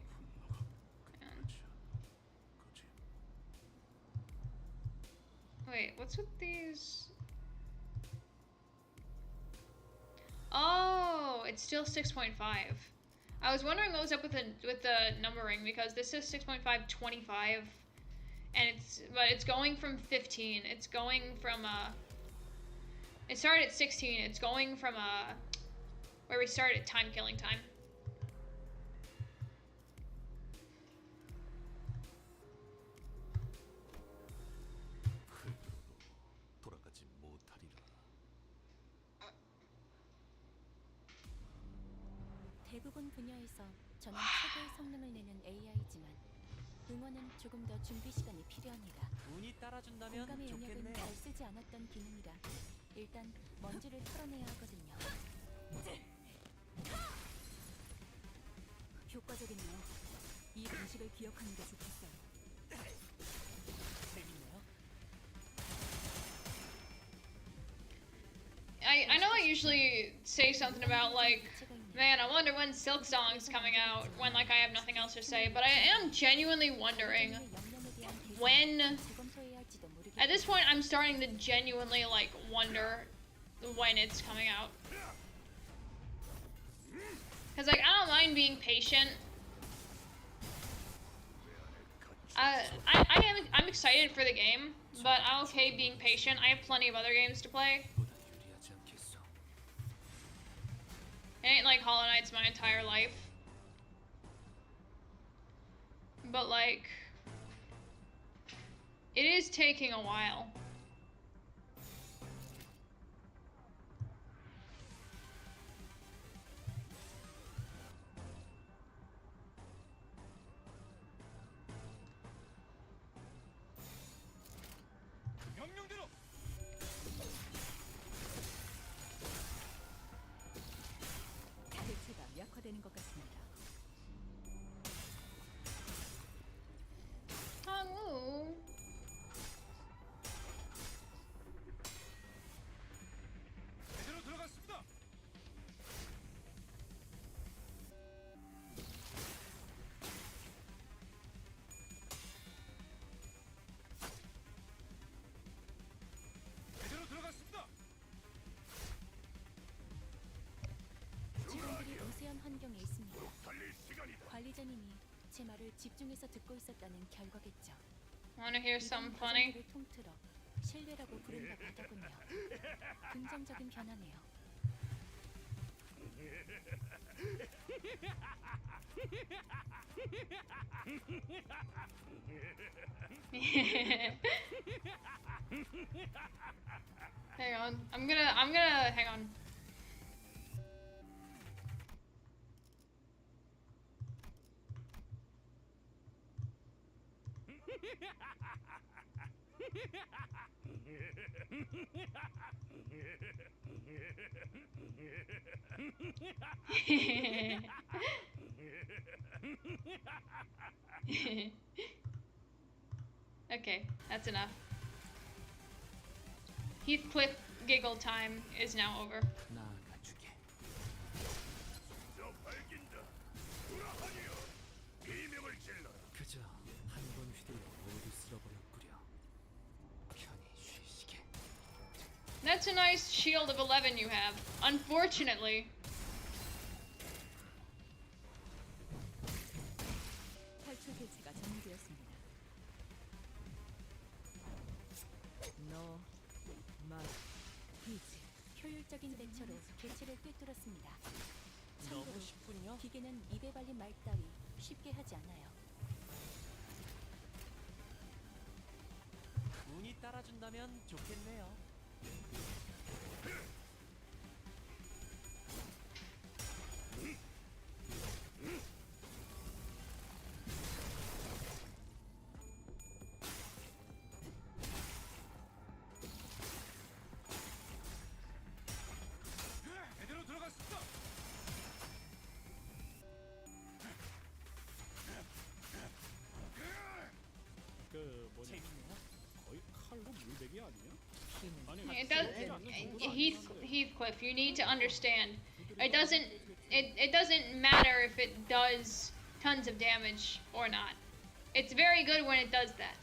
Wait, what's with these? Oh, it's still 6.5. I was wondering what was up with the numbering, because this is 6.525 and it's going from 15. It's going from it started at 16. It's going from where we started at time killing time. 대부분 분야에서 저는 최고의 성능을 내는 AI지만 응원은 조금 더 준비 시간이 필요합니다. 운이 따라준다면 공감의 영역은 좋겠네요. 잘 쓰지 않았던 기능이라 일단 먼지를 털어내야 하거든요. 효과적이네요. 이 방식을 기억하는 게 좋겠어요. 재밌네요. I know I usually say something about like, man, I wonder when Silk Song's coming out, when like I have nothing else to say, but I am genuinely wondering when, at this point I'm starting to genuinely like wonder when it's coming out. Cause like I don't mind being patient. I'm excited for the game, but I'm okay being patient. I have plenty of other games to play. It ain't like Hollow Knight's my entire life. But like, it is taking a while. 명령대로. 대체가 약화되는 것 같습니다. Hangwoo. 제대로 들어갔습니다. 제대로 들어갔습니다. 직원들이 우세한 환경에 있습니다. 달릴 시간이다. 관리자님이 제 말을 집중해서 듣고 있었다는 결과겠죠. Wanna hear something funny? 를 통틀어 신뢰라고 부른다고 하더군요. 긍정적인 변화네요. Hang on. I'm gonna hang on. Okay, that's enough. Heathcliff giggle time is now over. 나가주게. 저 밝긴다. 돌아하니여. 비명을 질러라. 그저 한 번 휘둘러 모두 쓸어버렸구려. 편히 쉬시게. That's a nice shield of 11 you have. Unfortunately. 탈출 대체가 정리되었습니다. 너, 말, 이제 효율적인 대처로 개체를 꿰뚫었습니다. 너무 참고로 쉽군요. 기계는 입에 발린 말 따위 쉽게 하지 않아요. 운이 따라준다면 좋겠네요. 제대로 들어갔습니다. 그 뭐냐? 재밌네요. 거의 칼로 물베기 아니야? 힘은 아니, It does. Heathcliff, you need to understand. It doesn't matter if it does tons of damage or not. It's very good when it does that,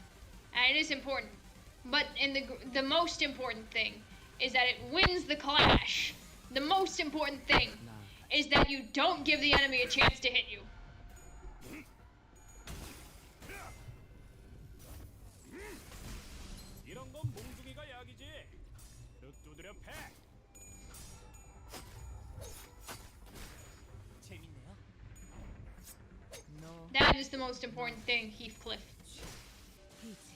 and it is important. But the most important thing is that it wins the clash. The most important thing is that you don't give the enemy a chance to hit you. 이런 건 몽둥이가 약이지. 두드려 패. 재밌네요. 너, That is the most important thing, Heathcliff. 이제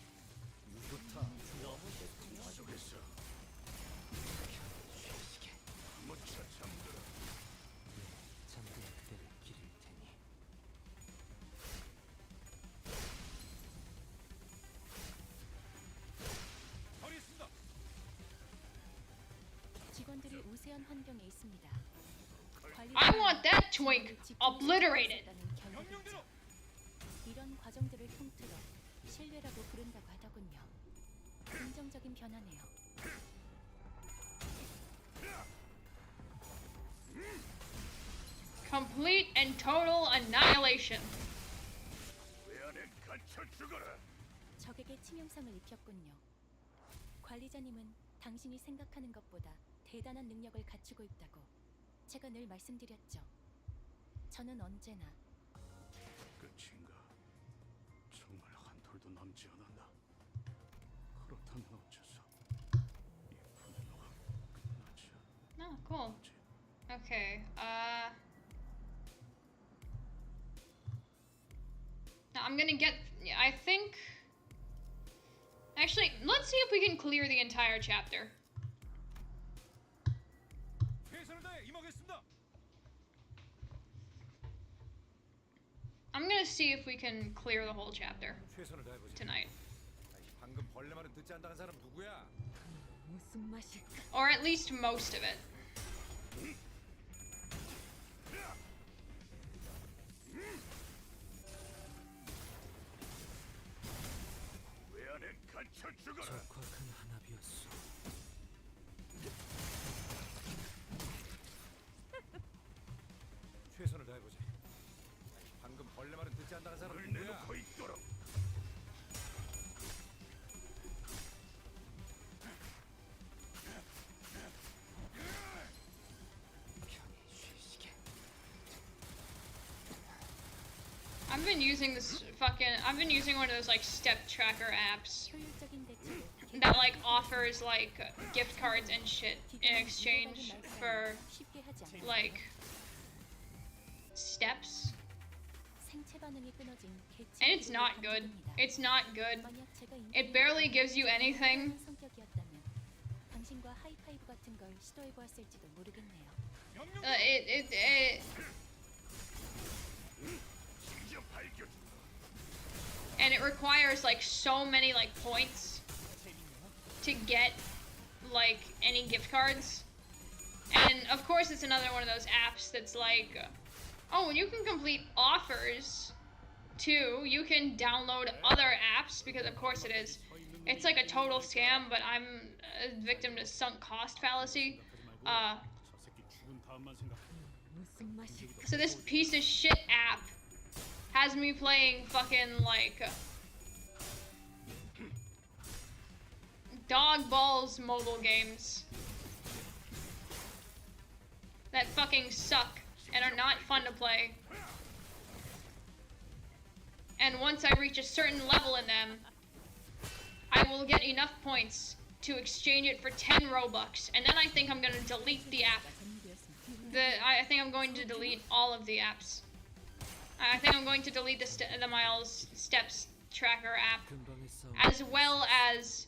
너무 좋군요. 계속했어. 쉬시게. 무쳐 잠들어. 잠든 그대를 기릴 테니. 이런 환경에 있습니다. I want that twink obliterated. 이런 과정들을 통틀어 신뢰라고 부른다고 하더군요. 긍정적인 변화네요. Complete and total annihilation. 적에게 치명상을 입혔군요. 관리자님은 당신이 생각하는 것보다 대단한 능력을 갖추고 있다고 제가 늘 말씀드렸죠. 저는 언제나 끝인가? 정말 한 톨도 남지 않았나? 그렇다면 어째서 이 분노가 끝나지 Oh, cool. Okay. Now I'm gonna get. I think. Actually, let's see if we can clear the entire chapter. 최선을 다해 임하겠습니다. I'm gonna see if we can clear the whole chapter 최선을 다해보자. tonight. 방금 벌레 말은 듣지 않다는 사람 누구야? 무슨 맛일까? Or at least most of it. 왜 안에 갇혀 죽어라. 적확한 한압이었어. 최선을 다해보자. 방금 벌레 말은 듣지 않다는 사람 을 누구야? 내놓고 있도록. I've been using one of those like step tracker apps 효율적인 대책을 that like offers like gift cards and shit in exchange for 쉽게 하지 않아요. like steps. 생체 반응이 끊어진 개체 And it's not good. It's not good. It barely gives you anything. 성격이었다면 당신과 하이파이브 같은 걸 시도해 보았을지도 모르겠네요. And it requires like so many like points to get like any gift cards. And of course it's another one of those apps that's like, oh, you can complete offers too. You can download other apps because of course it is. It's like a total scam, but I'm a victim to sunk cost fallacy. 저 새끼 죽은 다음만 생각해. 무슨 맛일까? So this piece of shit app has me playing fucking like dog balls mobile games that fucking suck and are not fun to play. And once I reach a certain level in them, I will get enough points to exchange it for 10 Robux, and then I think I'm gonna delete the app. I think I'm going to delete all of the apps. I think I'm going to delete the Miles Steps Tracker app, 근방의 싸움. as well as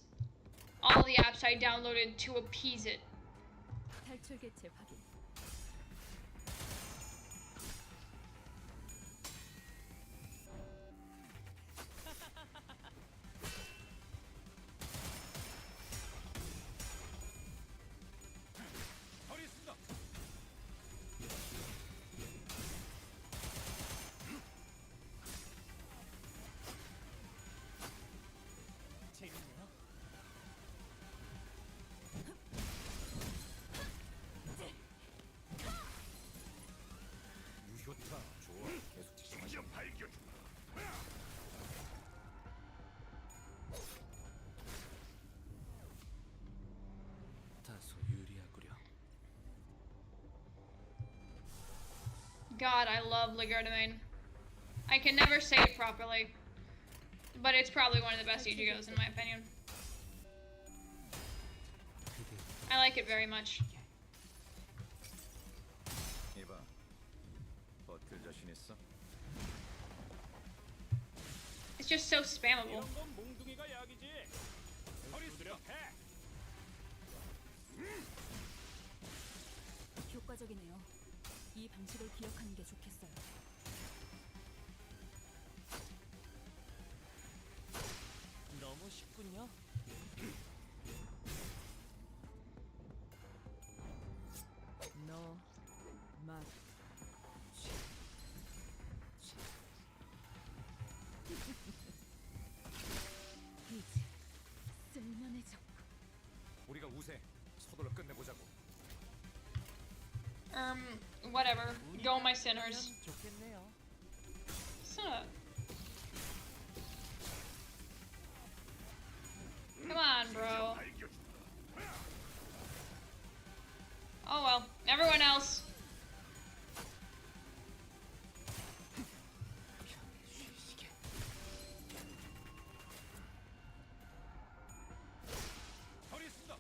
all the apps I downloaded to appease it. 탈출 개체 확인. 처리했습니다. 재밌네요. 유효타 좋아. 계속 집중하자. 직접 발견. 다소 유리하구려. God, I love Legerdemain. I can never say it properly, but it's probably one of the best Ichigos in my opinion. I like it very much. 이봐. 버틸 자신 있어? It's just so spammable. 이런 건 몽둥이가 약이지. 처리했습니다. 해. 효과적이네요. 이 방식을 기억하는 게 좋겠어요. 너무 쉽군요. 걸로 끝내보자고. Whatever. 운이 Go, my 따라준다면 sinners. 좋겠네요. Son of- Come on, bro. Oh well. Everyone else. 처리했습니다.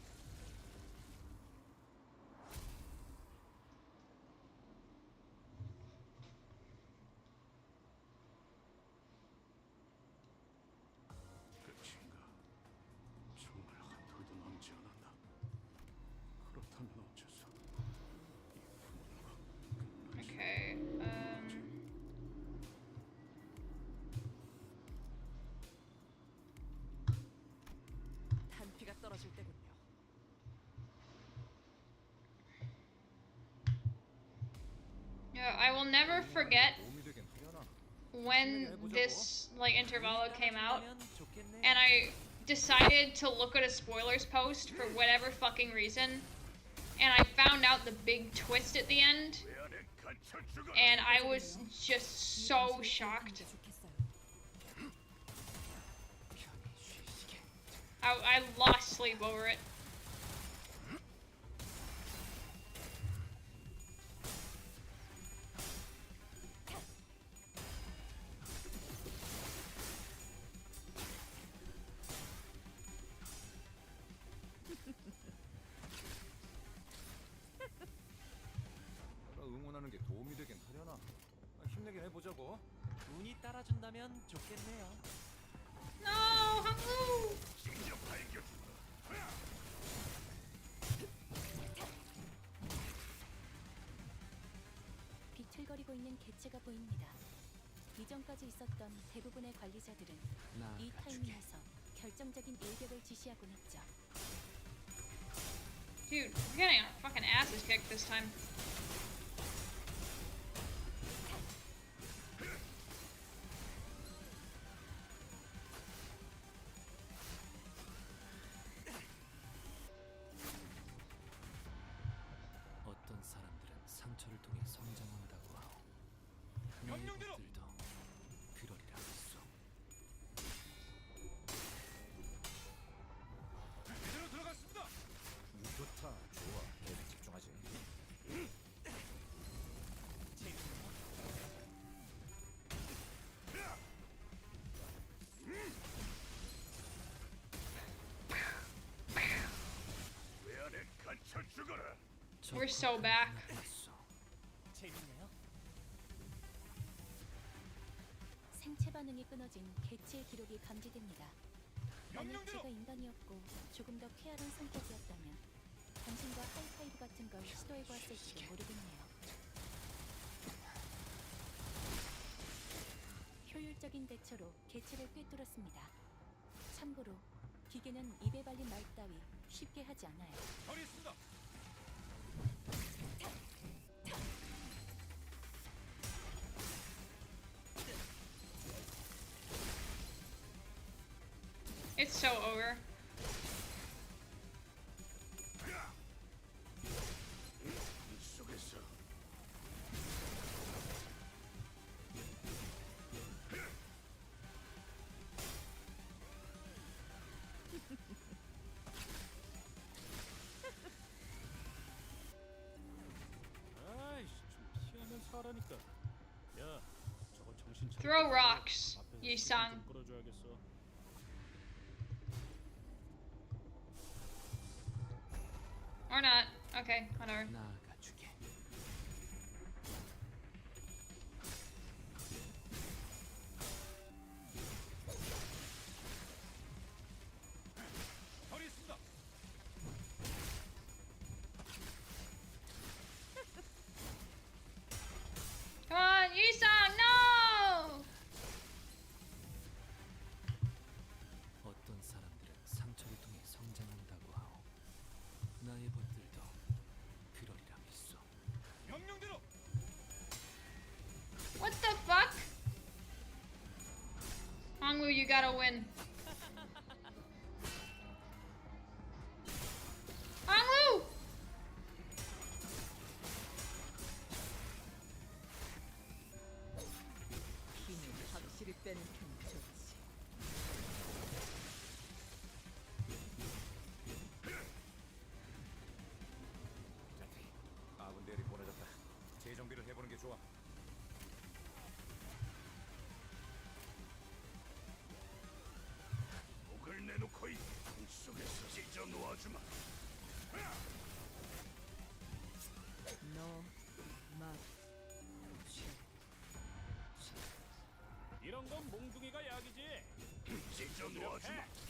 끝인가? 정말 한 톨도 남지 않았나? 그렇다면 어째서 이 분노가 끝나지? Okay. 단피가 떨어질 때군요. Yeah, I will never forget 도움이 되긴 하려나? when this like intervallo came out, 따라준다면 좋겠네요. and I decided to look at a spoilers post for whatever fucking reason, and I found out the big twist at the end, 왜 안에 갇혀 죽어? and I was just 이 so 방식을 shocked. 기억하는 게 좋겠어요. I lost sleep over it. 내가 응원하는 게 도움이 되긴 하려나? 힘내긴 해보자고. 운이 따라준다면 좋겠네요. No, Hangwoo! 직접 발견. 비틀거리고 있는 개체가 보입니다. 이전까지 있었던 대부분의 관리자들은 이 나아가주게. 타이밍에서 결정적인 일격을 지시하곤 했죠. Dude, we're getting our fucking asses kicked this time. 어떤 사람들은 상처를 통해 성장한다고 하오. 너의 명령대로! 것들도 그러리라 했소. 이대로 들어갔습니다. 좋다. 좋아. 계속 집중하지. 왜 안에 갇혀 죽어라? We're so back. 재밌네요. 생체 반응이 끊어진 개체의 기록이 감지됩니다. 만약 명령대로! 제가 인간이었고 조금 더 쾌활한 성격이었다면 당신과 하이파이브 같은 걸 시도해보았을지도 모르겠네요. 효율적인 대처로 개체를 꿰뚫었습니다. 참고로 기계는 입에 발린 말 따위 쉽게 하지 않아요. 처리했습니다. It's so over. 속에서 아이씨, 좀 피하면 사라니까. 야, 저거 정신 차려. Throw rocks, Yi-sang. 좀 끌어줘야겠어. Or not. Okay, whatever. 나아가주게. 처리했습니다. Come on, Yi-sang, no! 어떤 사람들은 상처를 통해 성장한다고 하오. 나의 벗들도 그러리라 했소. 명령대로. What the fuck? Hongwu, you gotta win. Hongwu!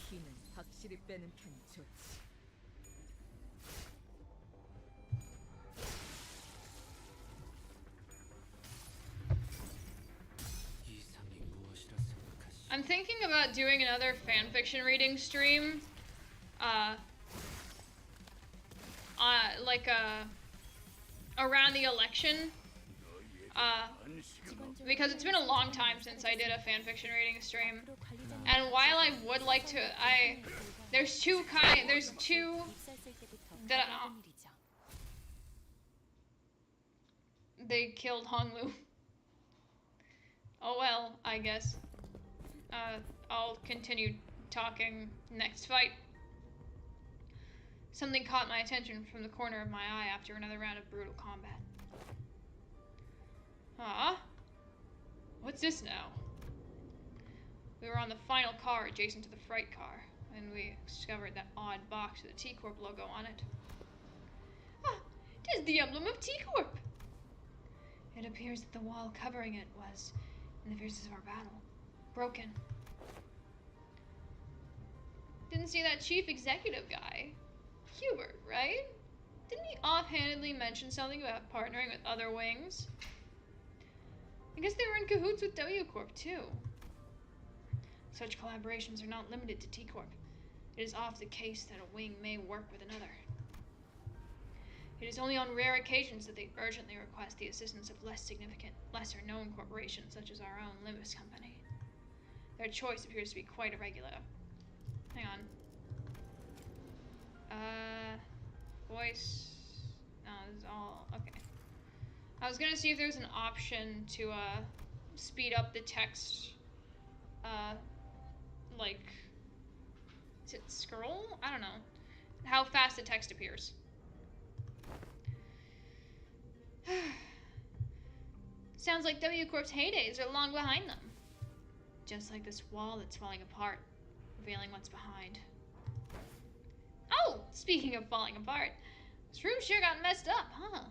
피는 확실히 빼는 편이 좋지. 이상이 무엇이라 생각하시? I'm thinking about doing another fanfiction reading stream. Around the election. Because it's been a long time since I did a fanfiction reading stream. And while I would like to, there's two that they killed Honglu. Oh well, I guess. I'll continue talking next fight. Something caught my attention from the corner of my eye after another round of brutal combat. What's this now? We were on the final car adjacent to the freight car, and we discovered that odd box with the T-Corp logo on it. Ah, it is the emblem of T-Corp! It appears that the wall covering it was, in the fiercest of our battle, broken. Didn't see that chief executive guy. Hubert, right? Didn't he offhandedly mention something about partnering with other wings? I guess they were in cahoots with W Corp too. Such collaborations are not limited to T Corp. It is often the case that a wing may work with another. It is only on rare occasions that they urgently request the assistance of less significant, lesser-known corporations such as our own limbus company. Their choice appears to be quite irregular. Hang on. Voice. No, this is all okay. I was gonna see if there's an option to speed up the text. Like, is it scroll? I don't know. How fast the text appears. Sounds like W Corp's heydays are long behind them. Just like this wall that's falling apart, revealing what's behind. Oh, speaking of falling apart, this room sure got messed up, huh?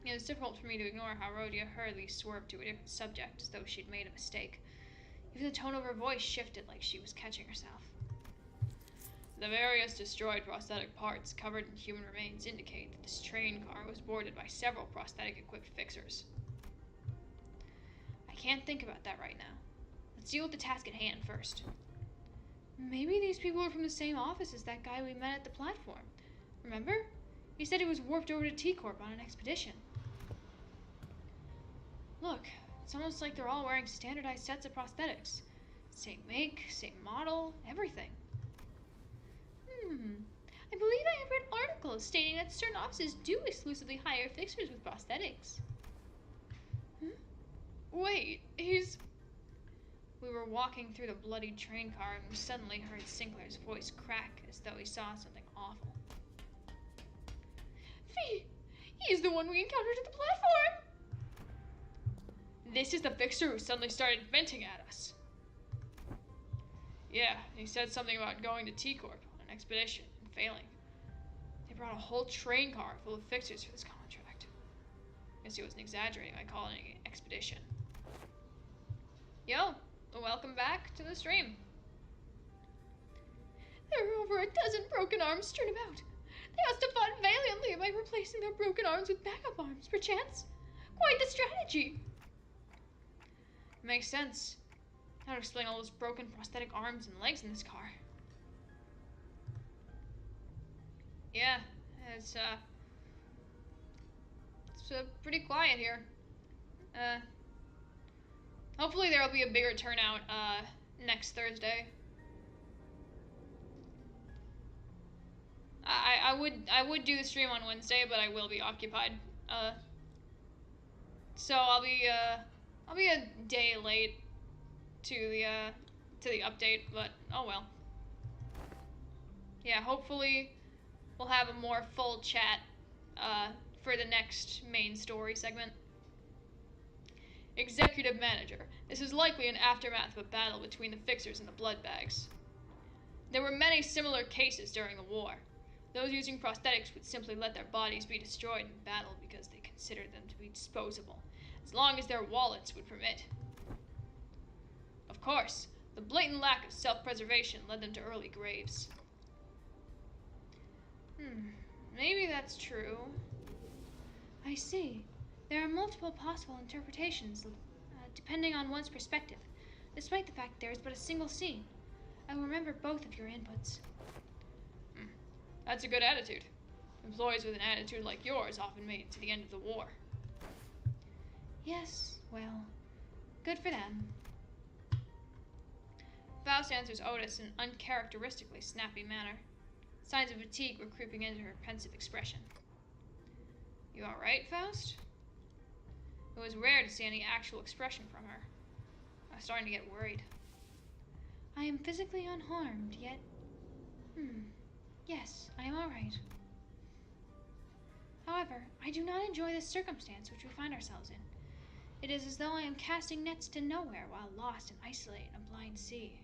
It was difficult for me to ignore how Rhodia hurriedly swerved to a different subject as though she'd made a mistake. Even the tone of her voice shifted like she was catching herself. The various destroyed prosthetic parts covered in human remains indicate that this train car was boarded by several prosthetic-equipped fixers. I can't think about that right now. Let's deal with the task at hand first. Maybe these people are from the same office as that guy we met at the platform. Remember? He said he was warped over to T-Corp on an expedition. Look, it's almost like they're all wearing standardized sets of prosthetics. Same make, same model, everything. I believe I have read articles stating that certain offices do exclusively hire fixers with prosthetics. Wait, he's... We were walking through the bloodied train car and we suddenly heard Sinclair's voice crack as though he saw something awful. He's the one we encountered at the platform! This is the fixer who suddenly started venting at us. Yeah, he said something about going to T-Corp on an expedition and failing. They brought a whole train car full of fixers for this contract. Guess he wasn't exaggerating by calling it an expedition. Yo, welcome back to the stream. There were over a dozen broken arms strewn about. They must have fought valiantly by replacing their broken arms with backup arms, perchance. Quite the strategy. Makes sense. How to explain all those broken prosthetic arms and legs in this car. Yeah, it's pretty quiet here. Hopefully there'll be a bigger turnout next Thursday. I would do the stream on Wednesday, but I will be occupied. So I'll be a day late to the update, but oh well. Yeah, hopefully we'll have a more full chat for the next main story segment. Executive Manager. This is likely an aftermath of a battle between the Fixers and the Bloodbags. There were many similar cases during the war. Those using prosthetics would simply let their bodies be destroyed in battle because they considered them to be disposable, as long as their wallets would permit. Of course, The blatant lack of self-preservation led them to early graves. Maybe that's true. I see. There are multiple possible interpretations, depending on one's perspective, despite the fact there is but a single scene. I will remember both of your inputs. That's a good attitude. Employees with an attitude like yours often made it to the end of the war. Yes, well, good for them. Faust answers Otis in an uncharacteristically snappy manner. Signs of fatigue were creeping into her pensive expression. You alright, Faust? It was rare to see any actual expression from her. I was starting to get worried. I am physically unharmed, yet... Yes, I am alright. However, I do not enjoy this circumstance which we find ourselves in. It is as though I am casting nets to nowhere while lost and isolated in a blind sea.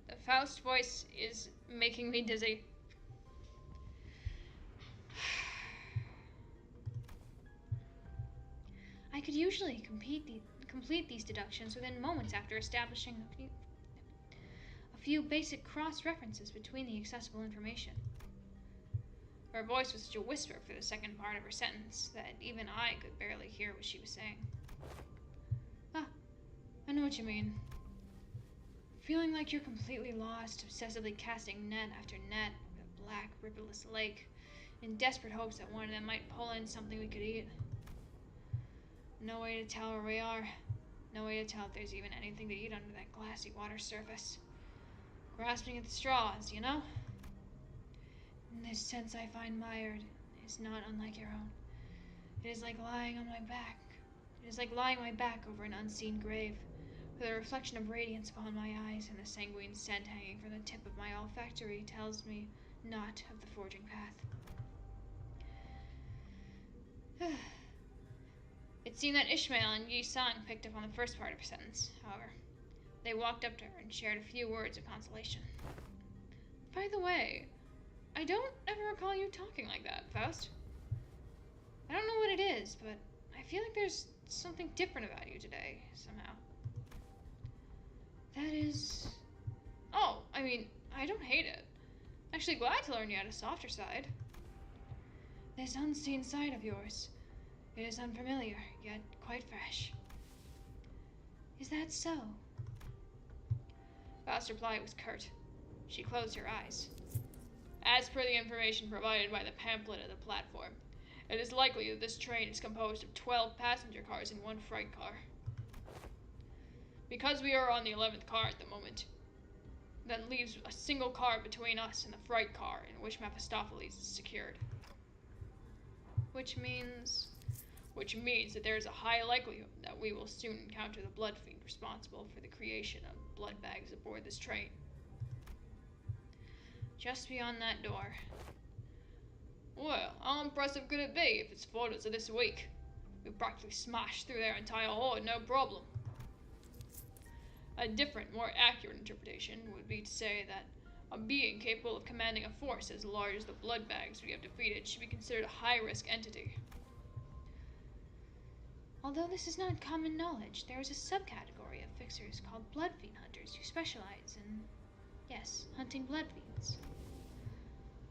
The Faust voice is making me dizzy. I could usually complete these deductions within moments after establishing a few basic cross-references between the accessible information. Her voice was such a whisper for the second part of her sentence that even I could barely hear what she was saying. I know what you mean. Feeling like you're completely lost, obsessively casting net after net of a black, rippleless lake, in desperate hopes that one of them might pull in something we could eat. No way to tell where we are. No way to tell if there's even anything to eat under that glassy water surface. Grasping at the straws, you know? And this sense I find mired is not unlike your own. It is like lying on my back. It is like lying my back over an unseen grave, with a reflection of radiance upon my eyes and the sanguine scent hanging from the tip of my olfactory tells me not of the forging path. It seemed that Ishmael and Yi Sang picked up on the first part of her sentence, however. They walked up to her and shared a few words of consolation. By the way, I don't ever recall you talking like that, Faust. I don't know what it is, but I feel like there's something different about you today, somehow. That is... Oh, I mean, I don't hate it. Actually glad to learn you had a softer side. This unseen side of yours. It is unfamiliar, yet quite fresh. Is that so? Faust's reply was curt. She closed her eyes. As per the information provided by the pamphlet at the platform, it is likely that this train is composed of 12 passenger cars and one freight car. Because we are on the 11th car at the moment, that leaves a single car between us and the freight car in which Mephistopheles is secured. Which means that there is a high likelihood that we will soon encounter the blood fiend responsible for the creation of blood bags aboard this train. Just beyond that door. Well, how impressive could it be if its photos of this week? We practically smashed through their entire horde, no problem. A different, more accurate interpretation would be to say that a being capable of commanding a force as large as the blood bags we have defeated should be considered a high-risk entity. although this is not common knowledge, there is a subcategory of fixers called blood fiend hunters who specialize in, yes, hunting blood fiends.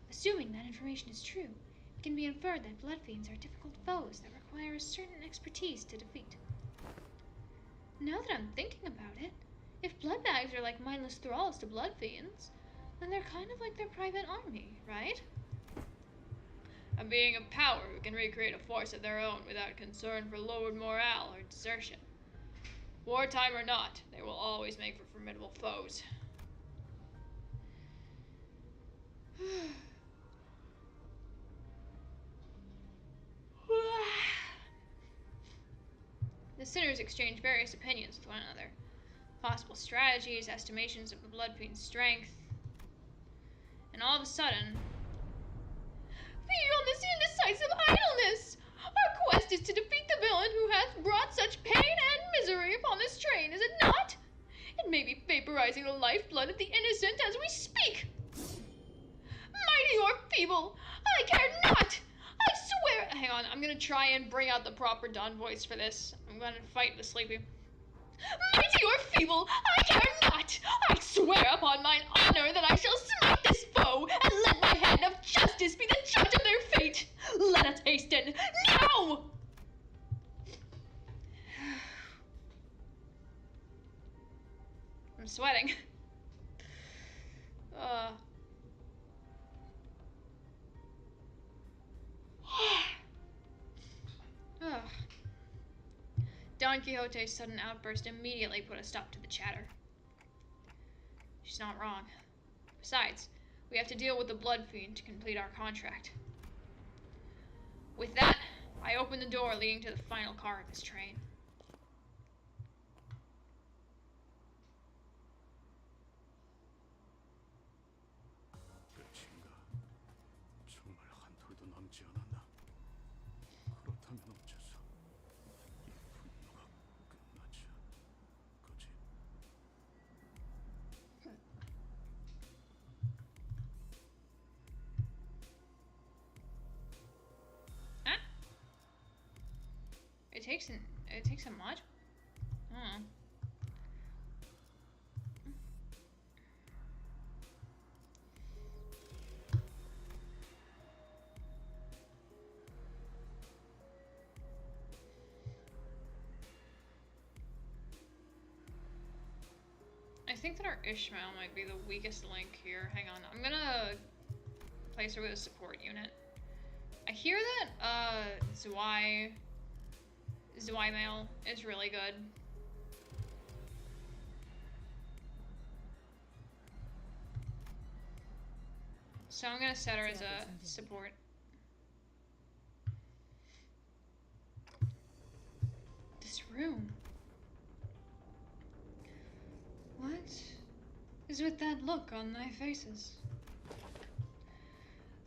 Assuming that information is true, it can be inferred that blood fiends are difficult foes that require a certain expertise to defeat. Now that I'm thinking about it, if blood bags are like mindless thralls to blood fiends, then they're kind of like their private army, right? A being of power who can recreate a force of their own without concern for lowered morale or desertion. Wartime or not, they will always make for formidable foes. The sinners exchanged various opinions with one another. Possible strategies, estimations of the blood fiend's strength. And all of a sudden, feel this indecisive idleness! Our quest is to defeat the villain who hath brought such pain and misery upon this train, is it not? It may be vaporizing the lifeblood of the innocent as we speak. Mighty or feeble, I care not! I swear— Hang on, I'm gonna try and bring out the proper Dawn voice for this. I'm gonna fight the sleepy. Mighty or feeble, I care not. I swear upon mine honor that I shall smite this foe, and let my hand of justice be the judge of their fate. Let us hasten, now! I'm sweating. Ugh. Don Quixote's sudden outburst immediately put a stop to the chatter. She's not wrong. Besides, we have to deal with the Blood Fiend to complete our contract. With that, I open the door leading to the final car of this train. 끝인가? 정말 한 톨도 남지 않았나? 그렇다면 어째서 이 분노가 끝나지 않은 거지? Huh? It takes a mod? Hmm. I think that our Ishmael might be the weakest link here. Hang on, I'm gonna place her with a support unit. I hear that Zweimail is really good. So I'm gonna set her as a support. This room. What is with that look on thy faces?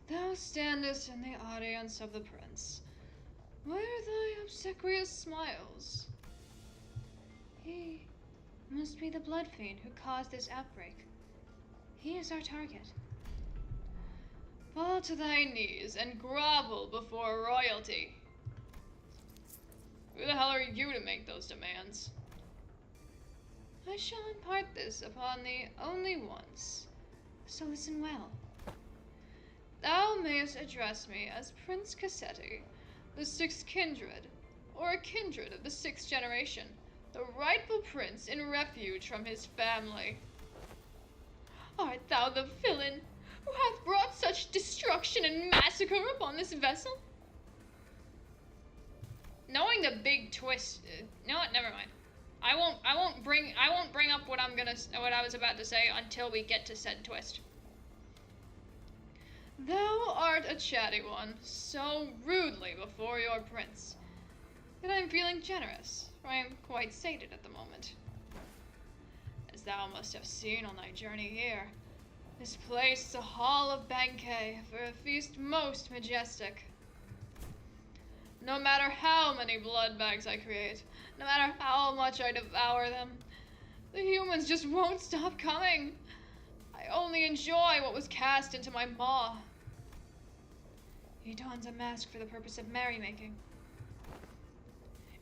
Thou standest in the audience of the prince. Where are thy obsequious smiles? He must be the Blood Fiend who caused this outbreak. He is our target. Fall to thy knees and grovel before royalty. Who the hell are you to make those demands? I shall impart this upon thee only once, so listen well. Thou mayest address me as Prince Cassetti, the sixth kindred, or a kindred of the sixth generation, the rightful prince in refuge from his family. Art thou the villain who hath brought such destruction and massacre upon this vessel? Knowing the big twist, no, never mind. I won't bring up what I was about to say until we get to said twist. Thou art a chatty one, so rudely before your prince. Yet I am feeling generous, for I am quite sated at the moment. As thou must have seen on thy journey here, this place is a hall of banquet for a feast most majestic. No matter how many blood bags I create, no matter how much I devour them, the humans just won't stop coming. I only enjoy what was cast into my maw. He dons a mask for the purpose of merrymaking.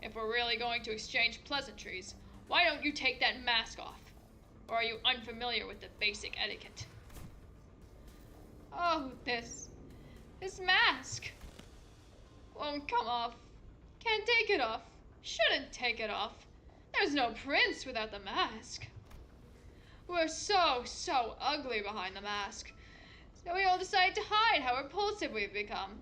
If we're really going to exchange pleasantries, why don't you take that mask off? Or are you unfamiliar with the basic etiquette? Oh, this mask won't come off. Can't take it off. Shouldn't take it off. There's no prince without the mask. We're so ugly behind the mask. So we all decide to hide how repulsive we've become.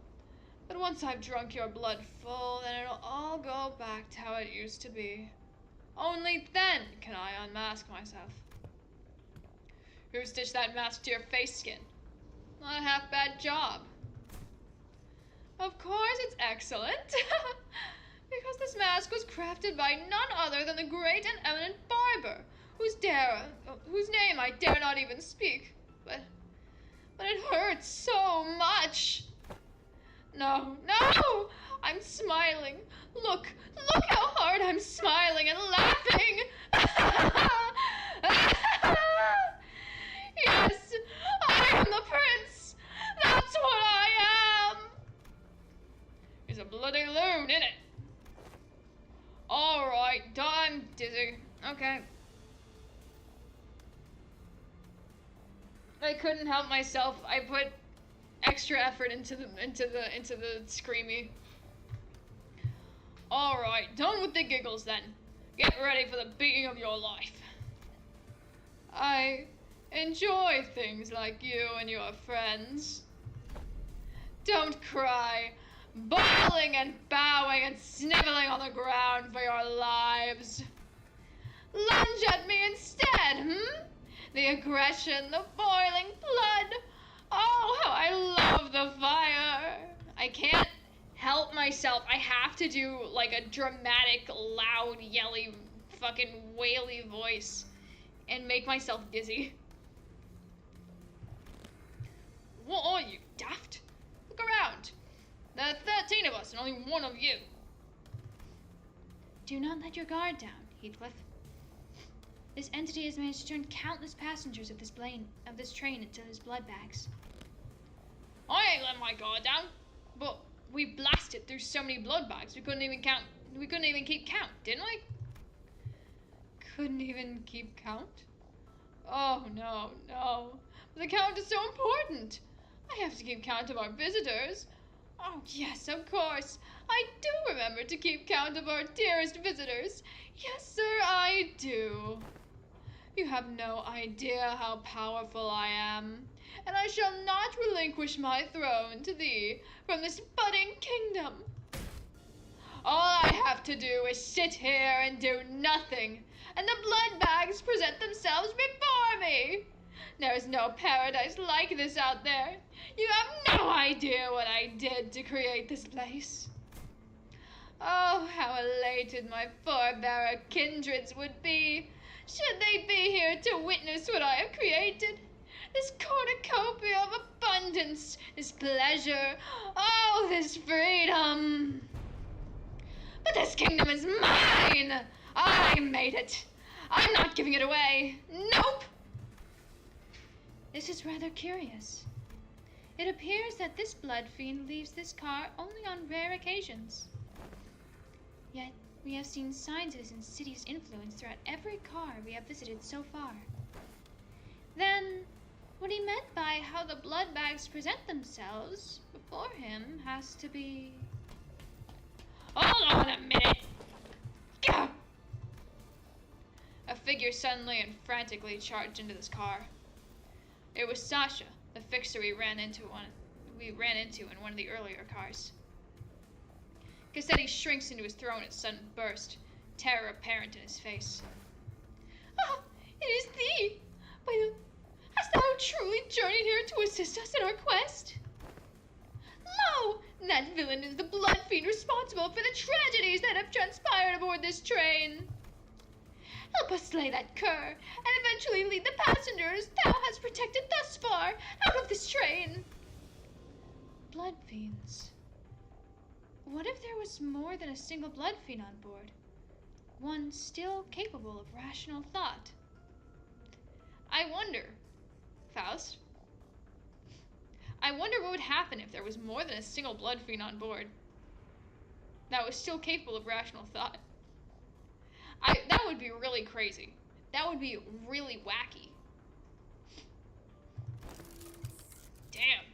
But once I've drunk your blood full, then it'll all go back to how it used to be. Only then can I unmask myself. Who stitched that mask to your face skin? Not a half bad job. Of course it's excellent. Because this mask was crafted by none other than the great and eminent barber, whose name I dare not even speak. But it hurts so much. No, I'm smiling. Look how hard I'm smiling and laughing. Yes, I am the prince. That's what I am. He's a bloody loon, innit? Alright, I'm dizzy. Okay. I couldn't help myself. I put extra effort into the screamy. All right, done with the giggles then. Get ready for the beating of your life. I enjoy things like you and your friends. Don't cry, bawling and bowing and sniveling on the ground for your lives. Lunge at me instead, The aggression, the boiling blood. Oh, how I love the fire. I can't help myself. I have to do like a dramatic, loud, yelly, fucking waily voice and make myself dizzy. What are you, daft? Look around. There are 13 of us and only one of you. Do not let your guard down, Heathcliff. This entity has managed to turn countless passengers of this train into his blood bags. I ain't let my guard down, but we blasted through so many blood bags we couldn't even count. We couldn't even keep count, didn't we? Couldn't even keep count? Oh no, no. The count is so important. I have to keep count of our visitors. Oh yes, of course. I do remember to keep count of our dearest visitors. Yes, sir, I do. You have no idea how powerful I am, and I shall not relinquish my throne to thee from this budding kingdom. All I have to do is sit here and do nothing, and the blood bags present themselves before me. There is no paradise like this out there. You have no idea what I did to create this place. Oh, how elated my forebearer kindreds would be, should they be here to witness what I have created. This cornucopia of abundance, this pleasure, oh, this freedom. But this kingdom is mine! I made it. I'm not giving it away. Nope! This is rather curious. It appears that this blood fiend leaves this car only on rare occasions. Yet, we have seen signs of his insidious influence throughout every car we have visited so far. Then, what he meant by how the blood bags present themselves before him has to be... Hold on a minute! Go! A figure suddenly and frantically charged into this car. It was Sasha, the fixer we ran into in one of the earlier cars. Cassetti shrinks into his throne at sudden burst, terror apparent in his face. Ah, it is thee! Hast thou truly journeyed here to assist us in our quest? Lo! That villain is the blood fiend responsible for the tragedies that have transpired aboard this train. Help us slay that cur, and eventually lead the passengers thou hast protected thus far out of this train. Blood fiends. What if there was more than a single blood fiend on board? One still capable of rational thought? I wonder, Faust. I wonder what would happen if there was more than a single blood fiend on board that was still capable of rational thought. That would be really crazy. That would be really wacky. Damn.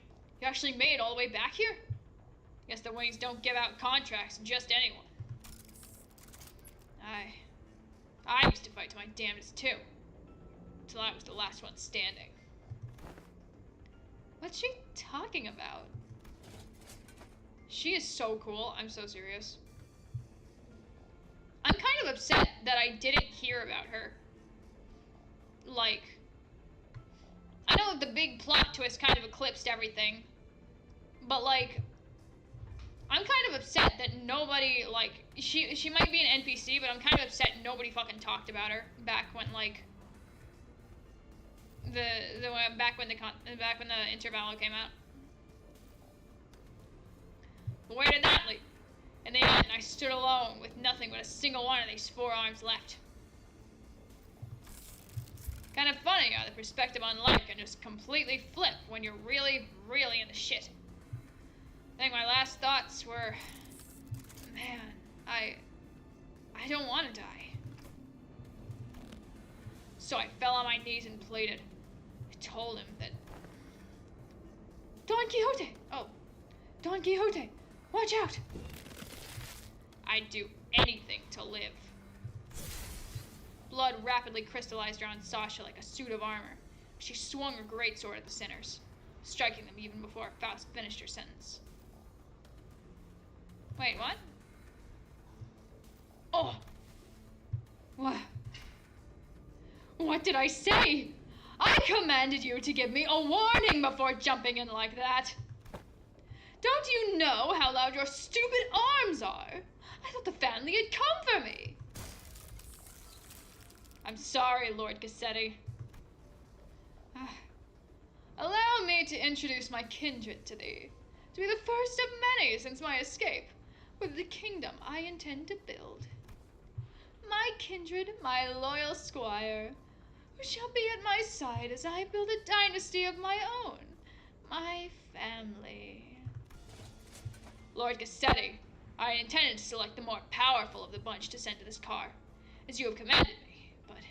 You actually made it all the way back here? Guess the Wings don't give out contracts to just anyone. I used to fight to my damnedest too. Until I was the last one standing. What's she talking about? She is so cool. I'm so serious. I'm kind of upset that I didn't hear about her. Like, I know that the big plot twist kind of eclipsed everything, but like, I'm kind of upset that nobody, like, she might be an NPC, but I'm kind of upset nobody fucking talked about her back when, like, back when the Intervallo came out. But where did that lead? In the end, I stood alone with nothing but a single one of these 4 arms left. Kind of funny how the perspective on life can just completely flip when you're really, really in the shit. I think my last thoughts were, man, I don't want to die. So I fell on my knees and pleaded. I told him that... Don Quixote! Oh. Don Quixote! Watch out! I'd do anything to live. Blood rapidly crystallized around Sasha like a suit of armor. She swung her greatsword at the sinners, striking them even before Faust finished her sentence. Wait, what? Oh! What? What did I say? I commanded you to give me a warning before jumping in like that. Don't you know how loud your stupid arms are? I thought the family had come for me. I'm sorry, Lord Cassetti. Allow me to introduce my kindred to thee, to be the first of many since my escape, with the kingdom I intend to build. My kindred, my loyal squire, who shall be at my side as I build a dynasty of my own, my family. Lord Cassetti, I intended to select the more powerful of the bunch to send to this car, as you have commanded me, but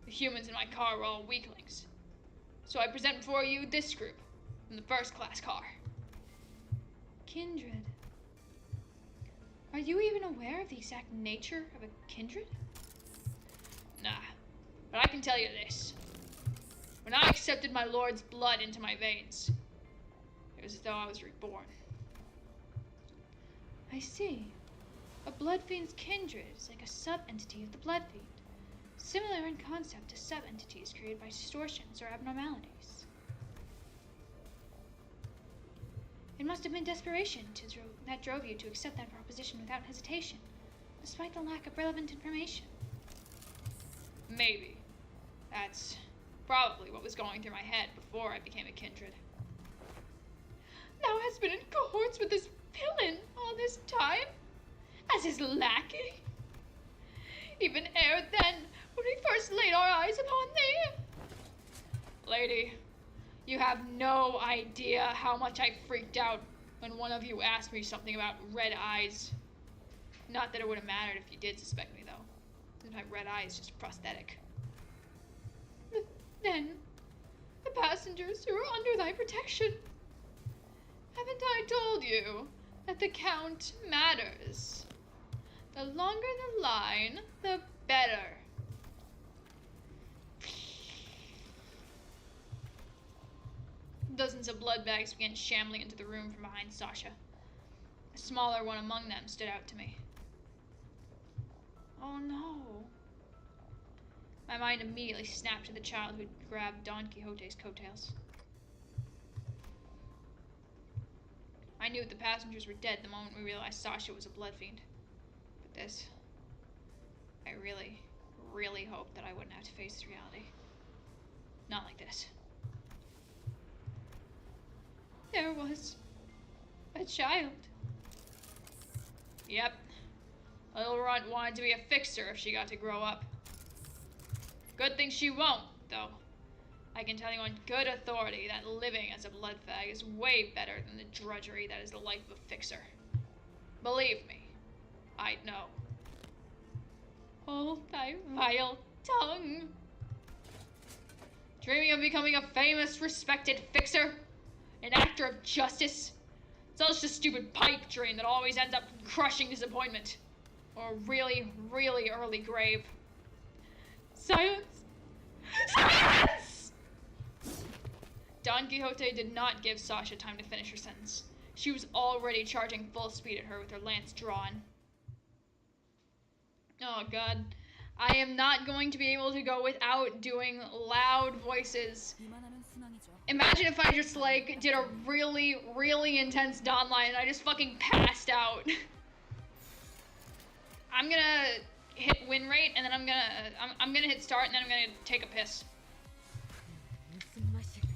the humans in my car were all weaklings. So I present before you this group from the first-class car. Kindred. Are you even aware of the exact nature of a kindred? Nah, but I can tell you this. When I accepted my lord's blood into my veins, it was as though I was reborn. I see. A blood fiend's kindred is like a sub-entity of the blood fiend, similar in concept to sub-entities created by distortions or abnormalities. It must have been desperation that drove you to accept that proposition without hesitation, despite the lack of relevant information. Maybe. That's probably what was going through my head before I became a kindred. Thou hast been in cohorts with this villain all this time, as his lackey. Even ere then, when we first laid our eyes upon thee. Lady, you have no idea how much I freaked out when one of you asked me something about red eyes. Not that it would have mattered if you did suspect me, though, since my red eye is just prosthetic. Then, the passengers who are under thy protection. Haven't I told you that the count matters? The longer the line, the better. Dozens of blood bags began shambling into the room from behind Sasha. A smaller one among them stood out to me. Oh no. My mind immediately snapped to the child who'd grabbed Don Quixote's coattails. I knew the passengers were dead the moment we realized Sasha was a blood fiend. But this... I really, really hoped that I wouldn't have to face this reality. Not like this. There was a child. Yep. Little Runt wanted to be a fixer if she got to grow up. Good thing she won't, though. I can tell you on good authority that living as a blood fag is way better than the drudgery that is the life of a fixer. Believe me, I know. Hold thy vile tongue. Dreaming of becoming a famous, respected fixer? An actor of justice? It's all just a stupid pipe dream that always ends up crushing disappointment. Or a really, really early grave. Silence! Silence! Don Quixote did not give Sasha time to finish her sentence. She was already charging full speed at her with her lance drawn. Oh god. I am not going to be able to go without doing loud voices. 이만하면 순항이죠. Imagine if I just, like, did a really, really intense Don line and I just fucking passed out. I'm gonna hit win rate and then I'm gonna hit start and then I'm gonna take a piss. 무슨 맛일까?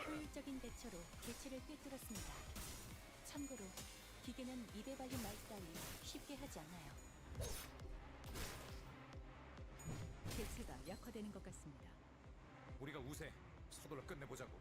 효율적인 대처로 개체를 꿰뚫었습니다. 참고로 기계는 입에 발린 말 따위 쉽게 하지 않아요. 개체가 약화되는 것 같습니다. 우리가 우세. 서둘러 끝내보자고.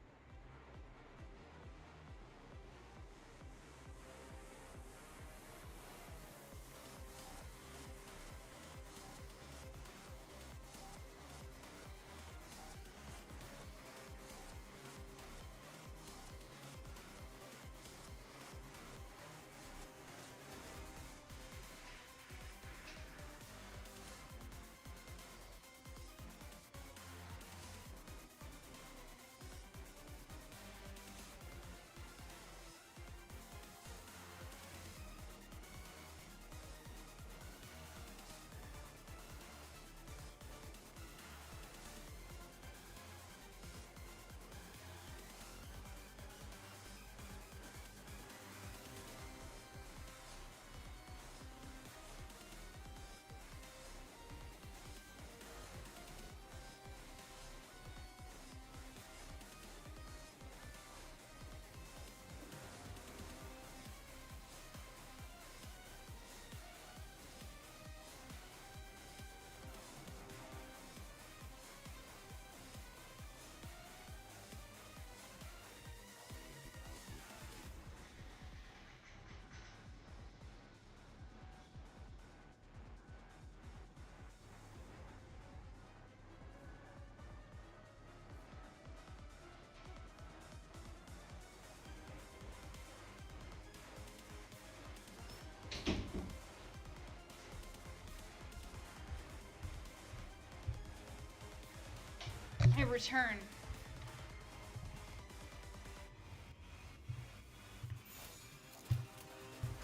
I return.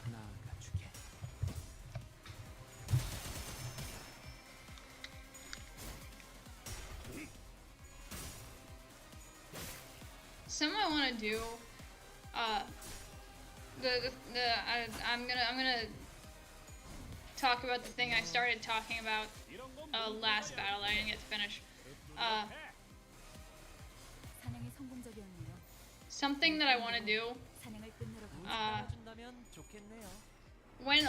나아가주게. Something I want to do. I'm gonna talk about the thing I started talking about last battle that I didn't get to finish. 사냥이 성공적이었네요. Something that I want to do 사냥을 끝내러 가요. 따라준다면 좋겠네요. when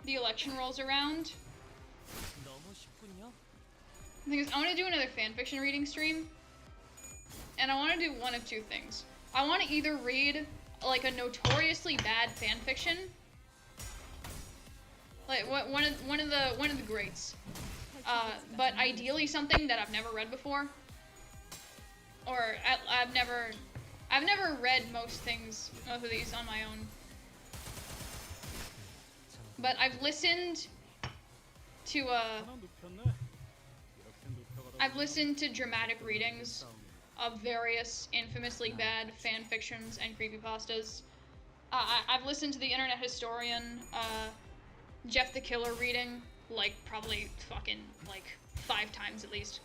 the election rolls around. 너무 쉽군요. The thing is, I want to do another fanfiction reading stream, and I want to do one of two things. I want to either read like a notoriously bad fanfiction, like one of the greats, but ideally something that I've never read before, or I've never read most of these on my own. But I've listened to dramatic readings of various infamously bad fan fictions and creepypastas. I've listened to the Internet Historian, Jeff the Killer reading, like probably fucking like 5 times at least.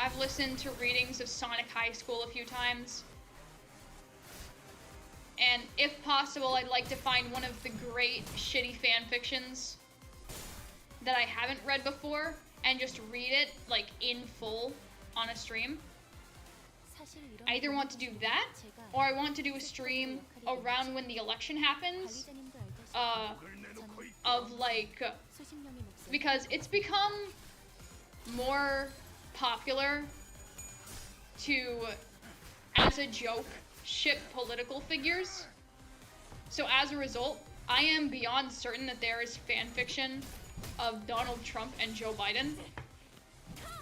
I've listened to readings of Sonic High School a few times. And if possible, I'd like to find one of the great shitty fan fictions that I haven't read before and just read it like in full on a stream. I either want to do that, or I want to do a stream around when the election happens, of like, because it's become more popular to, as a joke, ship political figures. So as a result, I am beyond certain that there is fanfiction of Donald Trump and Joe Biden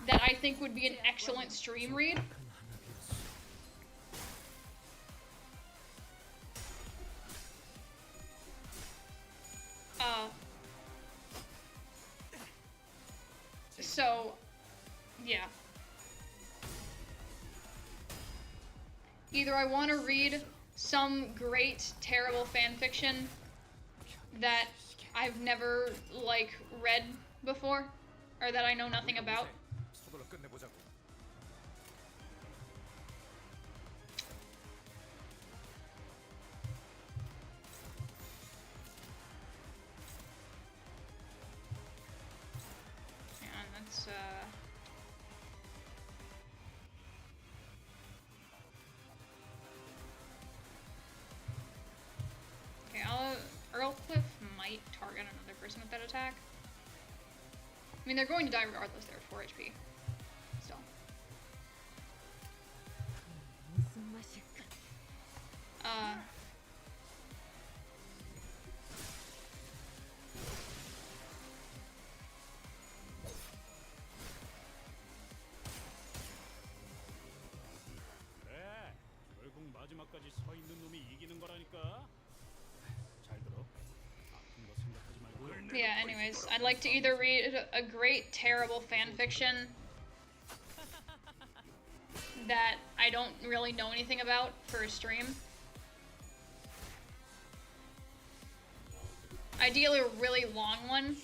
that I think would be an excellent stream read. So, yeah. Either I want to read some great, terrible fanfiction that I've never, like, read before, or that I know nothing about. 서둘러 끝내보자고. And that's, target another person with that attack. I mean, they're going to die regardless. They're at 4 HP. Still. 그래, 결국 마지막까지 서 있는 놈이 이기는 거라니까. 잘 들어. 아픈 거 생각하지 말고. Yeah, anyways, I'd like to either read a great, terrible fanfiction that I don't really know anything about for a stream. Ideally, a really long one.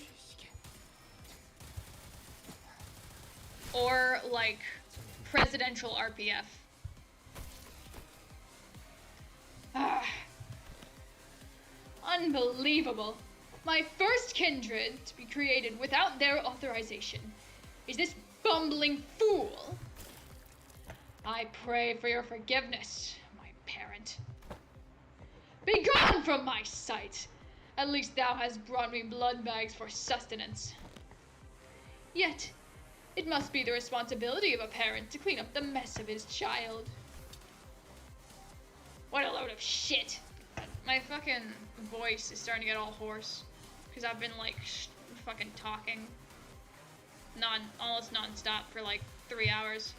Or, like, presidential RPF. Ah. Unbelievable. My first kindred to be created without their authorization is this bumbling fool. I pray for your forgiveness, my parent. Be gone from my sight! At least thou hast brought me blood bags for sustenance. Yet, it must be the responsibility of a parent to clean up the mess of his child. What a load of shit. My fucking voice is starting to get all hoarse. Because I've been, like, fucking talking. Almost non-stop for, like, 3 hours.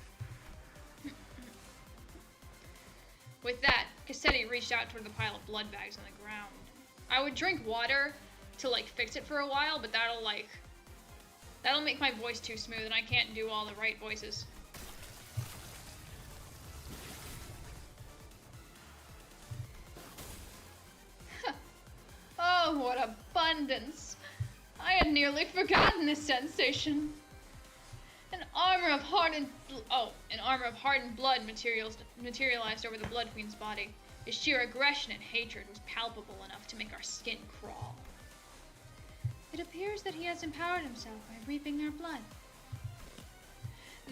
With that, Cassetti reached out toward the pile of blood bags on the ground. I would drink water to, like, fix it for a while, but that'll make my voice too smooth, and I can't do all the right voices. Oh, what abundance! I had nearly forgotten this sensation. An armor of hardened blood materialized over the Blood Queen's body. His sheer aggression and hatred was palpable enough to make our skin crawl. It appears that he has empowered himself by reaping their blood.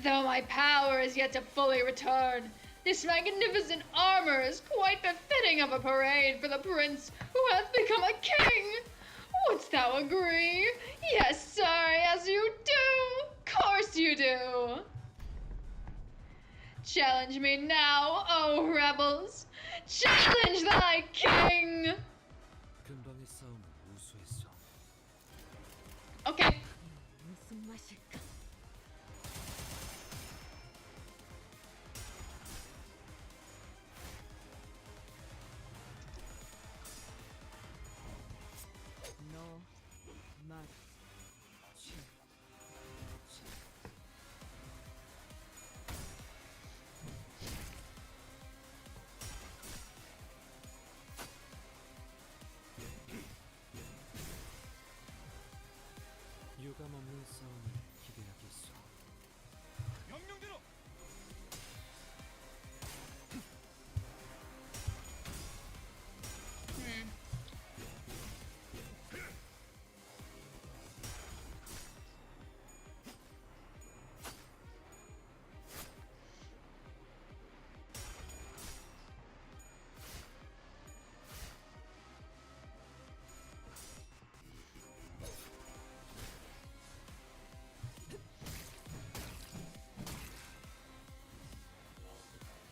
Though my power is yet to fully return, this magnificent armor is quite befitting of a parade for the prince who hath become a king. Wouldst thou agree? Yes, sir, yes you do. Course you do. Challenge me now, O rebels. Challenge thy king. 근방의 싸움은 우수했어. Okay. 무슨 맛일까? 너 말. 유감 없는 싸움을 기대하겠소. 명령대로.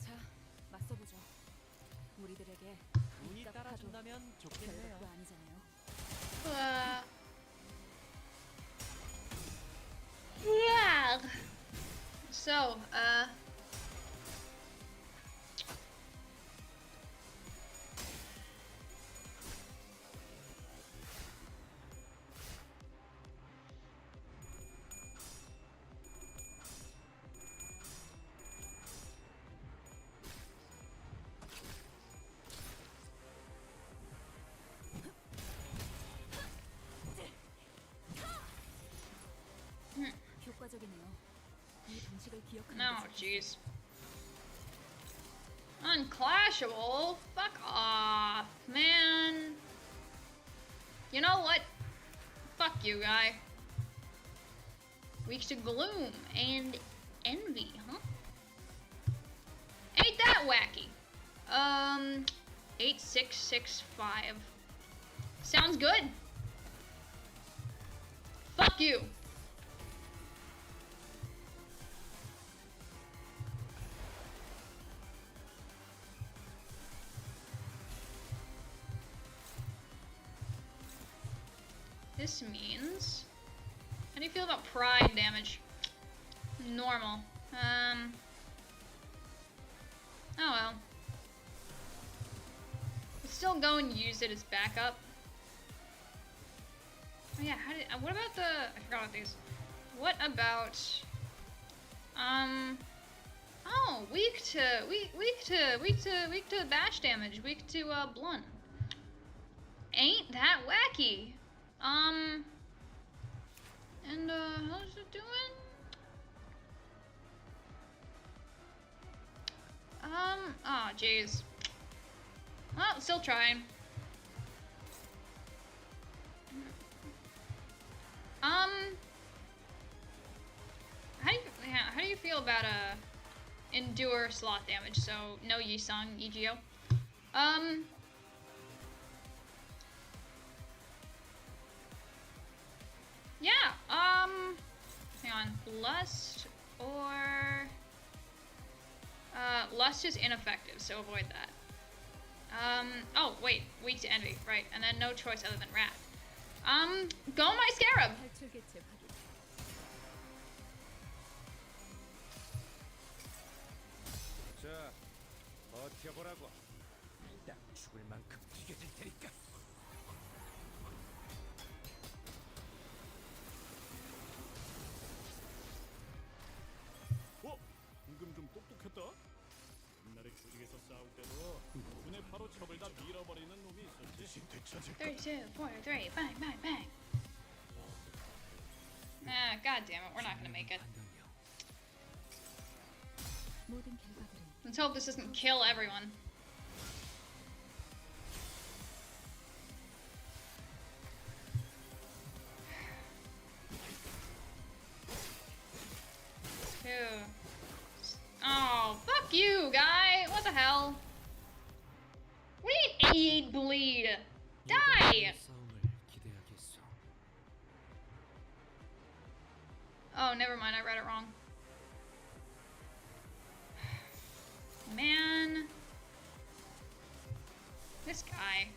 자, 맞서보죠. 우리들에게 운이 따라준다면 좋겠네요. 별것도 아니잖아요. So, 효과적이네요. 이 방식을 기억하는 no, 게 jeez. Unclashable? Fuck off, man. You know what? Fuck you, guy. Weak to gloom and envy, huh? Ain't that wacky? 8665. Sounds good. Fuck you. This means... How do you feel about pride damage? Normal. Oh well. Let's still go and use it as backup. Oh yeah, what about the... I forgot about these. What about... Oh, weak to bash damage, weak to, blunt. Ain't that wacky? And, how's it doing? Oh, jeez. Well, still trying. How do you feel about, endure slot damage? So, no Yisung, EGO. Yeah, hang on. Lust or... Lust is ineffective, so avoid that. Oh, wait. Weak to envy, right. And then no choice other than rat. Go my scarab! 탈출 개체 확인. 자, 버텨보라고. 딱 죽을 만큼 튀겨질 테니까. 방금 좀 똑똑했다. 옛날에 조직에서 싸울 때도 눈에 바로 척을 다 밀어버리는 놈이 있었지. 되찾을 3, 2, 4, 3, bang, bang, bang. Ah, god damn it, we're not gonna make it. 모든 결과들은 Let's hope this doesn't kill everyone. Two. Oh, fuck you, guy! What the hell? What do you mean 88 bleed? Die! Oh, never mind, I read it wrong. Man. This guy.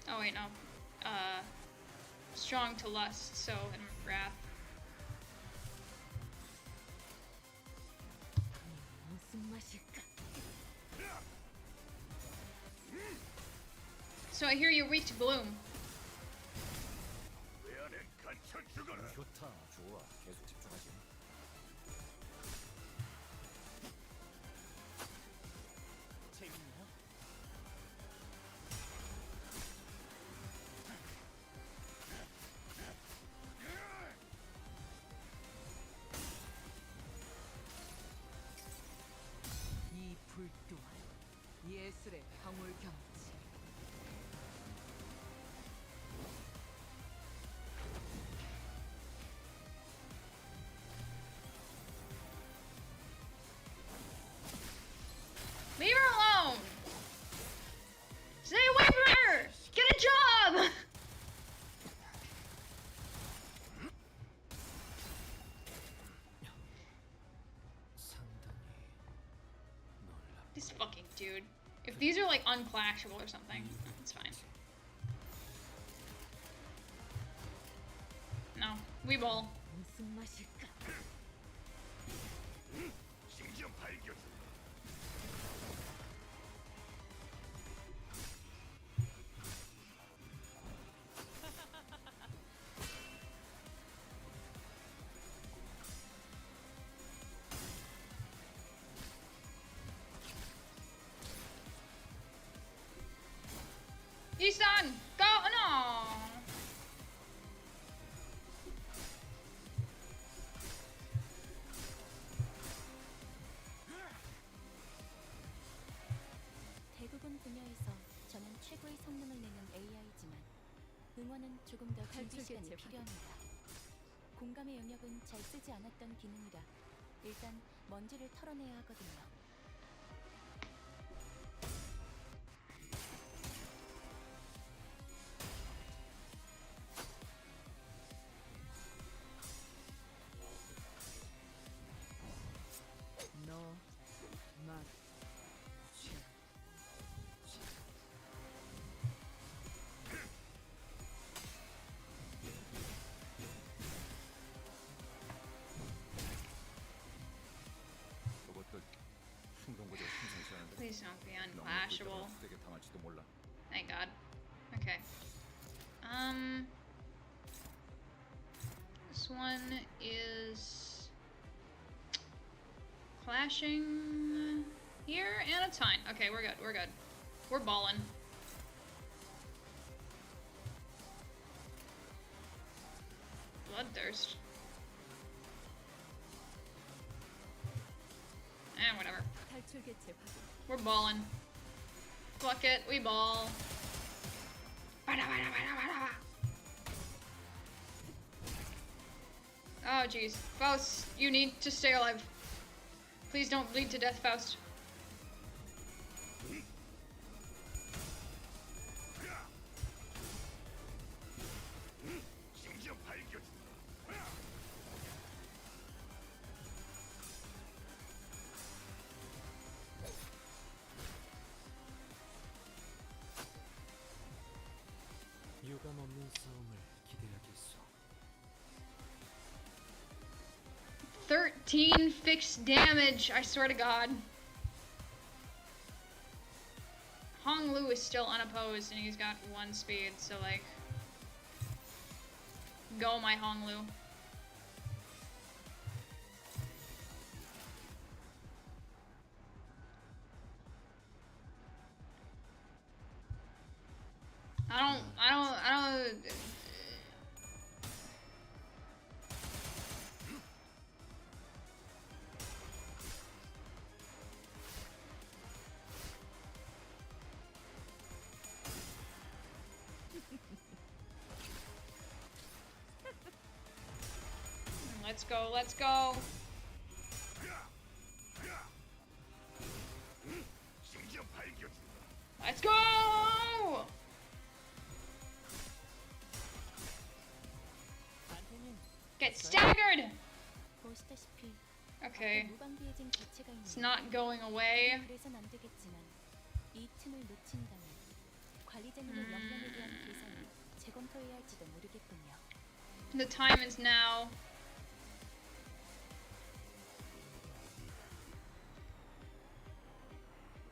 Oh wait, no. Strong to lust, so in wrath. 무슨 맛일까? So I hear you're weak to bloom. 내 안에 갇혀 죽어라. 좋다, 좋아. 계속 집중하지. 재밌나요? 이 불 또한 예술의 방울경치. Leave her alone! Stay away from her! Get a job! This fucking dude. If these are like unclashable or something, it's fine. No, we bowl. 무슨 맛일까? 심지어 발견. Isan, go! No! 대부분 분야에서 저는 최고의 성능을 내는 AI지만 응원은 조금 더 준비 탈출 시간이 개체 필요합니다. 공감의 영역은 잘 쓰지 않았던 기능이라 일단 먼지를 털어내야 하거든요. Please don't be 너무 unclashable. 되게 당할지도 몰라. Thank God. Okay. This one is clashing here and a ton. Okay, we're good. We're good. We're ballin'. Bloodthirst. Whatever. 탈출 개체 확인. We're ballin'. Fuck it, we ball. Oh jeez. Faust, you need to stay alive. Please don't bleed to death, Faust. 유감 없는 싸움을 기대하겠소. 13 fixed damage, I swear to God. Hong Lu is still unopposed and he's got 1 speed, so like... Go my Hong Lu. I don't... Let's go, let's go. Let's go! Get staggered! 보시다시피 Okay, 무방비해진 개체가 it's 있는 not going away. 그래선 안 되겠지만 이 틈을 놓친다면 관리자님의 역량에 대한 계산을 재검토해야 할지도 모르겠군요. The time is now.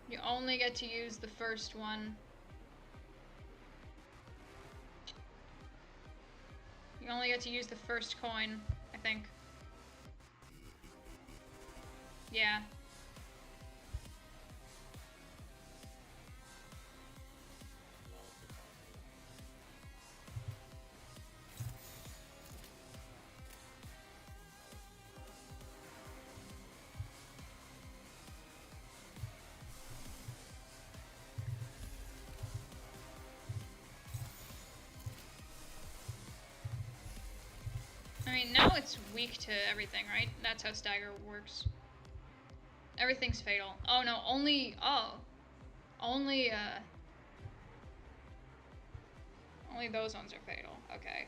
You only get to use the first one. You only get to use the first coin, I think. Yeah. I mean, now it's weak to everything, right? That's how stagger works. Everything's fatal. Oh no, only those ones are fatal. Okay.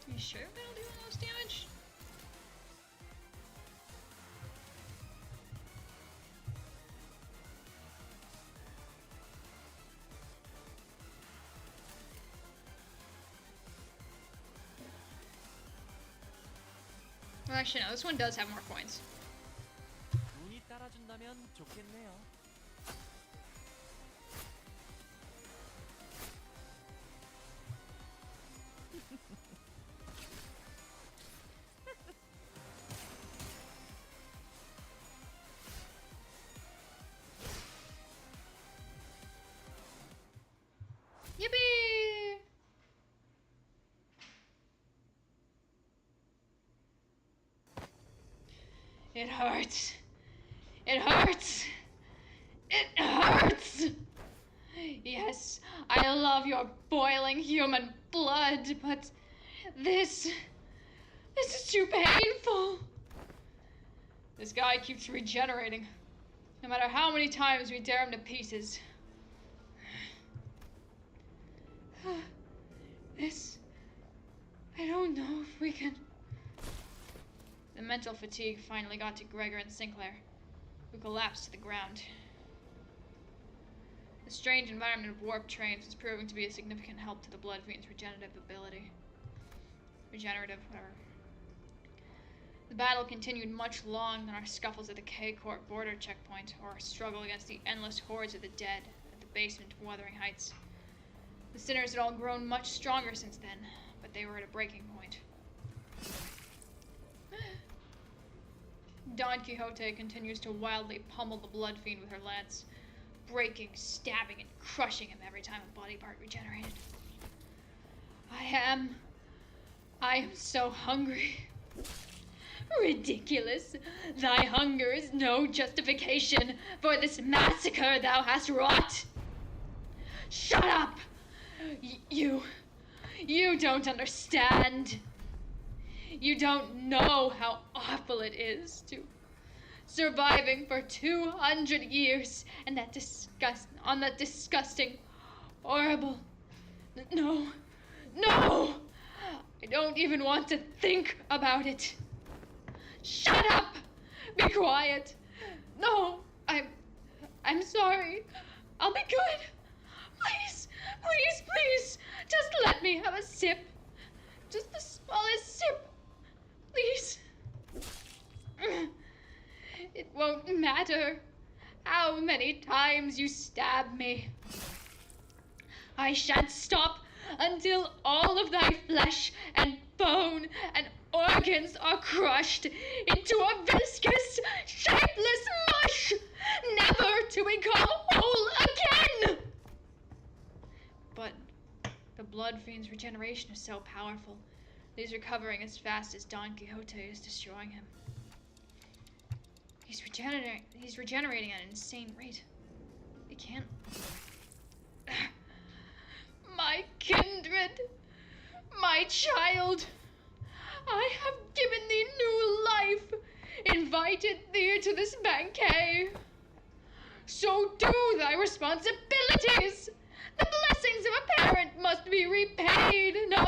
You sure that'll do the most damage? Well, actually, no. This one does have more coins. 운이 따라준다면 좋겠네요. Yippee! It hurts. It hurts. It hurts. Yes, I love your boiling human blood, but this is too painful. This guy keeps regenerating, no matter how many times we tear him to pieces. I don't know if we can. The mental fatigue finally got to Gregor and Sinclair, who collapsed to the ground. The strange environment of warp trains was proving to be a significant help to the Blood Fiend's regenerative ability. Whatever. The battle continued much longer than our scuffles at the K-Corp border checkpoint, or our struggle against the endless hordes of the dead at the basement of Wuthering Heights. The sinners had all grown much stronger since then, but they were at a breaking point. Don Quixote continues to wildly pummel the Blood Fiend with her lance, breaking, stabbing, and crushing him every time a body part regenerated. I am so hungry. Ridiculous. Thy hunger is no justification for this massacre thou hast wrought. Shut up! You don't understand. You don't know how awful it is to surviving for 200 years and on that disgusting, horrible. No. I don't even want to think about it. Shut up! Be quiet. No, I'm sorry. I'll be good. Please, just let me have a sip. Just the smallest sip. Please. It won't matter how many times you stab me. I shan't stop until all of thy flesh and bone and organs are crushed into a viscous, shapeless mush, never to become whole again! But the Blood Fiend's regeneration is so powerful that he's recovering as fast as Don Quixote is destroying him. He's regenerating at an insane rate. It can't... My kindred, my child, I have given thee new life, invited thee to this banquet. So do thy responsibilities. The blessings of a parent must be repaid, no?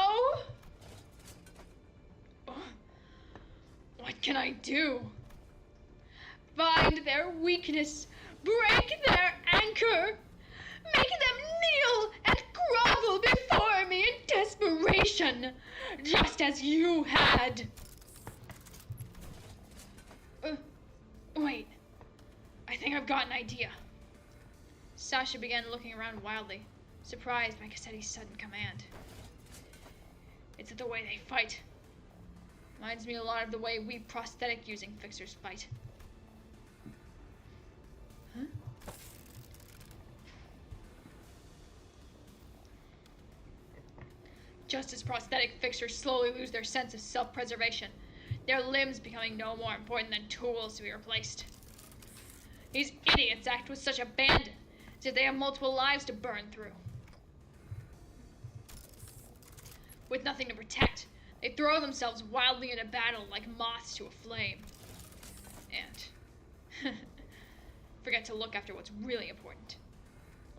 What can I do? Find their weakness, break their anchor, make them kneel and grovel before me in desperation, just as you had. Wait, I think I've got an idea. Sasha began looking around wildly, surprised by Cassetti's sudden command. It's the way they fight. Reminds me a lot of the way we prosthetic-using fixers fight. Huh? Just as prosthetic fixers slowly lose their sense of self-preservation, their limbs becoming no more important than tools to be replaced. These idiots act with such abandon, as if they have multiple lives to burn through. With nothing to protect, they throw themselves wildly into battle like moths to a flame. And forget to look after what's really important.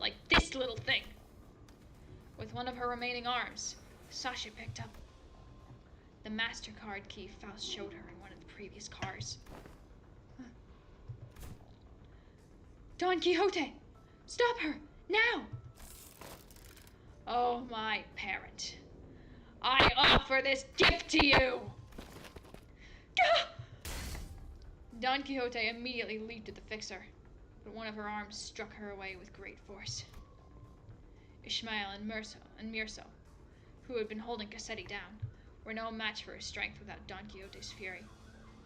Like this little thing. With one of her remaining arms, Sasha picked up the MasterCard key Faust showed her in one of the previous cars. Don Quixote! Stop her! Now! Oh, my parent. I offer this gift to you! Gah! Don Quixote immediately leaped at the fixer, but one of her arms struck her away with great force. Ishmael and Mirso, who had been holding Cassetti down, were no match for his strength without Don Quixote's fury.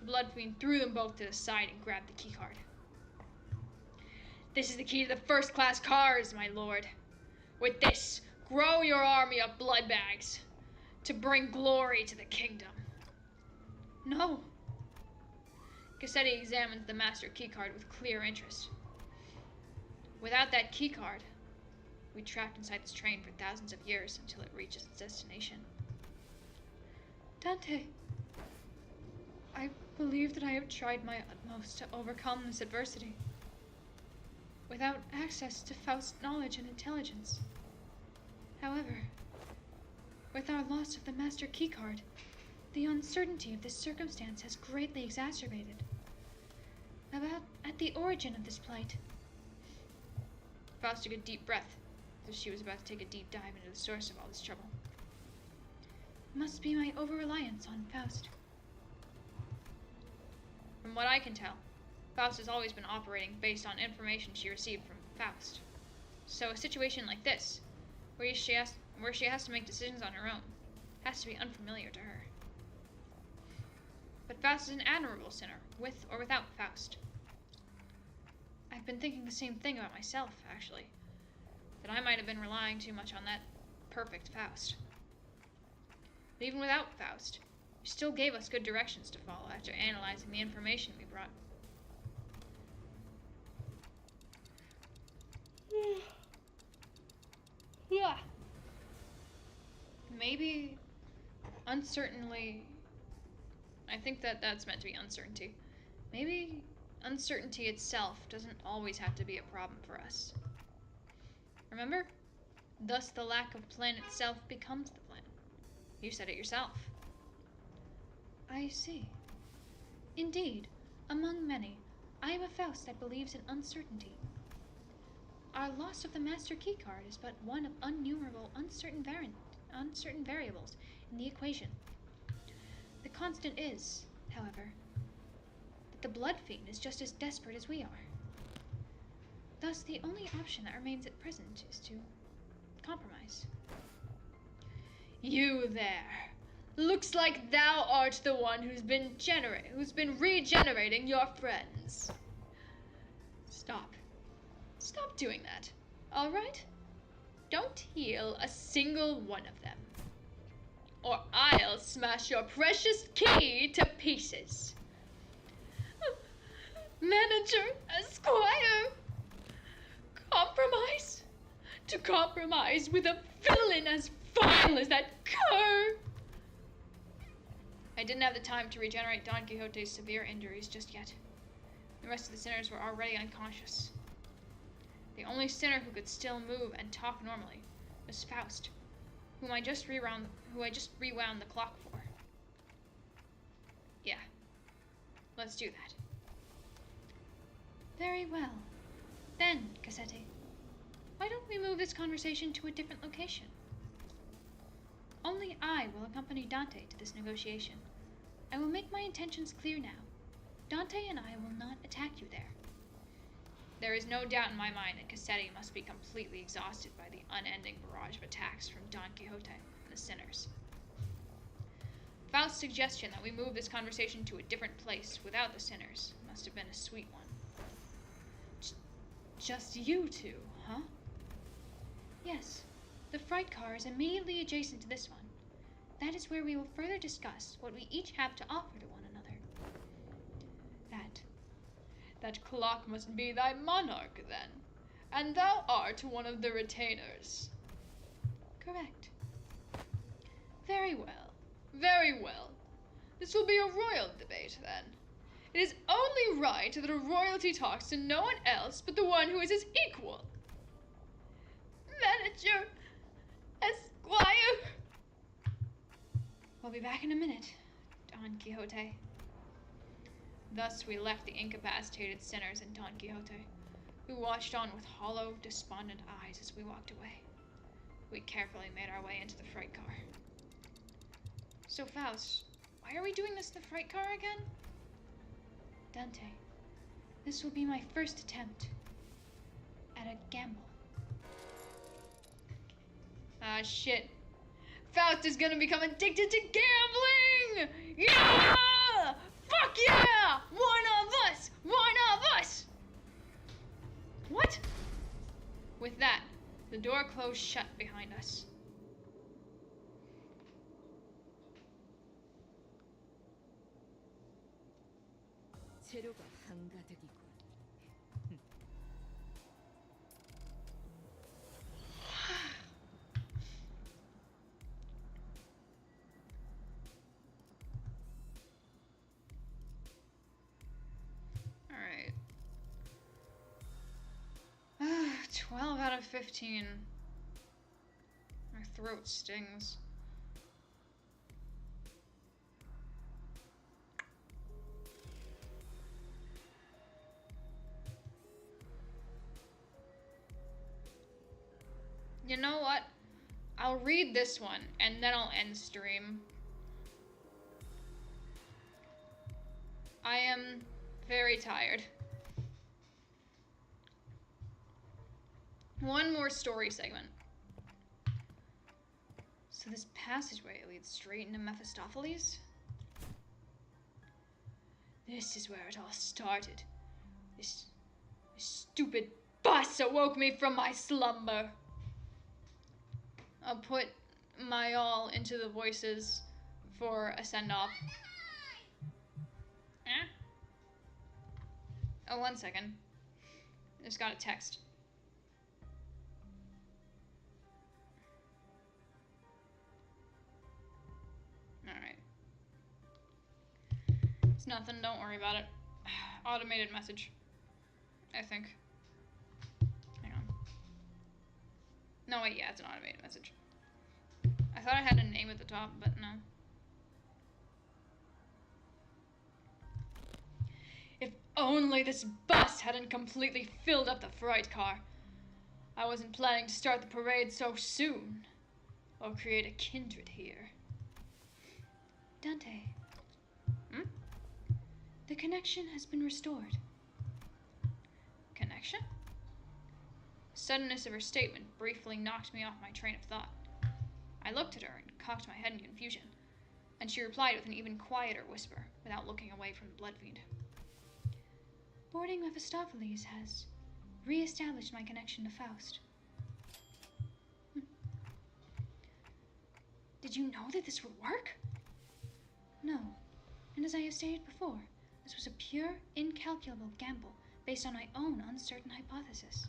The Blood Fiend threw them both to the side and grabbed the keycard. This is the key to the first-class cars, my lord. With this, grow your army of blood bags to bring glory to the kingdom. No. Cassetti examined the master keycard with clear interest. Without that keycard, we trapped inside this train for thousands of years until it reaches its destination. Dante, I believe that I have tried my utmost to overcome this adversity. Without access to Faust's knowledge and intelligence. However, With our loss of the master keycard, the uncertainty of this circumstance has greatly exacerbated. At the origin of this plight. Faust took a deep breath, as if she was about to take a deep dive into the source of all this trouble. Must be my over-reliance on Faust. From what I can tell, Faust has always been operating based on information she received from Faust. So a situation like this, where she has to make decisions on her own, has to be unfamiliar to her. But Faust is an admirable sinner, with or without Faust. I've been thinking the same thing about myself, actually. That I might have been relying too much on that perfect Faust. But even without Faust, he still gave us good directions to follow after analyzing the information we brought. Yeah. Maybe uncertainly. I think that that's meant to be uncertainty. Maybe uncertainty itself doesn't always have to be a problem for us. Remember? Thus the lack of plan itself becomes the plan. You said it yourself. I see. Indeed, among many, I am a Faust that believes in uncertainty. Our loss of the master keycard is but one of innumerable uncertain variables in the equation. The constant is, however, that the Blood Fiend is just as desperate as we are. Thus, the only option that remains at present is to compromise. You there. Looks like thou art the one who's been regenerating your friends. Stop. Stop doing that, all right? Don't heal a single one of them, or I'll smash your precious key to pieces. Manager, Esquire, compromise? To compromise with a villain as vile as that cur? I didn't have the time to regenerate Don Quixote's severe injuries just yet. The rest of the sinners were already unconscious. The only sinner who could still move and talk normally was Faust, who I just rewound the clock for. Yeah, let's do that. Very well. Then, Cassetti, why don't we move this conversation to a different location? Only I will accompany Dante to this negotiation. I will make my intentions clear now. Dante and I will not attack you there. There is no doubt in my mind that Cassetti must be completely exhausted by the unending barrage of attacks from Don Quixote and the sinners. Faust's suggestion that we move this conversation to a different place without the sinners must have been a sweet one. Just you two, huh? Yes. The fright car is immediately adjacent to this one. That is where we will further discuss what we each have to offer to one another. That clock must be thy monarch, then, and thou art one of the retainers. Correct. Very well, very well. This will be a royal debate, then. It is only right that a royalty talks to no one else but the one who is his equal. Manager, Esquire. We'll be back in a minute, Don Quixote. Thus we left the incapacitated sinners and Don Quixote, who watched on with hollow, despondent eyes as we walked away. We carefully made our way into the freight car. So, Faust, why are we doing this in the freight car again? Dante, this will be my first attempt at a gamble. Ah, shit. Faust is gonna become addicted to gambling! Yeah! Fuck yeah! One of us! One of us! What? With that, the door closed shut behind us. 재료가 한가득이군. Alright. 12 out of 15. My throat stings. You know what? I'll read this one, and then I'll end stream. I am very tired. One more story segment. So this passageway leads straight into Mephistopheles? This is where it all started. This stupid bus awoke me from my slumber. I'll put my all into the voices for a send-off. Eh? Oh, 1 second. I just got a text. Alright. It's nothing, don't worry about it. Automated message. I think. Hang on. No, wait, yeah, it's an automated message. I thought I had a name at the top, but no. If only this bus hadn't completely filled up the freight car. I wasn't planning to start the parade so soon, or create a kindred here. Dante, Hmm? the connection has been restored. Connection? Suddenness of her statement briefly knocked me off my train of thought. I looked at her and cocked my head in confusion, and she replied with an even quieter whisper, without looking away from the blood fiend. Boarding Mephistopheles has re-established my connection to Faust. Did you know that this would work? No, and as I have stated before, this was a pure, incalculable gamble based on my own uncertain hypothesis.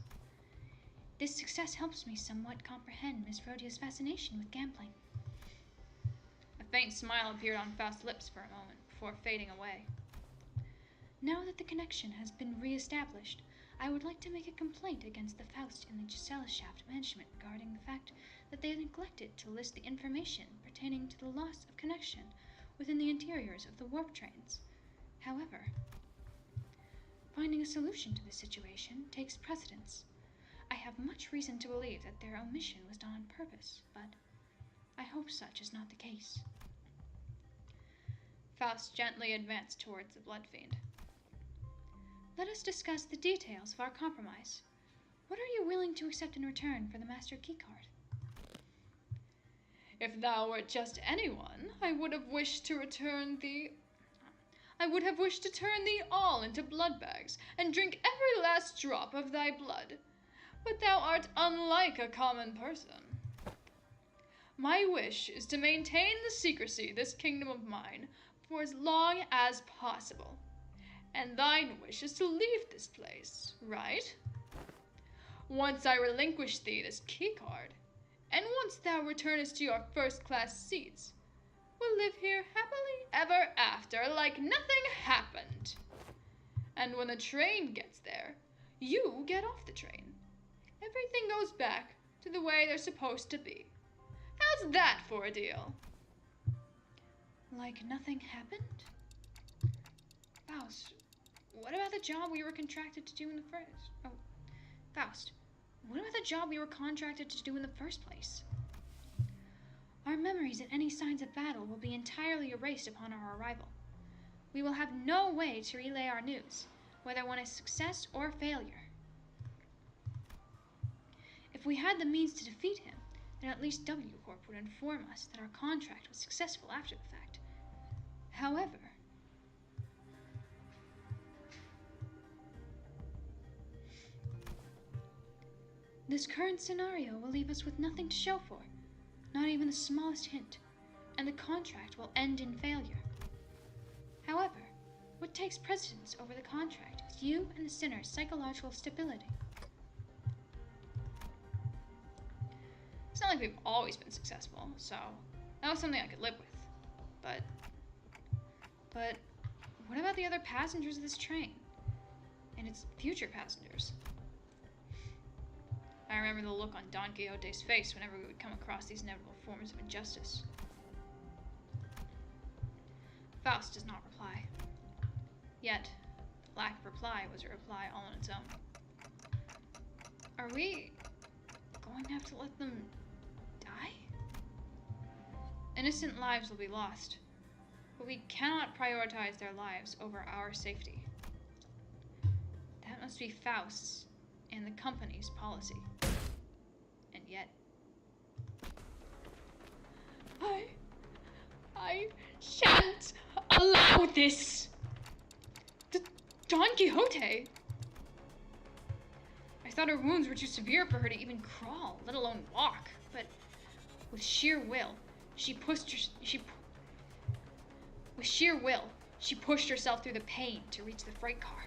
This success helps me somewhat comprehend Miss Rhodia's fascination with gambling. A faint smile appeared on Faust's lips for a moment, before fading away. Now that the connection has been re-established, I would like to make a complaint against the Faust and the Gisela-Shaft management regarding the fact that they neglected to list the information pertaining to the loss of connection within the interiors of the warp trains. However, finding a solution to this situation takes precedence. I have much reason to believe that their omission was done on purpose, but I hope such is not the case. Faust gently advanced towards the blood fiend. Let us discuss the details of our compromise. What are you willing to accept in return for the master keycard? If thou wert just anyone, I would have wished to turn thee all into blood bags, and drink every last drop of thy blood. But thou art unlike a common person. My wish is to maintain the secrecy of this kingdom of mine for as long as possible. And thine wish is to leave this place, right? Once I relinquish thee this keycard, and once thou returnest to your first-class seats, we'll live here happily ever after like nothing happened. And when the train gets there, you get off the train. Everything goes back to the way they're supposed to be. How's that for a deal? Like nothing happened? Faust, what about the job we were contracted to do in the first? Oh, Faust, what about the job we were contracted to do in the first place? Our memories and any signs of battle will be entirely erased upon our arrival. We will have no way to relay our news, whether one is success or failure. If we had the means to defeat him, then at least W Corp would inform us that our contract was successful after the fact. However, this current scenario will leave us with nothing to show for, not even the smallest hint, and the contract will end in failure. However, what takes precedence over the contract is you and the sinner's psychological stability. It's not like we've always been successful, so that was something I could live with. But what about the other passengers of this train? And its future passengers? I remember the look on Don Quixote's face whenever we would come across these inevitable forms of injustice. Faust does not reply. Yet, the lack of reply was a reply all on its own. Are we going to have to let them die? Innocent lives will be lost, but we cannot prioritize their lives over our safety. That must be Faust's and the company's policy. And yet... I shan't allow this! Don Quixote? I thought her wounds were too severe for her to even crawl, let alone walk, but with sheer will, she pushed herself through the pain to reach the freight car.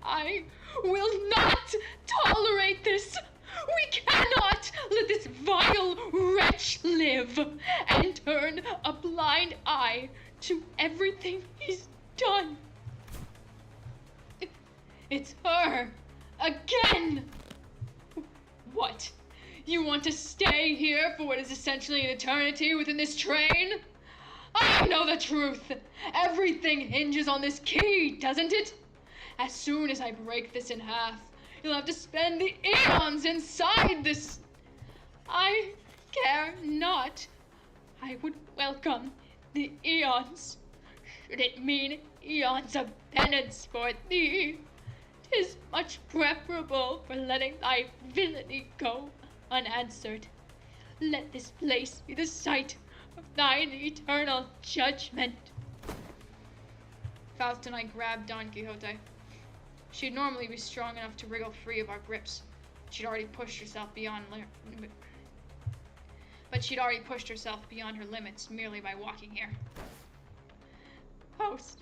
I will not tolerate this! We cannot let this vile wretch live and turn a blind eye to everything he's done. It's her! Again! What? You want to stay here for what is essentially an eternity within this train? I know the truth! Everything hinges on this key, doesn't it? As soon as I break this in half, you'll have to spend the eons inside this. I care not. I would welcome the eons, should it mean eons of penance for thee. 'Tis much preferable for letting thy villainy go unanswered. Let this place be the site of thine eternal judgment. Faust and I grabbed Don Quixote. She'd normally be strong enough to wriggle free of our grips. She'd already pushed herself beyond her limits merely by walking here. Faust,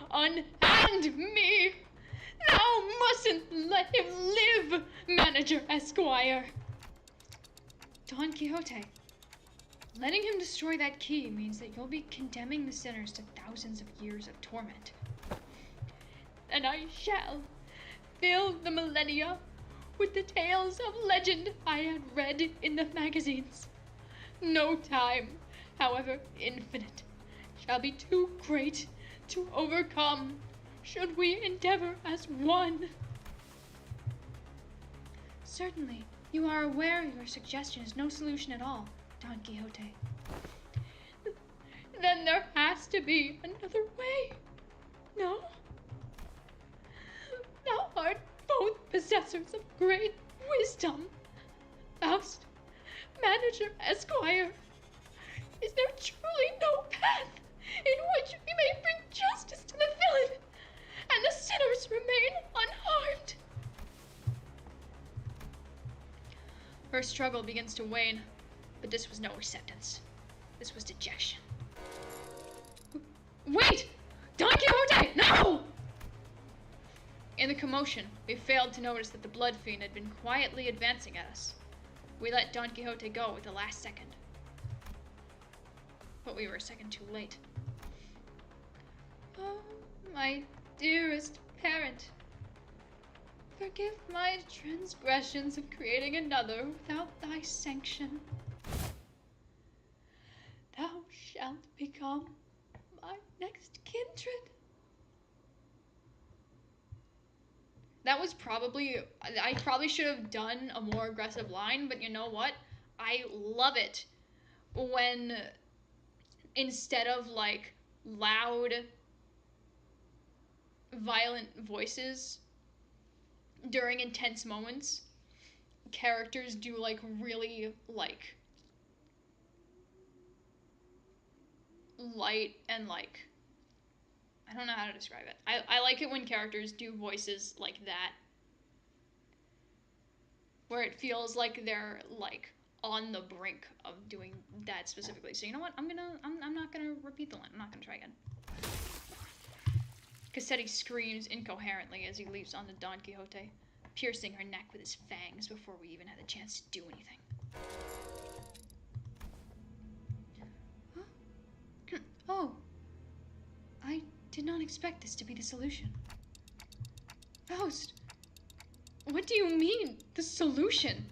unhand me! Thou mustn't let him live, Manager Esquire! Don Quixote, letting him destroy that key means that you'll be condemning the sinners to thousands of years of torment. And I shall fill the millennia with the tales of legend I had read in the magazines. No time, however infinite, shall be too great to overcome, should we endeavor as one. Certainly, you are aware your suggestion is no solution at all, Don Quixote. Then there has to be another way, no? Thou art both possessors of great wisdom. Faust, Manager Esquire, is there truly no path in which we may bring justice to the villain and the sinners remain unharmed? Her struggle begins to wane, but this was no acceptance. This was dejection. Wait! Don Quixote, no! In the commotion, we failed to notice that the blood fiend had been quietly advancing at us. We let Don Quixote go at the last second. But we were a second too late. Oh, my dearest parent, forgive my transgressions of creating another without thy sanction. Thou shalt become my next kindred. That was I probably should have done a more aggressive line, but you know what? I love it when instead of like loud, violent voices during intense moments, characters do like really like light and like, I don't know how to describe it. I like it when characters do voices like that, where it feels like they're like on the brink of doing that specifically. So you know what? I'm not gonna repeat the line. I'm not gonna try again. Cassetti screams incoherently as he leaps onto Don Quixote, piercing her neck with his fangs before we even had a chance to do anything. Huh? Oh, I did not expect this to be the solution. Faust, what do you mean, the solution?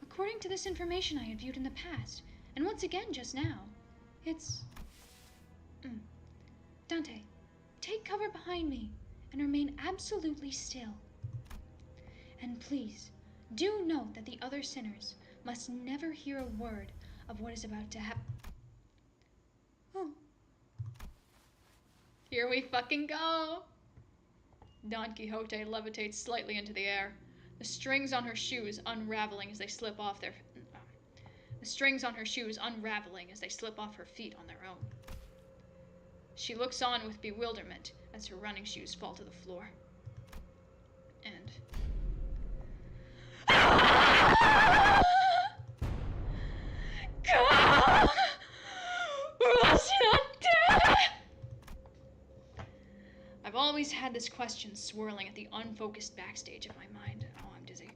According to this information I had viewed in the past, and once again just now, it's... Dante, take cover behind me and remain absolutely still. And please, Do note that the other sinners must never hear a word of what is about to happen. Oh. Here we fucking go! Don Quixote levitates slightly into the air, the strings on her shoes unraveling as they slip off her feet on their own. She looks on with bewilderment as her running shoes fall to the floor. And... I've always had this question swirling at the unfocused backstage of my mind. Oh, I'm dizzy.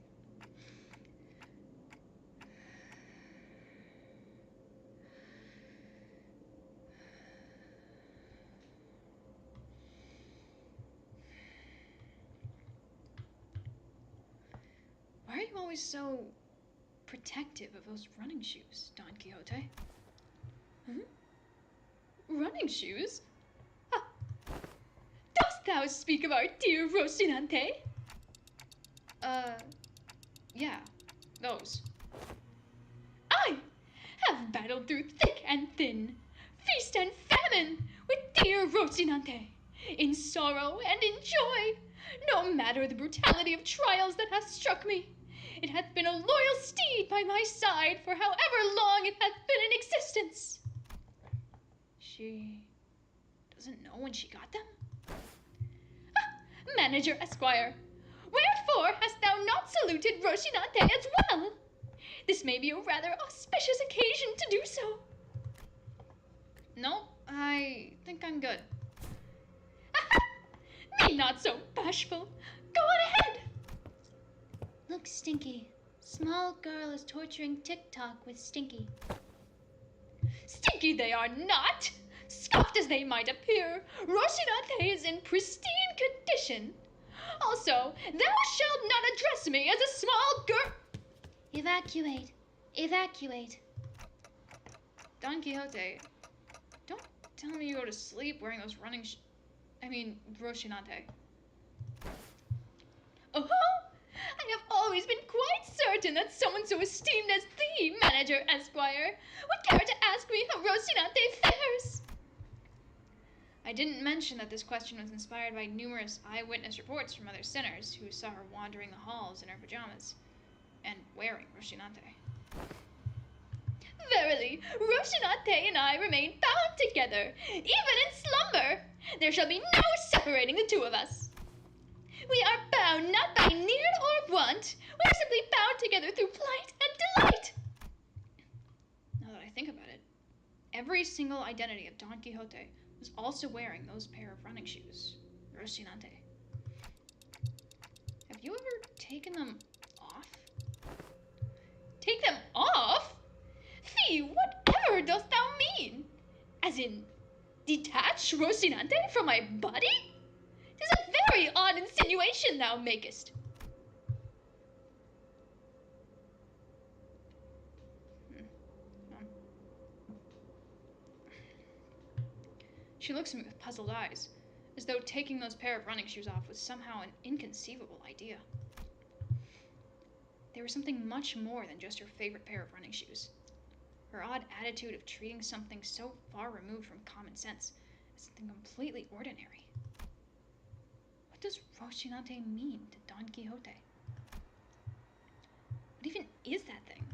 Why are you always so protective of those running shoes, Don Quixote? Running shoes? Ah. Dost thou speak of our dear Rocinante? Yeah, those. I have battled through thick and thin, feast and famine, with dear Rocinante, in sorrow and in joy, no matter the brutality of trials that hath struck me. It hath been a loyal steed by my side for however long it hath been in existence. She doesn't know when she got them? Ah, Manager Esquire, wherefore hast thou not saluted Rocinante as well? This may be a rather auspicious occasion to do so. No, I think I'm good. Be not so bashful. Go on ahead. Look, Stinky. Small girl is torturing TikTok with Stinky. Stinky they are not! Scuffed as they might appear, Rocinante is in pristine condition. Also, thou shalt not address me as a small girl. Evacuate. Evacuate. Don Quixote, don't tell me you go to sleep wearing those running Rocinante. Oh, I have always been quite certain that someone so esteemed as thee, Manager Esquire, would care to ask me how Rocinante fares. I didn't mention that this question was inspired by numerous eyewitness reports from other sinners who saw her wandering the halls in her pajamas and wearing Rocinante. Verily, Rocinante and I remain bound together, even in slumber. There shall be no separating the two of us. We are bound not by need or want. We are simply bound together through plight and delight. Now that I think about it, every single identity of Don Quixote was also wearing those pair of running shoes, Rocinante. Have you ever taken them off? Take them off? Fie, whatever dost thou mean? As in, detach Rocinante from my body? 'Tis a very odd insinuation thou makest. She looks at me with puzzled eyes, as though taking those pair of running shoes off was somehow an inconceivable idea. They were something much more than just her favorite pair of running shoes. Her odd attitude of treating something so far removed from common sense as something completely ordinary. What does Rocinante mean to Don Quixote? What even is that thing?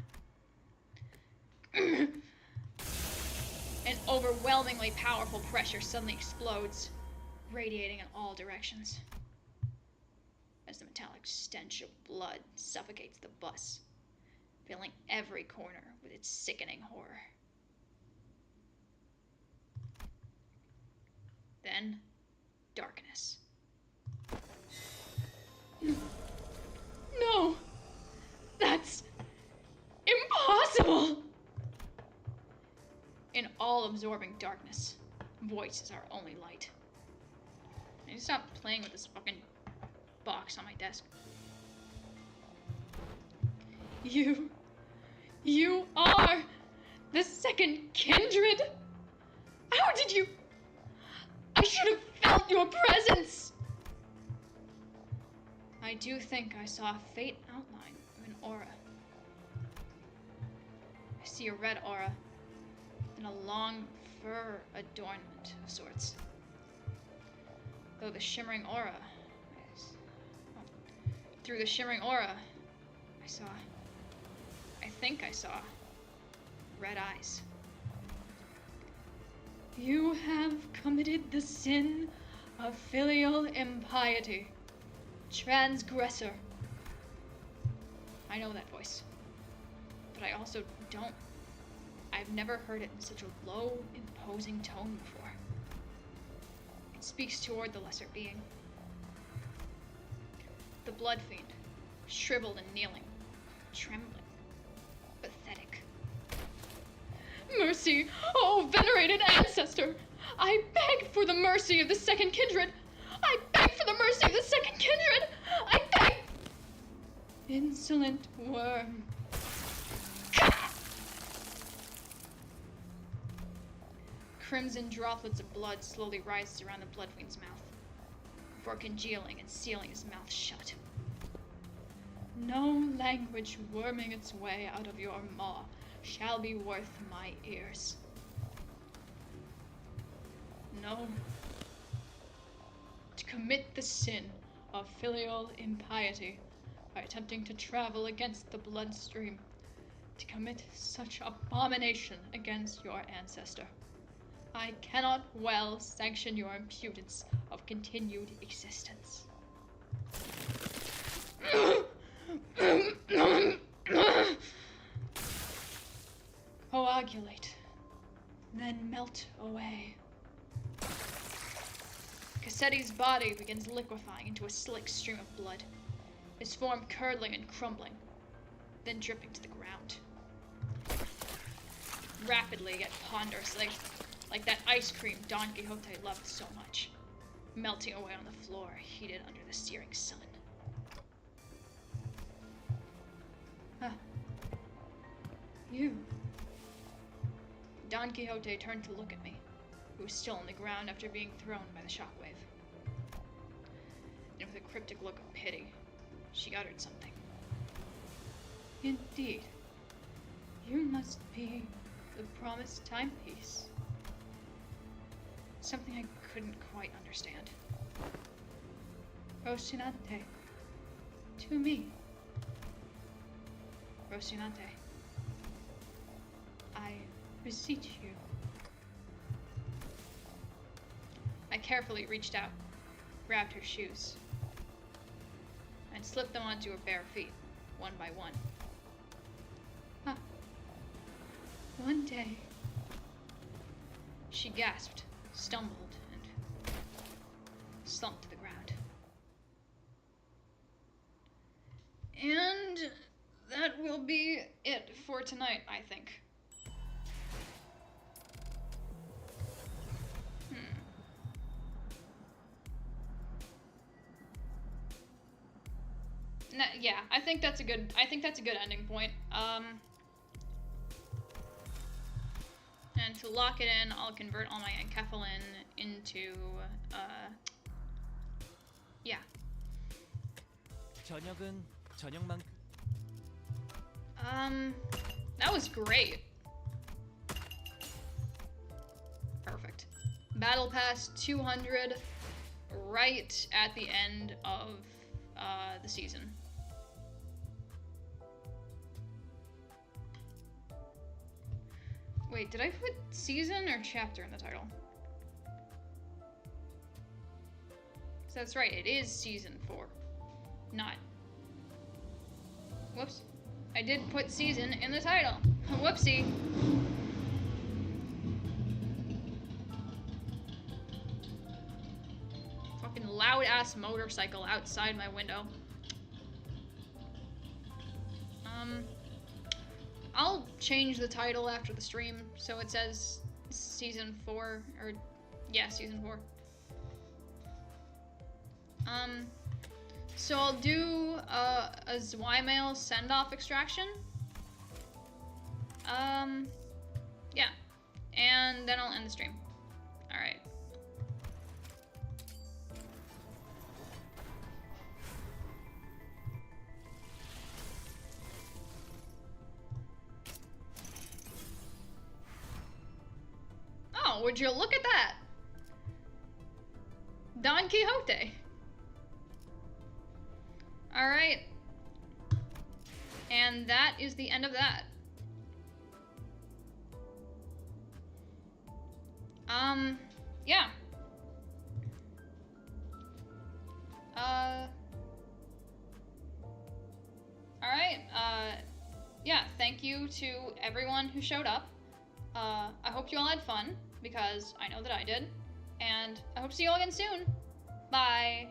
An overwhelmingly powerful pressure suddenly explodes, radiating in all directions, as the metallic stench of blood suffocates the bus, filling every corner with its sickening horror. Then, darkness. No! That's impossible! In all-absorbing darkness, voice is our only light. I need to stop playing with this fucking box on my desk. You are the second kindred? How did you... I should have felt your presence! I do think I saw a faint outline of an aura. I see a red aura and a long fur adornment of sorts. Though the shimmering aura, through the shimmering aura, I think I saw red eyes. You have committed the sin of filial impiety, transgressor. I know that voice, but I also don't. I've never heard it in such a low, imposing tone before. It speaks toward the lesser being. The blood fiend, shriveled and kneeling, trembling, pathetic. Mercy, oh venerated ancestor! I beg for the mercy of the second kindred! I beg for the mercy of the second kindred! I beg! Insolent worm. Crimson droplets of blood slowly rises around the blood fiend's mouth, before congealing and sealing his mouth shut. No language worming its way out of your maw shall be worth my ears. No. To commit the sin of filial impiety by attempting to travel against the bloodstream, to commit such abomination against your ancestor, I cannot well sanction your impudence of continued existence. Coagulate, then melt away. Cassetti's body begins liquefying into a slick stream of blood, his form curdling and crumbling, then dripping to the ground. Rapidly yet ponderously, like that ice cream Don Quixote loved so much, melting away on the floor, heated under the searing sun. Ah. You. Don Quixote turned to look at me, who was still on the ground after being thrown by the shockwave. And with a cryptic look of pity, she uttered something. Indeed, you must be the promised timepiece. Something I couldn't quite understand. Rocinante. To me. Rocinante. I beseech you. I carefully reached out, grabbed her shoes, and slipped them onto her bare feet, one by one. Ah. One day. She gasped, stumbled, and slumped to the ground. And that will be it for tonight, I think. Yeah, I think that's a good ending point. And to lock it in, I'll convert all my enkephalin into yeah. 저녁은 저녁만큼 That was great. Perfect. Battle Pass 200 right at the end of the season. Wait, did I put season or chapter in the title? So that's right, it is season 4. Not. Whoops. I did put season in the title. Whoopsie. Fucking loud ass motorcycle outside my window. I'll change the title after the stream so it says season 4, or yeah, season 4. So I'll do a Zweimail send-off extraction. Yeah, and then I'll end the stream. All right. Wow, would you look at that? Don Quixote. Alright. And that is the end of that. Yeah. Alright, yeah, thank you to everyone who showed up. I hope you all had fun, because I know that I did. And I hope to see you all again soon. Bye.